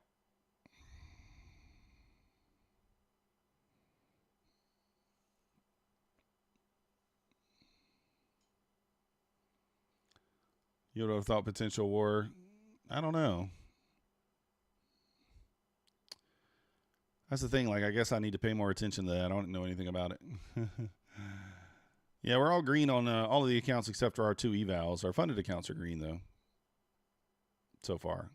You would have thought potential war. I don't know. That's the thing. Like, I guess I need to pay more attention to that. I don't know anything about it. Yeah, we're all green on all of the accounts except for our 2 evals. Our funded accounts are green, though, so far.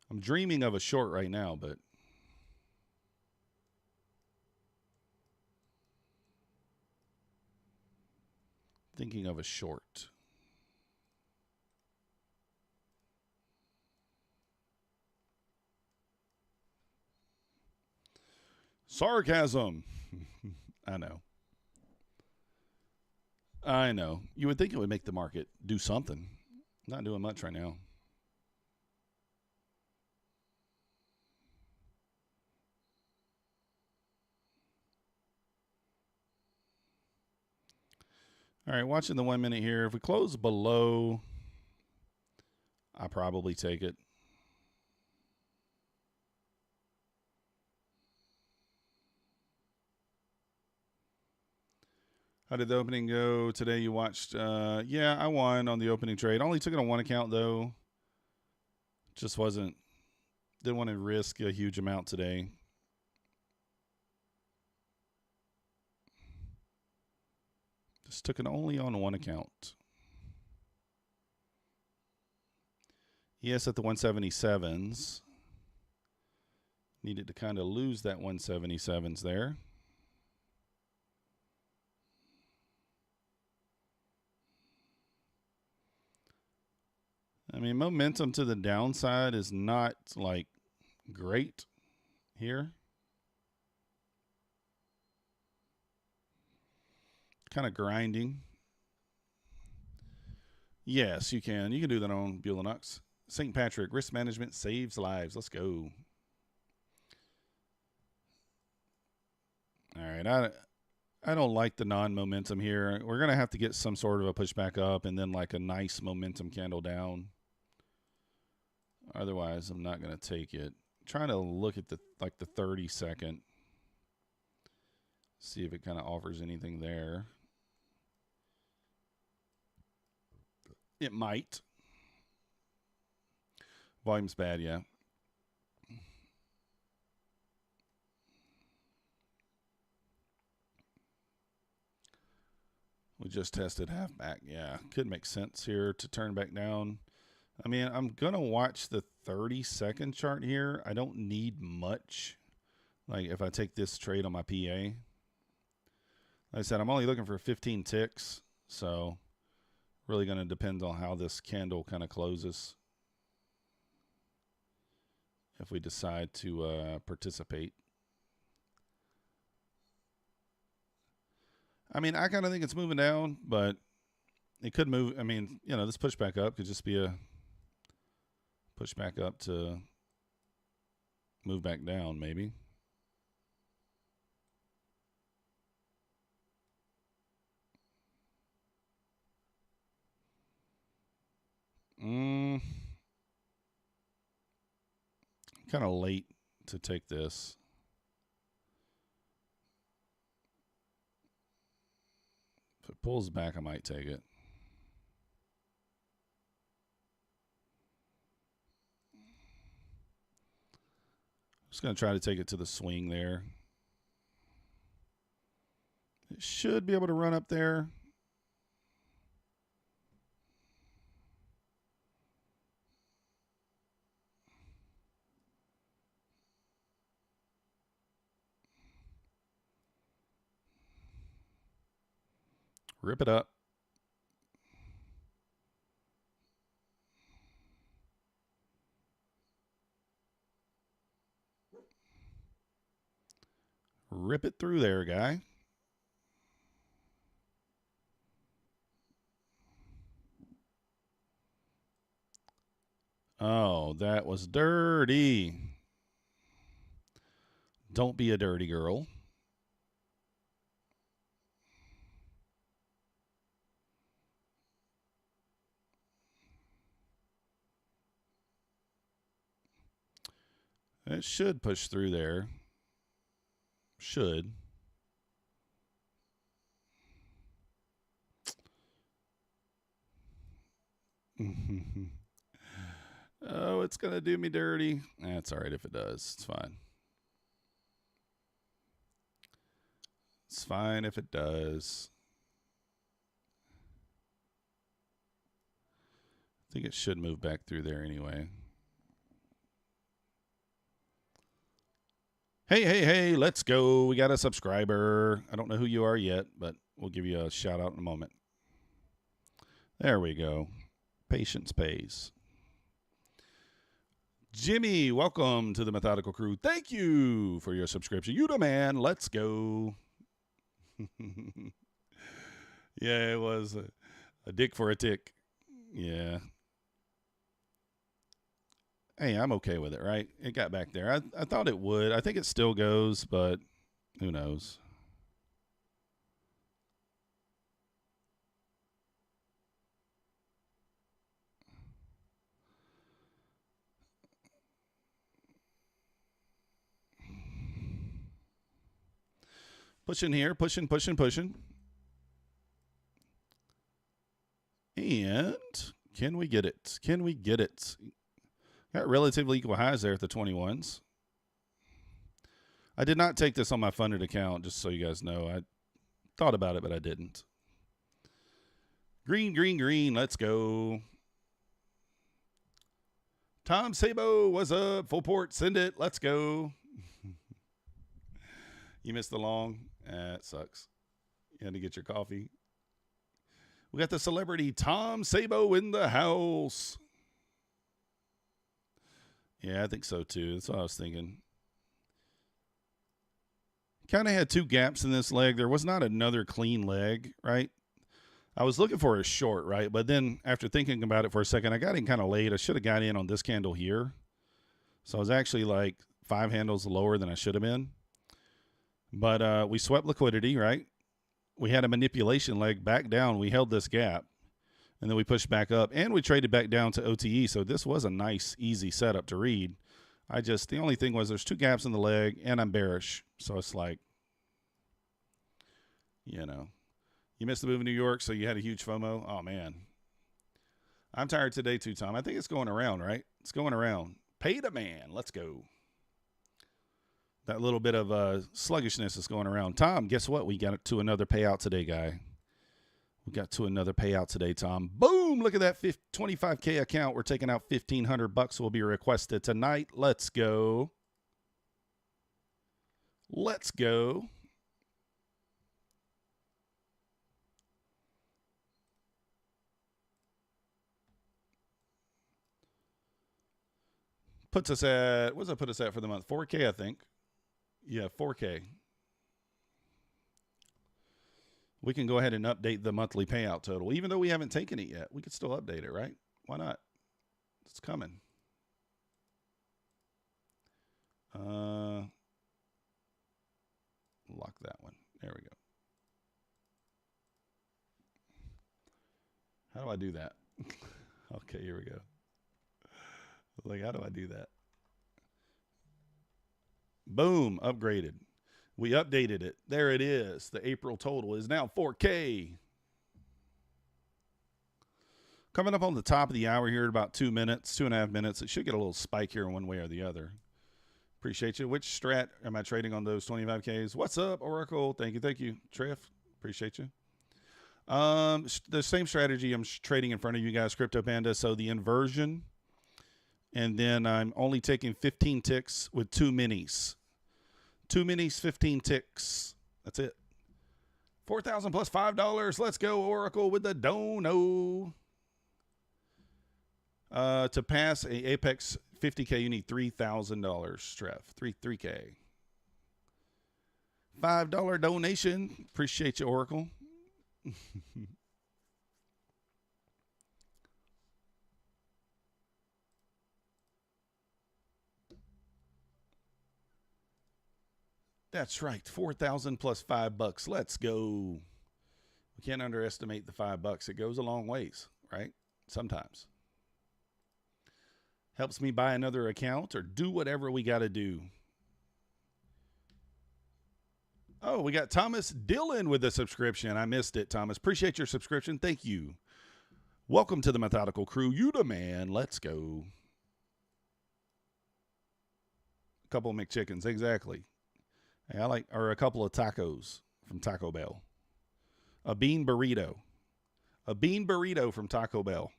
I'm dreaming of a short right now, but thinking of a short. Sarcasm. I know. I know. You would think it would make the market do something. Not doing much right now. All right, watching the 1 minute here. If we close below, I probably take it. How did the opening go today? You watched? Yeah, I won on the opening trade. Only took it on one account, though. Just didn't want to risk a huge amount today. Just took it only on one account. Yes, at the 177s. Needed to kind of lose that 177s there. mean, momentum to the downside is not like great here. Kind of grinding. Yes, you can. You can do that on Bulenox. St. Patrick, risk management saves lives. Let's go. All right. I don't like the non-momentum here. We're going to have to get some sort of a pushback up and then like a nice momentum candle down. Otherwise, I'm not going to take it. I'm trying to look at the 30-second. See if it kind of offers anything there. It might. Volume's bad, yeah. We just tested half back. Yeah, could make sense here to turn back down. I mean, I'm going to watch the 30-second chart here. I don't need much. Like if I take this trade on my PA. Like I said, I'm only looking for 15 ticks. So really going to depend on how this candle kind of closes. If we decide to participate. I mean, I kind of think it's moving down, but it could move. I mean, you know, this pushback up could just be a pushback up to move back down, maybe. Kind of late to take this. If it pulls back, I might take it. Just going to try to take it to the swing there. It should be able to run up there. Rip it up. Rip it through there, guy. Oh, that was dirty. Don't be a dirty girl. It should push through there. Should. Oh, it's going to do me dirty. That's all right if it does. It's fine. It's fine if it does. I think it should move back through there anyway. Hey, let's go. We got a subscriber. I don't know who you are yet, but we'll give you a shout out in a moment. There we go. Patience pays. Jimmy, welcome to the Methodical Crew. Thank you for your subscription. You the man. Let's go. Yeah, it was a dick for a tick. Yeah. Hey, I'm okay with it, right? It got back there. I thought it would. I think it still goes, but who knows? Pushing here, pushing. And can we get it? Can we get it? Got relatively equal highs there at the 21s. I did not take this on my funded account, just so you guys know. I thought about it, but I didn't. Green. Let's go. Tom Sabo, what's up? Full port, send it. Let's go. You missed the long. It sucks. You had to get your coffee. We got the celebrity Tom Sabo in the house. Yeah, I think so too. That's what I was thinking. Kind of had two gaps in this leg. There was not another clean leg, right? I was looking for a short, right? But then after thinking about it for a second, I got in kind of late. I should have got in on this candle here. So I was actually like 5 handles lower than I should have been. But we swept liquidity, right? We had a manipulation leg back down. We held this gap. And then we pushed back up. And we traded back down to OTE. So this was a nice, easy setup to read. The only thing was there's 2 gaps in the leg, and I'm bearish. So it's like, you know, you missed the move in New York, so you had a huge FOMO. Oh, man. I'm tired today too, Tom. I think it's going around, right? It's going around. Pay the man. Let's go. That little bit of sluggishness is going around. Tom, guess what? We got to another payout today, guy. We got to another payout today, Tom. Boom! Look at that 25K account. We're taking out $1,500 will be requested tonight. Let's go. Let's go. Puts us at, what does that put us at for the month? 4K, I think. Yeah, 4K. We can go ahead and update the monthly payout total. Even though we haven't taken it yet, we could still update it, right? Why not? It's coming. Lock that one. There we go. How do I do that? Okay, here we go. Like, how do I do that? Boom, upgraded. We updated it. There it is. The April total is now 4K. Coming up on the top of the hour here in about 2 minutes, 2.5 minutes. It should get a little spike here one way or the other. Appreciate you. Which strat am I trading on those 25Ks? What's up, Oracle? Thank you, Treff. Appreciate you. The same strategy I'm trading in front of you guys, Crypto Panda. So the inversion, and then I'm only taking 15 ticks with 2 minis. 2 minis, 15 ticks. That's it. 4,000 plus $5. Let's go, Oracle, with the dono. To pass a Apex 50K, you need $3,000, Trev. 3K. $5 donation. Appreciate you, Oracle. That's right. 4,000 plus $5. Let's go. We can't underestimate the $5. It goes a long ways, right? Sometimes. Helps me buy another account or do whatever we got to do. Oh, we got Thomas Dillon with a subscription. I missed it, Thomas. Appreciate your subscription. Thank you. Welcome to the Methodical Crew. You the man. Let's go. A couple of McChickens. Exactly. Hey, or a couple of tacos from Taco Bell. A bean burrito. A bean burrito from Taco Bell.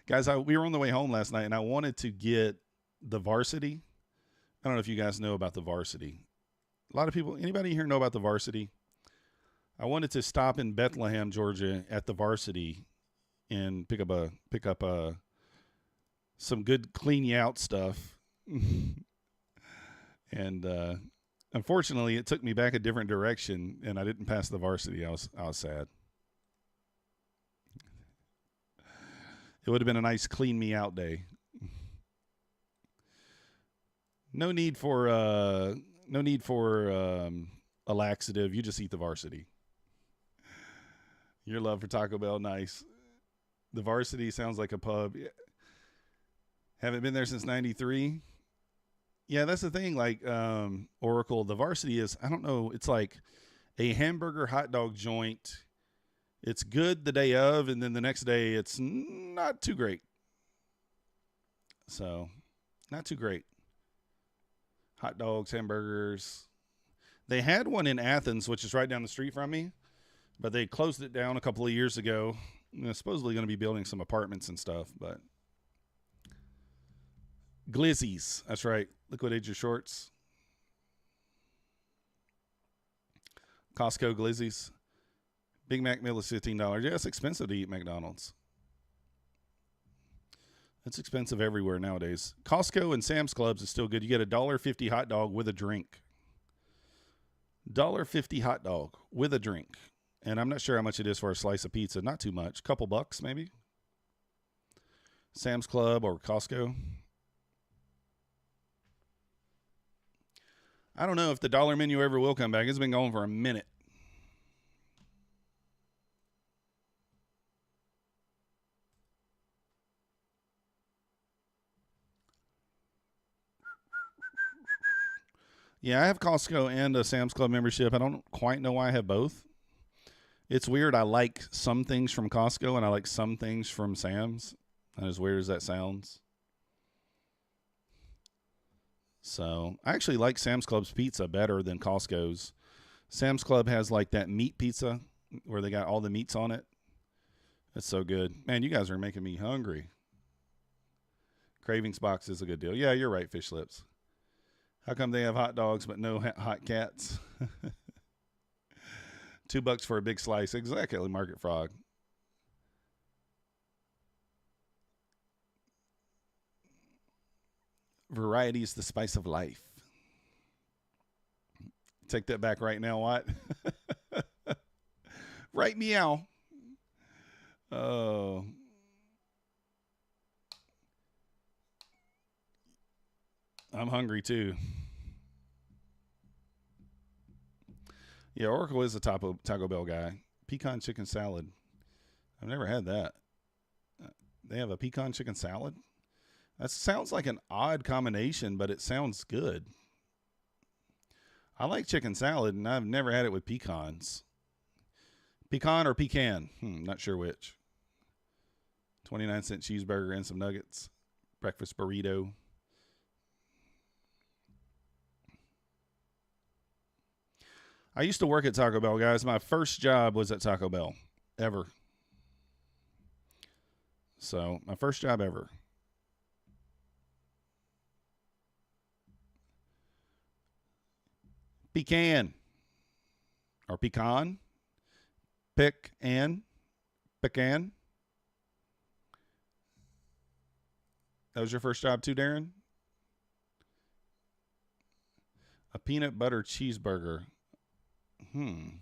Guys, we were on the way home last night, and I wanted to get the Varsity. I don't know if you guys know about the Varsity. A lot of people, anybody here know about the Varsity? I wanted to stop in Bethlehem, Georgia at the Varsity and pick up some good clean you out stuff. And unfortunately, it took me back a different direction, and I didn't pass the Varsity. I was sad. It would have been a nice clean me out day. No need for a laxative. You just eat the Varsity. Your love for Taco Bell, nice. The Varsity sounds like a pub. Haven't been there since '93. Yeah, that's the thing. Like Oracle, the Varsity is, I don't know, it's like a hamburger hot dog joint. It's good the day of, and then the next day it's not too great. So, not too great. Hot dogs, hamburgers. They had one in Athens, which is right down the street from me, but they closed it down a couple of years ago. And they're supposedly going to be building some apartments and stuff, but Glizzies, that's right. Liquidate your shorts. Costco Glizzies. Big Mac meal is $15. Yeah, it's expensive to eat McDonald's. It's expensive everywhere nowadays. Costco and Sam's Clubs is still good. You get a $1.50 hot dog with a drink. $1.50 hot dog with a drink. And I'm not sure how much it is for a slice of pizza. Not too much. Couple bucks maybe. Sam's Club or Costco. I don't know if the dollar menu ever will come back. It's been going for a minute. Yeah, I have Costco and a Sam's Club membership. I don't quite know why I have both. It's weird. I like some things from Costco and I like some things from Sam's. And as weird as that sounds. So I actually like Sam's Club's pizza better than Costco's. Sam's Club has like that meat pizza where they got all the meats on it. It's so good. Man, you guys are making me hungry. Cravings box is a good deal. Yeah, you're right, Fish Lips. How come they have hot dogs but no hot cats? $2 for a big slice. Exactly, Market Frog. Variety is the spice of life. Take that back right now, what? Right, meow. Oh. I'm hungry too. Yeah, Oracle is a Taco Bell guy. Pecan chicken salad. I've never had that. They have a pecan chicken salad? That sounds like an odd combination, but it sounds good. I like chicken salad, and I've never had it with pecans. Pecan or pecan? Not sure which. 29-cent cheeseburger and some nuggets. Breakfast burrito. I used to work at Taco Bell, guys. My first job was at Taco Bell, ever. So, my first job ever. Pecan. Or pecan. Pecan. That was your first job too, Darren? A peanut butter cheeseburger. Pecan.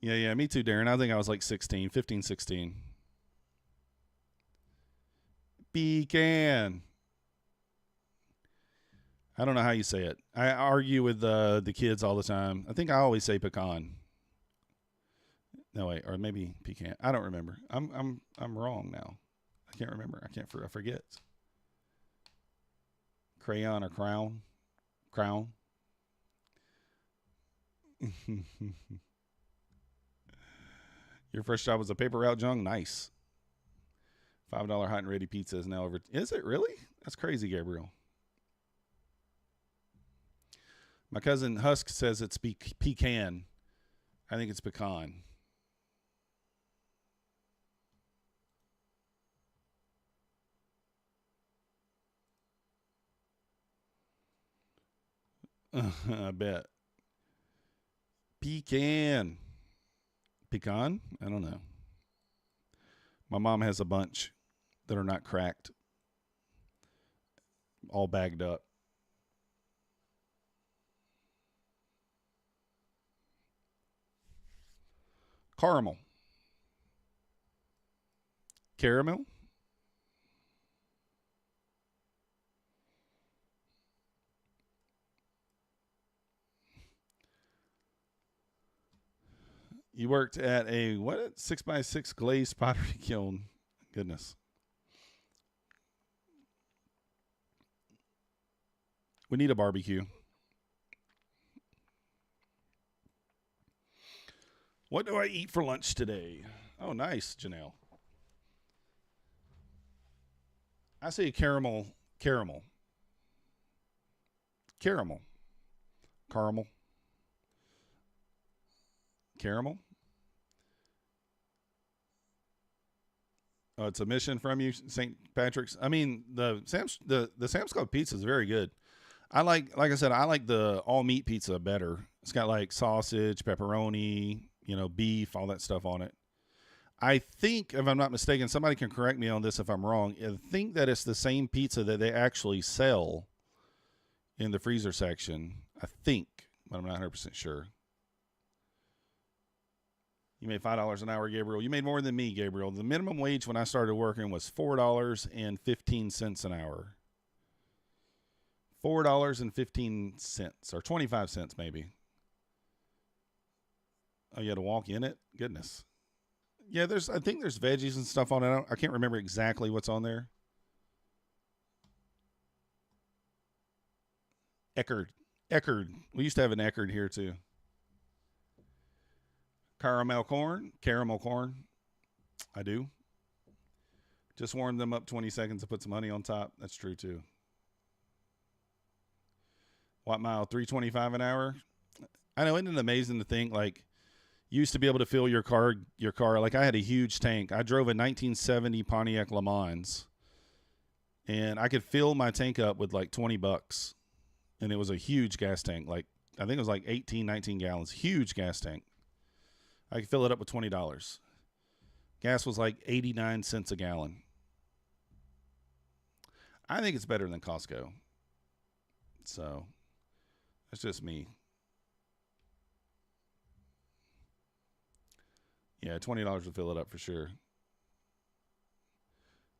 Yeah, me too, Darren. I think I was like 16, 15, 16. Pecan. I don't know how you say it. I argue with the kids all the time. I think I always say pecan. No, wait, or maybe pecan. I don't remember. I'm wrong now. I can't remember. I forget. Crayon or crown? Crown. Your first job was a paper route, Jung? Nice. $5 hot and ready pizza is now over. Is it really? That's crazy, Gabriel. My cousin Husk says it's pecan. I think it's pecan. I bet. Pecan. Pecan? I don't know. My mom has a bunch that are not cracked. All bagged up. Caramel. Caramel? You worked at a, what? 6x6 glazed pottery kiln. Goodness. We need a barbecue. What do I eat for lunch today? Oh, nice, Janelle. I say caramel. Caramel. Caramel. Caramel. Caramel. Oh, it's a mission from you, St. Patrick's. I mean, the Sam's Club pizza is very good. I like I said, I like the all meat pizza better. It's got like sausage, pepperoni, you know, beef, all that stuff on it. I think, if I'm not mistaken, somebody can correct me on this if I'm wrong. I think that it's the same pizza that they actually sell in the freezer section. I think, but I'm not 100% sure. You made $5 an hour, Gabriel. You made more than me, Gabriel. The minimum wage when I started working was $4.15 an hour. $4.15 or 25 cents maybe. Oh, you had to walk in it? Goodness. Yeah, I think there's veggies and stuff on it. I can't remember exactly what's on there. Eckerd. We used to have an Eckerd here too. Caramel corn. I do. Just warm them up 20 seconds to put some honey on top. That's true too. Watt mile, 325 an hour. I know, isn't it amazing to think, like, you used to be able to fill your car. Like, I had a huge tank. I drove a 1970 Pontiac Le Mans, and I could fill my tank up with like $20. And it was a huge gas tank. Like, I think it was like 18, 19 gallons. Huge gas tank. I could fill it up with $20. Gas was like 89 cents a gallon. I think it's better than Costco. So, that's just me. Yeah, $20 would fill it up for sure.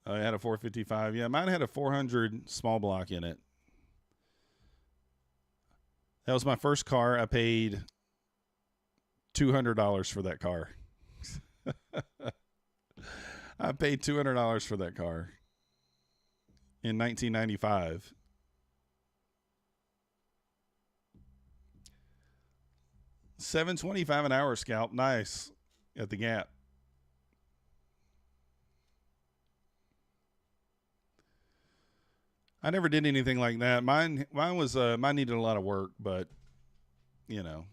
I had a 455. Yeah, mine had a 400 small block in it. That was my first car. I paid $200 for that car. I paid $200 for that car in 1995. $7.25 an hour, Scalp. Nice. At the Gap. I never did anything like that. Mine needed a lot of work, but you know.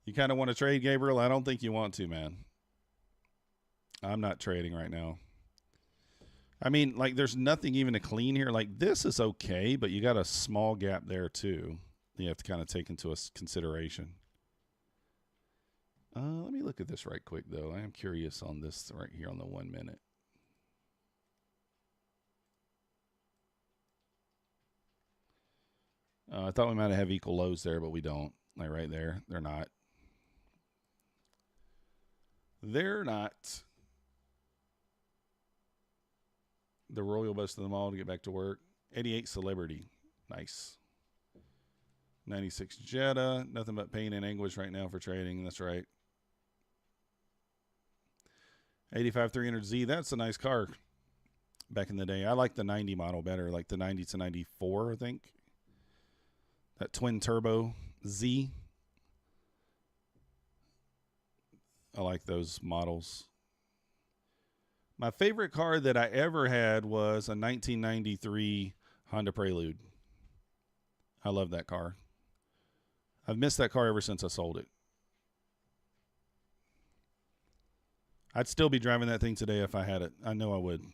You kind of want to trade, Gabriel? I don't think you want to, man. I'm not trading right now. I mean, like, there's nothing even to clean here. Like, this is okay, but you got a small gap there too. You have to kind of take into consideration. Let me look at this right quick, though. I am curious on this right here on the 1 minute. I thought we might have equal lows there, but we don't. Like right there. They're not. They're not. The royal best of them all to get back to work. 88 Celebrity. Nice. 96 Jetta. Nothing but pain and anguish right now for trading. That's right. 85 300Z. That's a nice car back in the day. I like the 90 model better. Like the 90 to 94, I think. That twin turbo Z. I like those models. My favorite car that I ever had was a 1993 Honda Prelude. I love that car. I've missed that car ever since I sold it. I'd still be driving that thing today if I had it. I know I would.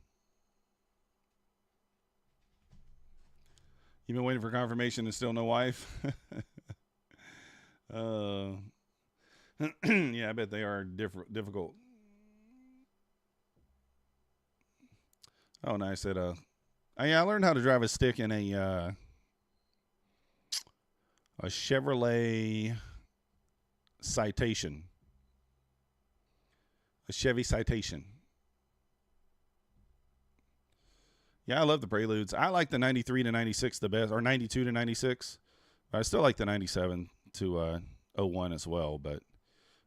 You've been waiting for confirmation and still no wife? Yeah, I bet they are difficult. Oh, nice. I learned how to drive a stick in a Chevrolet Citation. A Chevy Citation. Yeah, I love the Preludes. I like the 93 to 96 the best, or 92 to 96. I still like the 97 to 01 as well, but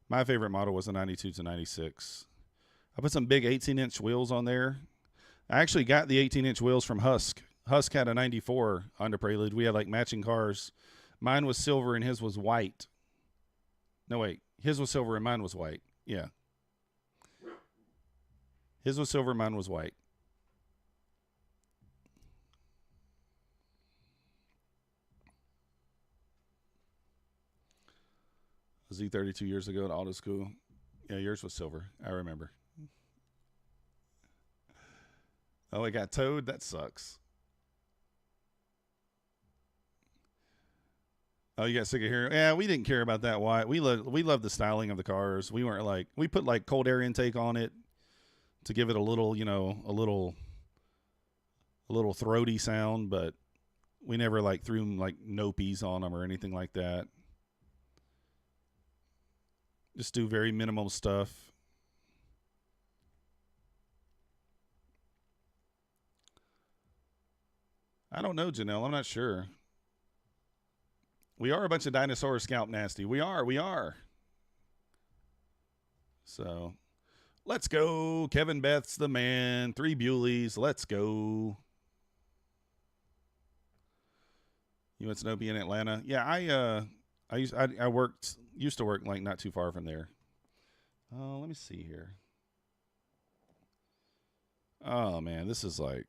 my favorite model was the 92 to 96. I put some big 18-inch wheels on there. I actually got the 18-inch wheels from Husk. Husk had a 94 Honda Prelude. We had like matching cars. Mine was silver and his was white. No, wait. His was silver and mine was white. Yeah. His was silver, mine was white. Z32 years ago at auto school. Yeah, yours was silver. I remember. Oh, it got towed? That sucks. Oh, you got sick of hearing? Yeah, we didn't care about that. Why? We love the styling of the cars. We weren't like we put like cold air intake on it to give it a little, a little throaty sound, but we never like threw like nopies on them or anything like that. Just do very minimal stuff. I don't know, Janelle. I'm not sure. We are a bunch of dinosaur scalp nasty. We are. We are. So let's go. Kevin Beth's the man. 3 Buleys. Let's go. You went Snoopy in Atlanta? Yeah, I used to work like not too far from there. Oh, let me see here. Oh man, this is like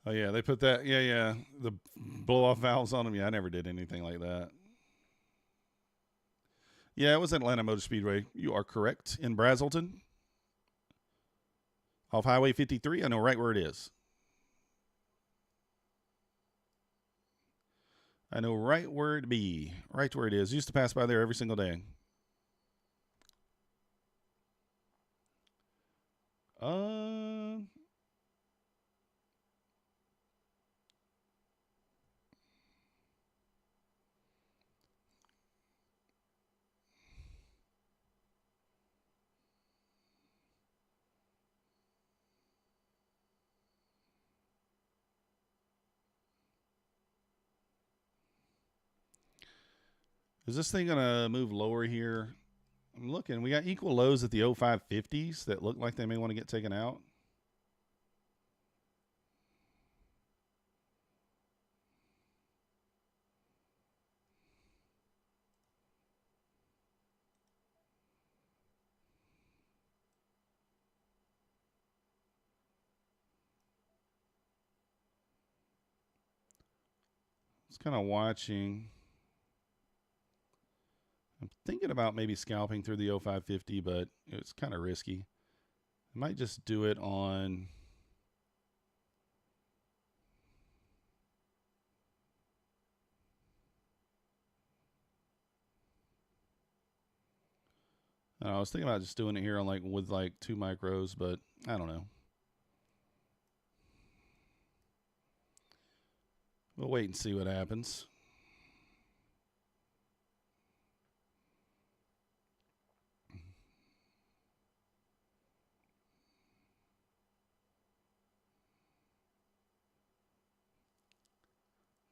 oh yeah, they put that yeah, the blow off valves on them. Yeah, I never did anything like that. Yeah, it was Atlanta Motor Speedway. You are correct. In Brazelton, off Highway 53. I know right where it is. I know right where it be. Right where it is. Used to pass by there every single day. Uh is this thing gonna move lower here? I'm looking. We got equal lows at the 0550s that look like they may want to get taken out. It's kind of watching. I'm thinking about maybe scalping through the 0550, but it's kind of risky. I might just do it on. I was thinking about just doing it here on like with like 2 micros, but I don't know. We'll wait and see what happens.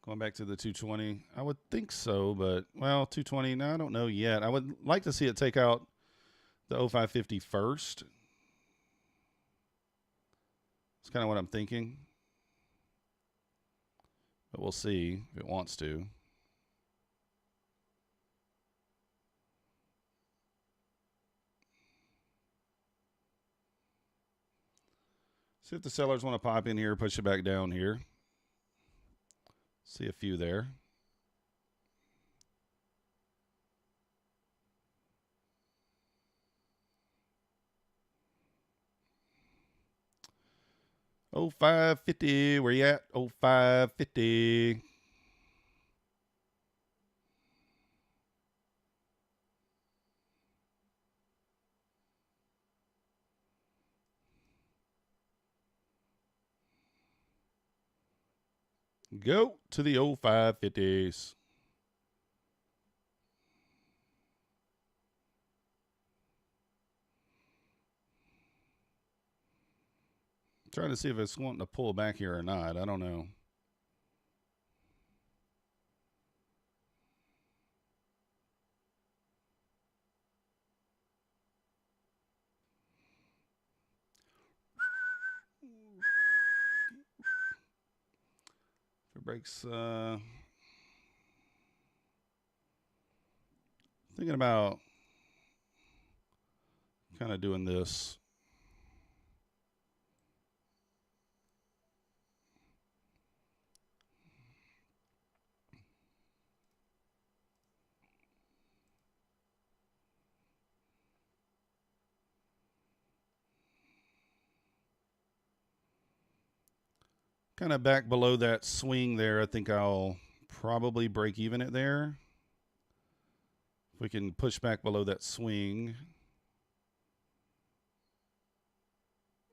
Going back to the 220, I would think so, but well, 220. No, I don't know yet. I would like to see it take out the 0550 first. It's kind of what I'm thinking, but we'll see if it wants to. See if the sellers want to pop in here, push it back down here. See a few there. Oh, 550. Where you at? Oh, 550. Go to the 0550s. Trying to see if it's wanting to pull back here or not. I don't know. If it breaks, thinking about kind of doing this. Kind of back below that swing there. I think I'll probably break even it there. If we can push back below that swing.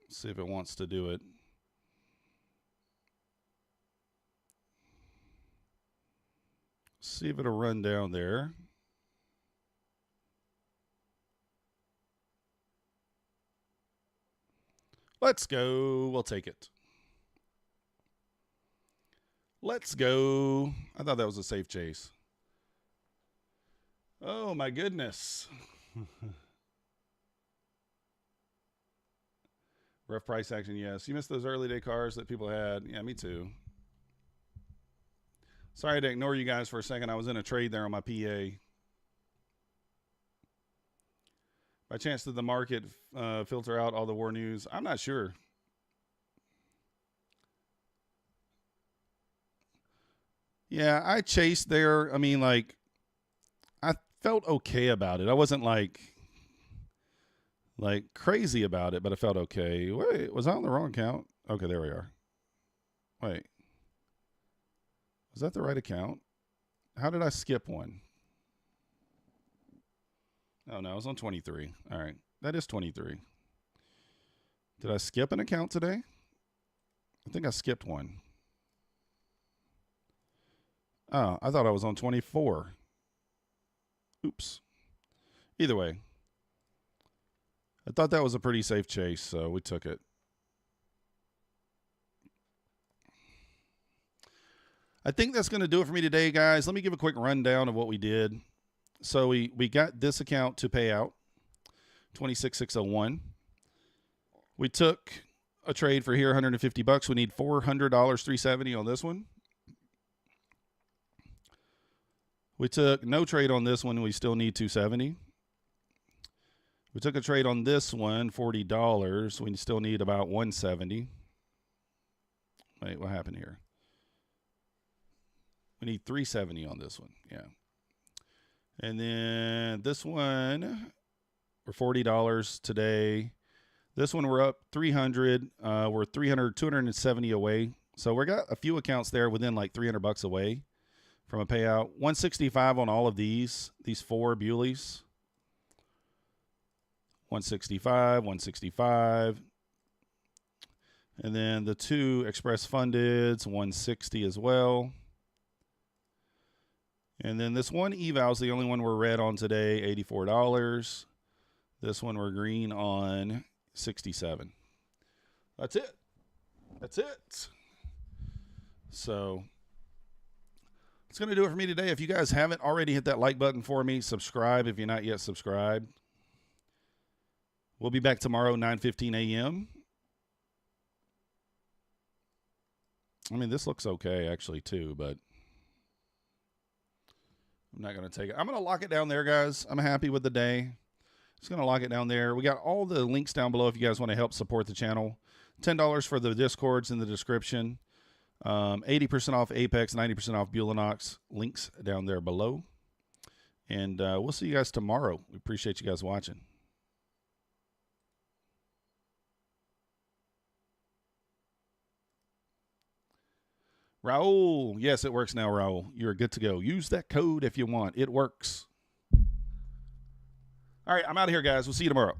See if it wants to do it. See if it'll run down there. Let's go. We'll take it. Let's go. I thought that was a safe chase. Oh, my goodness. Rough price action, yes. You missed those early day cars that people had. Yeah, me too. Sorry to ignore you guys for a second. I was in a trade there on my PA. By chance, did the market filter out all the war news? I'm not sure. Yeah, I chased there. I mean, like, I felt okay about it. I wasn't like crazy about it, but I felt okay. Wait, was I on the wrong account? Okay, there we are. Wait. Was that the right account? How did I skip one? Oh, no, I was on 23. All right. That is 23. Did I skip an account today? I think I skipped one. Oh, I thought I was on 24. Oops. Either way. I thought that was a pretty safe chase, so we took it. I think that's going to do it for me today, guys. Let me give a quick rundown of what we did. So we got this account to pay out, 26,601. We took a trade for here, $150. We need $400, $370 on this one. We took no trade on this one. We still need $270. We took a trade on this one, $40. We still need about $170. Wait, what happened here? We need $370 on this one. Yeah. And then this one, we're $40 today. This one, we're up $300. We're 270 away. So we got a few accounts there within like $300 away from a payout. 165 on all of these four Buleys. 165, 165. And then the two express fundeds, 160 as well. And then this one eval is the only one we're red on today, $84. This one we're green on, $67. That's it. That's it. So it's going to do it for me today. If you guys haven't already hit that like button for me, subscribe if you're not yet subscribed. We'll be back tomorrow, 9:15 a.m. I mean, this looks okay, actually, too, but I'm not going to take it. I'm going to lock it down there, guys. I'm happy with the day. Just going to lock it down there. We got all the links down below if you guys want to help support the channel. $10 for the Discords in the description. 80% off Apex, 90% off Bulenox. Links down there below. And we'll see you guys tomorrow. We appreciate you guys watching. Raul, yes, it works now, Raul. You're good to go. Use that code if you want. It works. All right, I'm out of here, guys. We'll see you tomorrow.